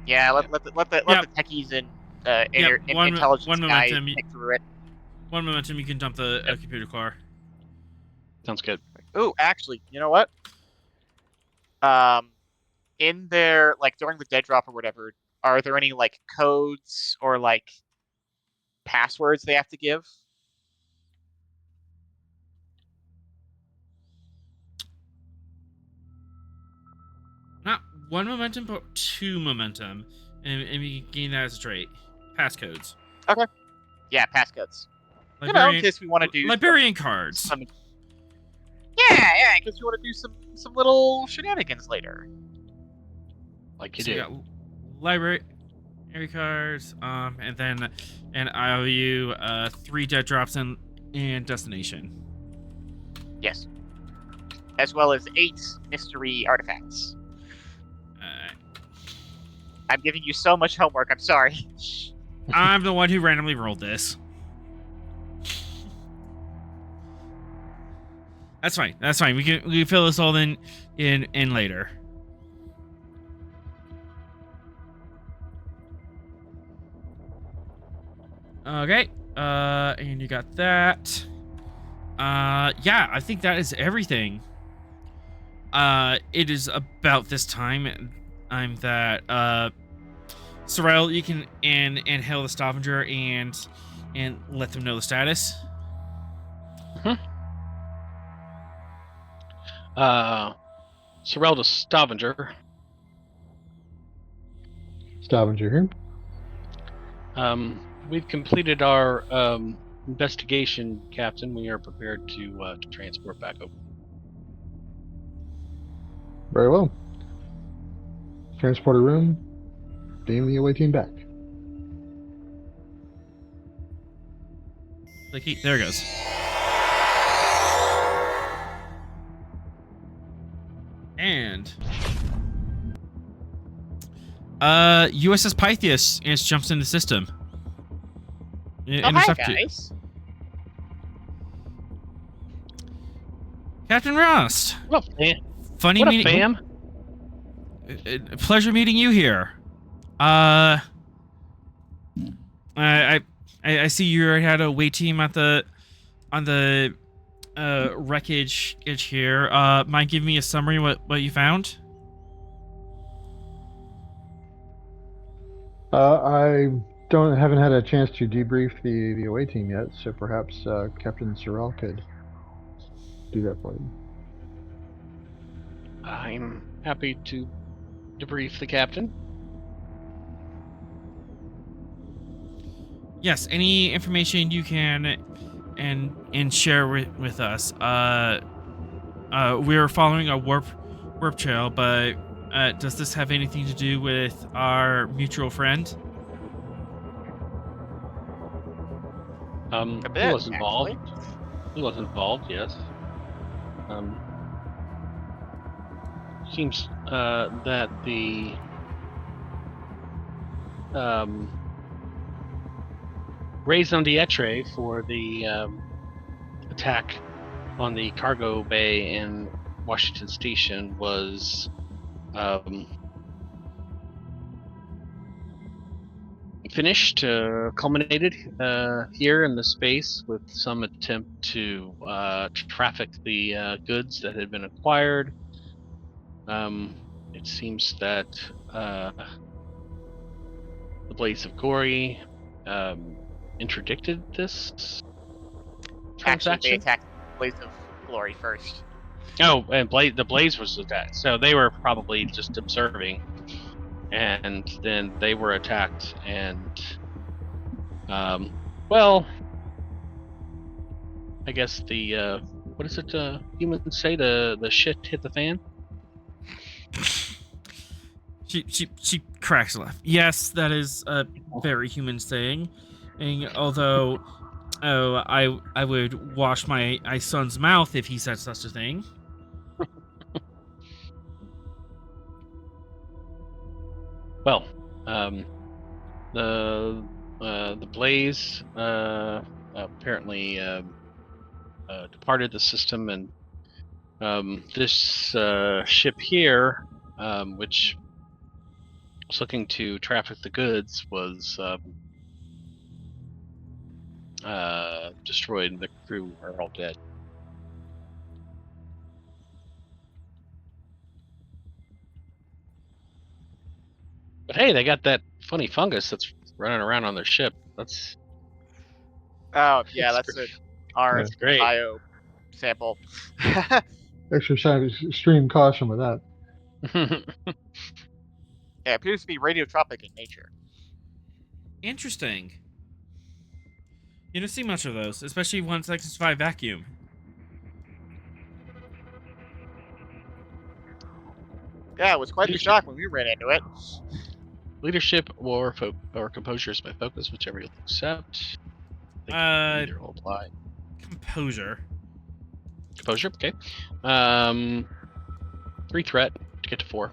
Yeah. Yep. Let the Yep. techies and Yep, intelligence one guys momentum. pick through it. One momentum, you can dump the computer core. Sounds good. Ooh, actually, you know what? Um, in there, like during the dead drop or whatever, are there any like codes or like passwords they have to give? Not one momentum, but 2 momentum, and we can gain that as a trait. Passcodes. Okay. Yeah, passcodes. In Librarian, case we want to do librarian cards. some. Yeah, in case we want to do some little shenanigans later. Like you So we do. got library cards, and I owe you 3 dead drops and destination. Yes. As well as 8 mystery artifacts. I'm giving you so much homework. I'm sorry. I'm the one who randomly rolled this. That's fine. That's fine. We can fill this all in later. Okay. And you got that. Yeah, I think that is everything. It is about this time. I'm that Sorrel, you can and hail the Stavanger and let them know the status. Sorrel to Stavanger. Stavanger here. We've completed our investigation, Captain. We are prepared to transport back over. Very well. Transporter room. Beam the away team back. There it goes. And USS Pythias jumps in the system. Hi, guys. Captain Rost. What up, fam? Funny What up, meeting. fam? Pleasure meeting you here. I see you already had a wait team on the wreckage here. Mind giving me a summary what you found? I haven't had a chance to debrief the away team yet, so perhaps Captain Sorrel could do that for you. I'm happy to debrief the captain. Yes, any information you can and share with us. We're following a warp trail, but does this have anything to do with our mutual friend? A bit, He was involved. actually. He was involved, yes. Seems that the raison d'etre for the attack on the cargo bay in Washington Station was finished, culminated here in the space with some attempt to traffic the goods that had been acquired. It seems that the Blaze of Glory interdicted this transaction. Actually, they attacked Blaze of Glory first. Oh, and the Blaze was attacked, so they were probably just observing, and then they were attacked, and well, I guess the what is it? Humans say the shit hit the fan. She cracks a laugh. Yes, that is a very human saying. And although, I would wash my son's mouth if he said such a thing. Well, the blaze apparently departed the system, and this ship here, which was looking to traffic the goods, was destroyed, and the crew are all dead. But hey, they got that funny fungus that's running around on their ship. That's Oh, yeah, that's an orange that's great. bio sample. Exercise extreme caution with that. Yeah, it appears to be radiotropic in nature. Interesting. You don't see much of those, especially ones that can survive vacuum. Yeah, it was quite the shock when we ran into it. Leadership or composure is my focus, whichever you'll accept. I think either will apply. Composure. Composure, okay. 3 threat to get to 4.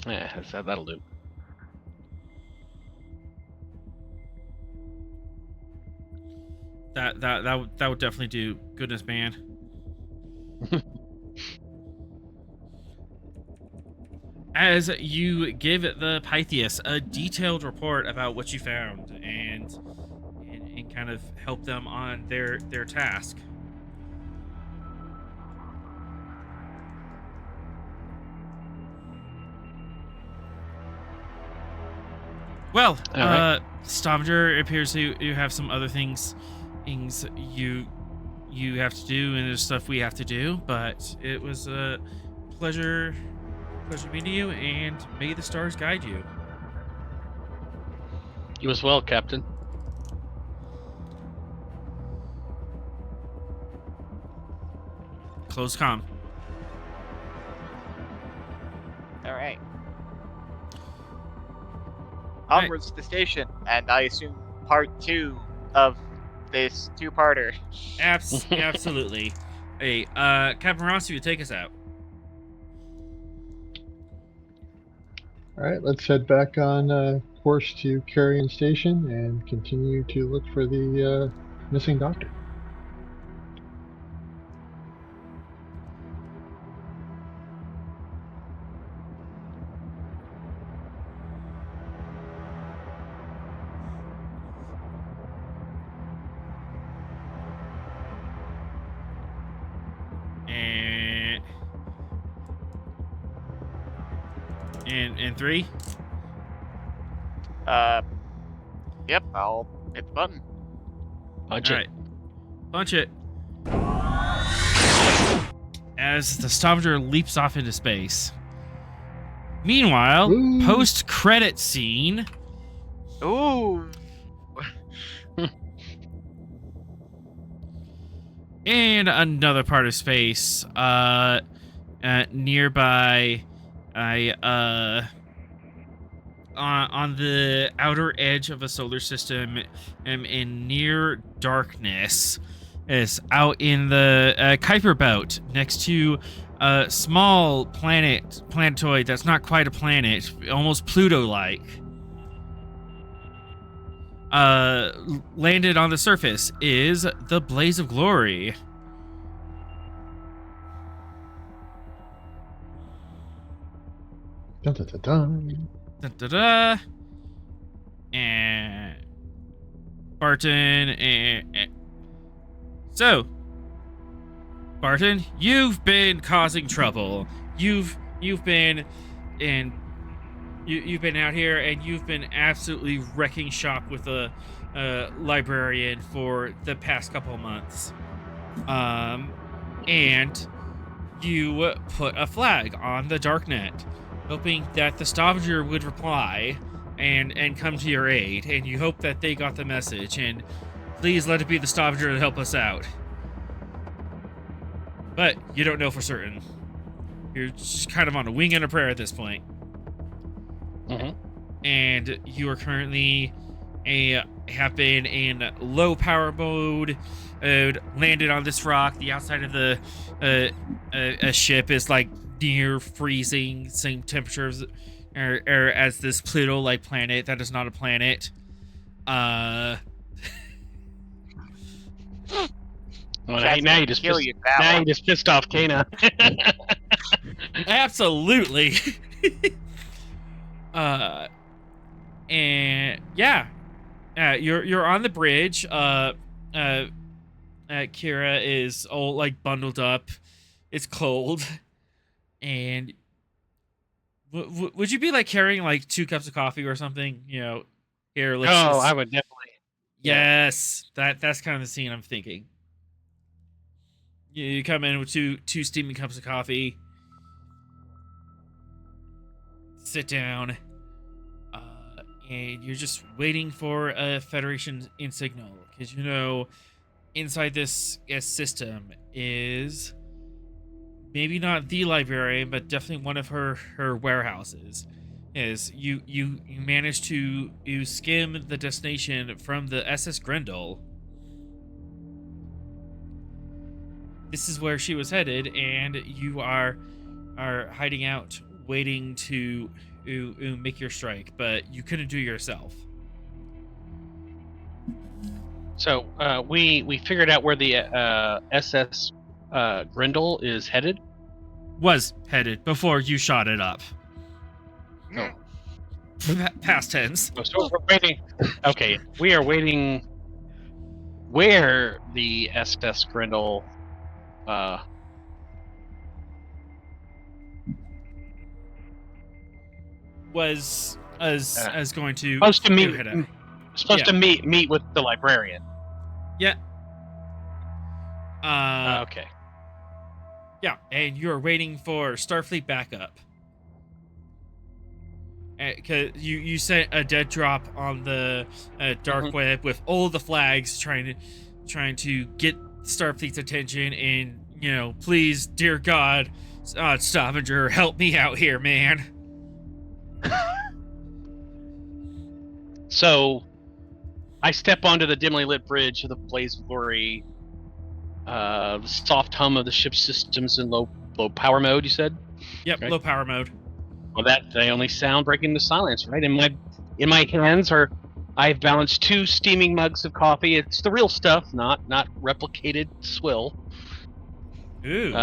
Yeah, that'll do. That would definitely do. Goodness, man. As you give the Pythias a detailed report about what you found and kind of help them on their task. Well, right. Stavanger, it appears you have some other things you have to do, and there's stuff we have to do, but it was a pleasure meeting you, and may the stars guide you. You as well, Captain. Close comm. All right. Onwards to the station, and I assume part 2 of this 2-parter. Absolutely. Hey, Captain Ross, you take us out. All right, let's head back on course to Carrion Station and continue to look for the missing doctor. And 3. Yep, I'll hit the button. Punch All it. right. Punch it. As the Stavanger leaps off into space. Meanwhile, Ooh. post-credit scene. Ooh. In another part of space, nearby, on the outer edge of a solar system, in near darkness, is out in the Kuiper Belt, next to a small planetoid that's not quite a planet, almost Pluto-like. Landed on the surface is the Blaze of Glory. Dun, dun, dun, dun. Da, da, da. And Barton and so Barton, you've been causing trouble. You've been you've been out here and you've been absolutely wrecking shop with a librarian for the past couple of months. And you put a flag on the darknet, hoping that the Stavanger would reply and come to your aid, and you hope that they got the message, and please let it be the Stavanger to help us out. But you don't know for certain. You're just kind of on a wing and a prayer at this point. Mm-hmm. And you are currently have been in low power mode, landed on this rock. The outside of the a ship is like near freezing, same temperature as this Pluto-like planet that is not a planet. Well, Chad's now gonna you just kill pissed, you that now one. you just pissed off Kana. Absolutely. And yeah, you're on the bridge. Kira is all like bundled up. It's cold, and would you be like carrying like 2 cups of coffee or something? You know, here. Let's Oh, just. I would definitely. Yeah. Yes, that's kind of the scene I'm thinking. You come in with two steaming cups of coffee. Sit down. And you're just waiting for a Federation in signal, because you know inside this system is maybe not the librarian, but definitely one of her warehouses. Is you managed to skim the destination from the SS Grendel. This is where she was headed, and you are hiding out, waiting to make your strike, but you couldn't do it yourself. So we figured out where the SS Grendel is headed. Was headed before you shot it up. Oh. Past tense. So we're waiting. Okay, we are waiting. Where the SS Grendel was as going to supposed to meet head out. to meet with the librarian. Yeah. Okay. Yeah, and you're waiting for Starfleet backup. Because you sent a dead drop on the dark web with all the flags trying to get Starfleet's attention, and you know, please, dear God, Stavanger, help me out here, man. So, I step onto the dimly lit bridge of the blaze of glory. The soft hum of the ship's systems in low power mode. You said? Yep, Okay. low power mode. Well, that's the only sound breaking the silence, right? In my hands I've balanced 2 steaming mugs of coffee. It's the real stuff, not replicated swill. Ooh.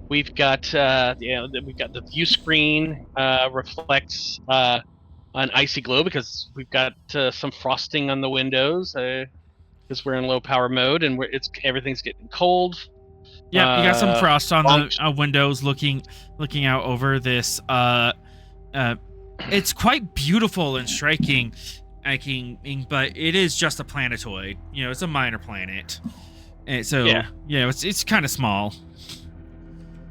We've got the view screen reflects an icy glow because we've got some frosting on the windows because we're in low power mode and everything's getting cold. Yeah, you got some frost on the windows, looking out over this. It's quite beautiful and striking, but it is just a planetoid. You know, it's a minor planet, and so it's kind of small.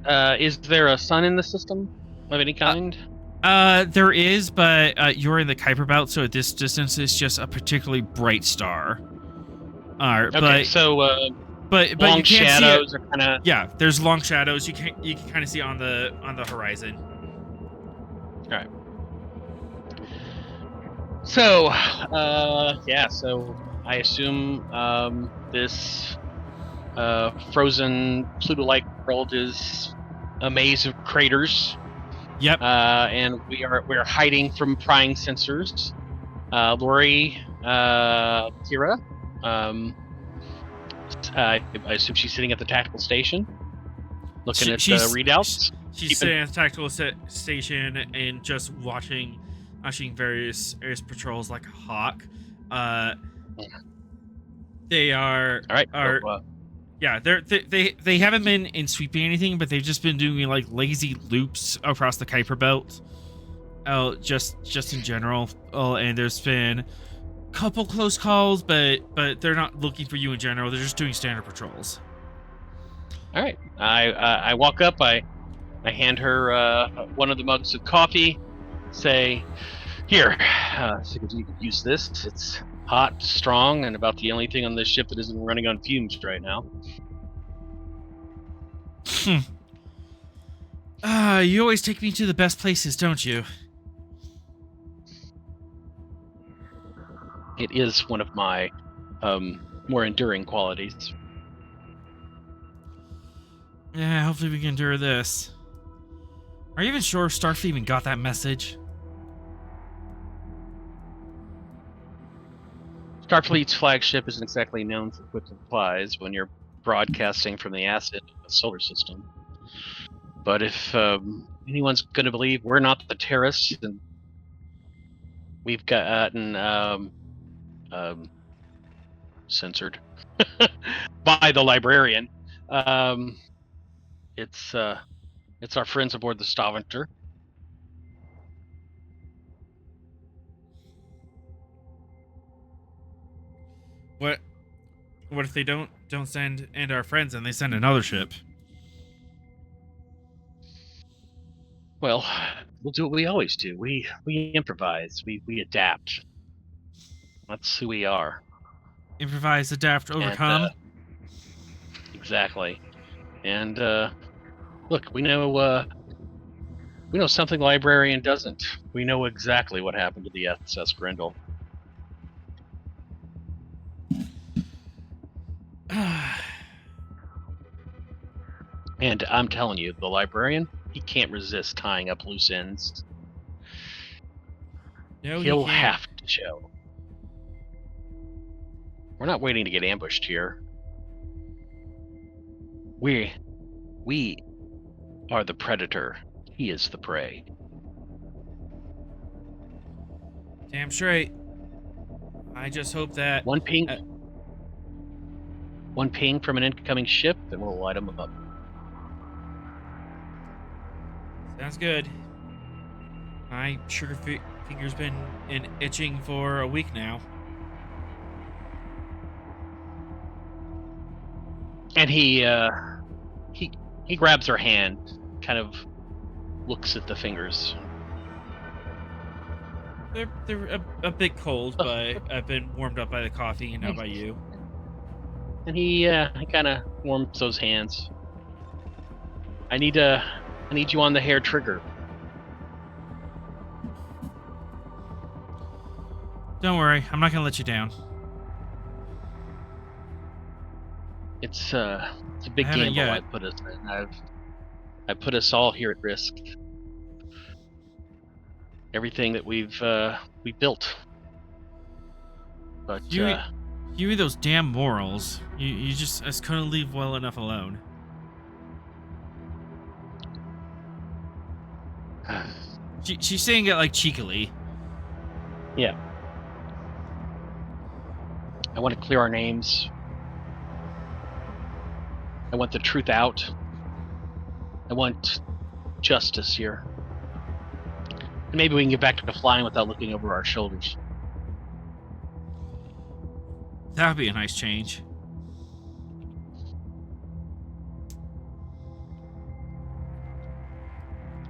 Is there a sun in the system of any kind? There is, but you're in the Kuiper Belt, so at this distance, it's just a particularly bright star. Okay, but long you can't shadows see it. are kind of There's long shadows. You can kind of see on the horizon. All right. So, so I assume this frozen Pluto-like world is a maze of craters. Yep. And we're hiding from prying sensors. Lori, Kira, I assume she's sitting at the tactical station, looking at the readouts. She's sitting at the tactical station and just watching various patrols like a hawk. They are all right. They haven't been in sweeping anything, but they've just been doing like lazy loops across the Kuiper Belt. Just in general. And there's been a couple close calls, but they're not looking for you in general. They're just doing standard patrols. All right. I walk up. I hand her one of the mugs of coffee. Say, here. So you can use this. It's hot, strong, and about the only thing on this ship that isn't running on fumes right now. You always take me to the best places, don't you? It is one of my more enduring qualities. Yeah, hopefully we can endure this. Are you even sure Starfleet even got that message? Starfleet's flagship isn't exactly known for quick replies when you're broadcasting from the acid of the solar system. But if anyone's going to believe we're not the terrorists, and we've gotten censored by the librarian, it's our friends aboard the Stavanger. What if they don't send and our friends and they send another ship? Well, we'll do what we always do. We improvise. We adapt. That's who we are. Improvise, adapt, overcome. And, exactly. And look, we know something the librarian doesn't. We know exactly what happened to the SS Grendel. And I'm telling you, the librarian, he can't resist tying up loose ends. No, He'll he can't. have to show. We're not waiting to get ambushed here. We are the predator. He is the prey. Damn straight. I just hope that One ping from an incoming ship, and we'll light them up. sounds good. My sugar finger's been itching for a week now. And he grabs her hand, kind of looks at the fingers. They're a bit cold, but I've been warmed up by the coffee and now by you. And he kind of warms those hands. I need you on the hair trigger. Don't worry, I'm not gonna let you down. It's a big I haven't gamble I yet. put us in. I put us all here at risk. Everything that we built. But You and those damn morals. You just couldn't leave well enough alone. She's saying it like cheekily. Yeah. I want to clear our names. I want the truth out. I want justice here. And maybe we can get back to flying without looking over our shoulders. That would be a nice change.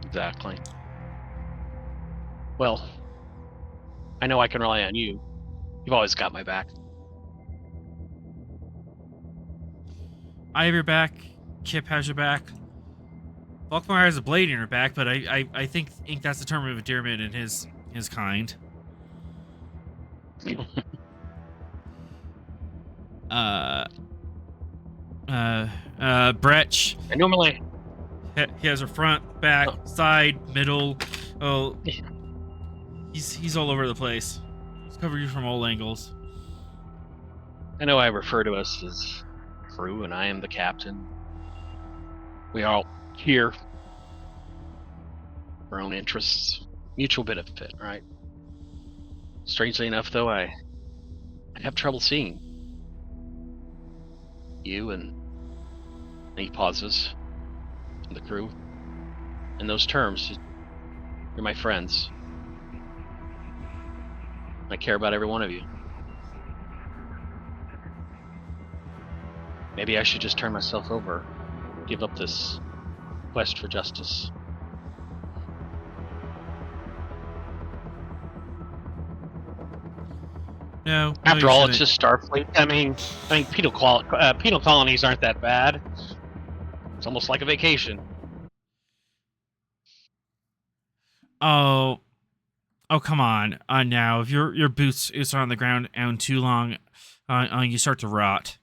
Exactly. Well, I know I can rely on you. You've always got my back. I have your back. Kip has your back. Volkmar has a blade in her back, but I think that's a term of endearment in his kind. Bretch. I normally He has her front, back, side, middle. Oh, he's all over the place. He's covered you from all angles. I know I refer to us as crew, and I am the captain. We are all here for our own interests, mutual benefit, right? Strangely enough, though, I have trouble seeing you, and he pauses, and the crew. In those terms, you're my friends. I care about every one of you. Maybe I should just turn myself over, give up this quest for justice. No. After all, it's just Starfleet. I mean, penal colonies aren't that bad. It's almost like a vacation. Oh, come on! Now, if your boots is on the ground and too long, you start to rot.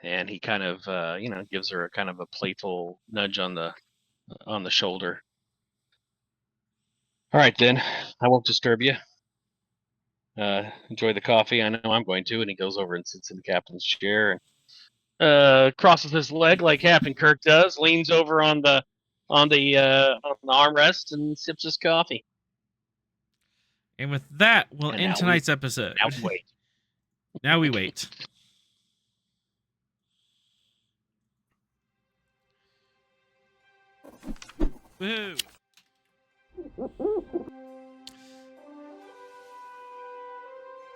and he kind of gives her a kind of a playful nudge on the shoulder. All right, then. I won't disturb you. Enjoy the coffee. I know I'm going to. And he goes over and sits in the captain's chair and crosses his leg like Captain Kirk does, leans over on the armrest and sips his coffee. And with that, we'll And end now tonight's episode. Now we wait. Now we wait. Woohoo!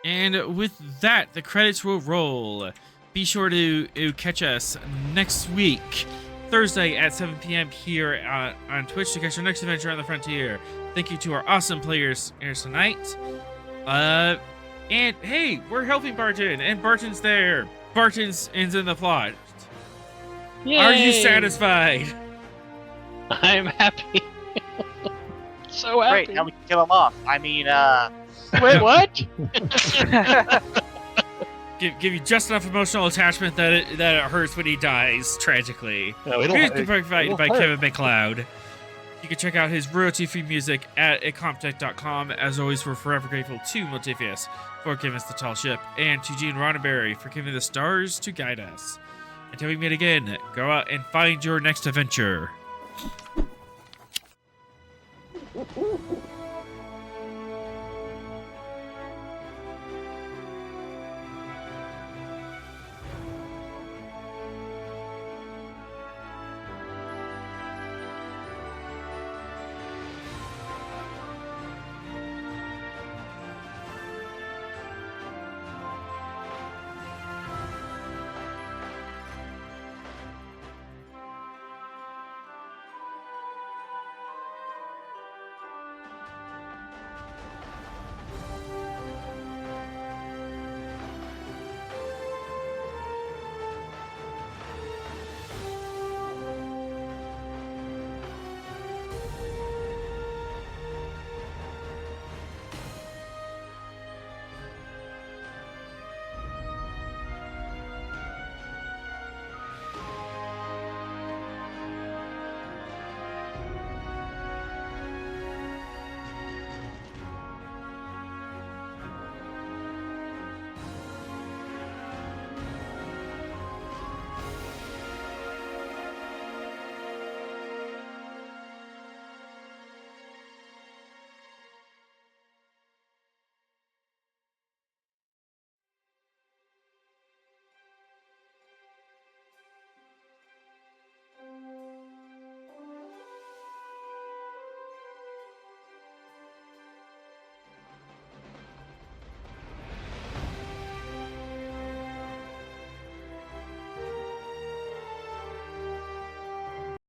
And with that, the credits will roll. Be sure to catch us next week, Thursday at 7 p.m. here on Twitch to catch our next adventure on the Frontier. Thank you to our awesome players here tonight. And hey, we're helping Barton, and Barton's there. Barton's in the plot. Yay! Are you satisfied? I'm happy. So happy. Great, now we can kill him off. I mean, Wait, what? Give you just enough emotional attachment that it hurts when he dies tragically. No, it'll Here's hurt. the perfect fight It'll by hurt. Kevin Macloud. You can check out his royalty-free music at incompetech.com. As always, we're forever grateful to Motifius for giving us the tall ship, and to Gene Roddenberry for giving the stars to guide us. Until we meet again, go out and find your next adventure.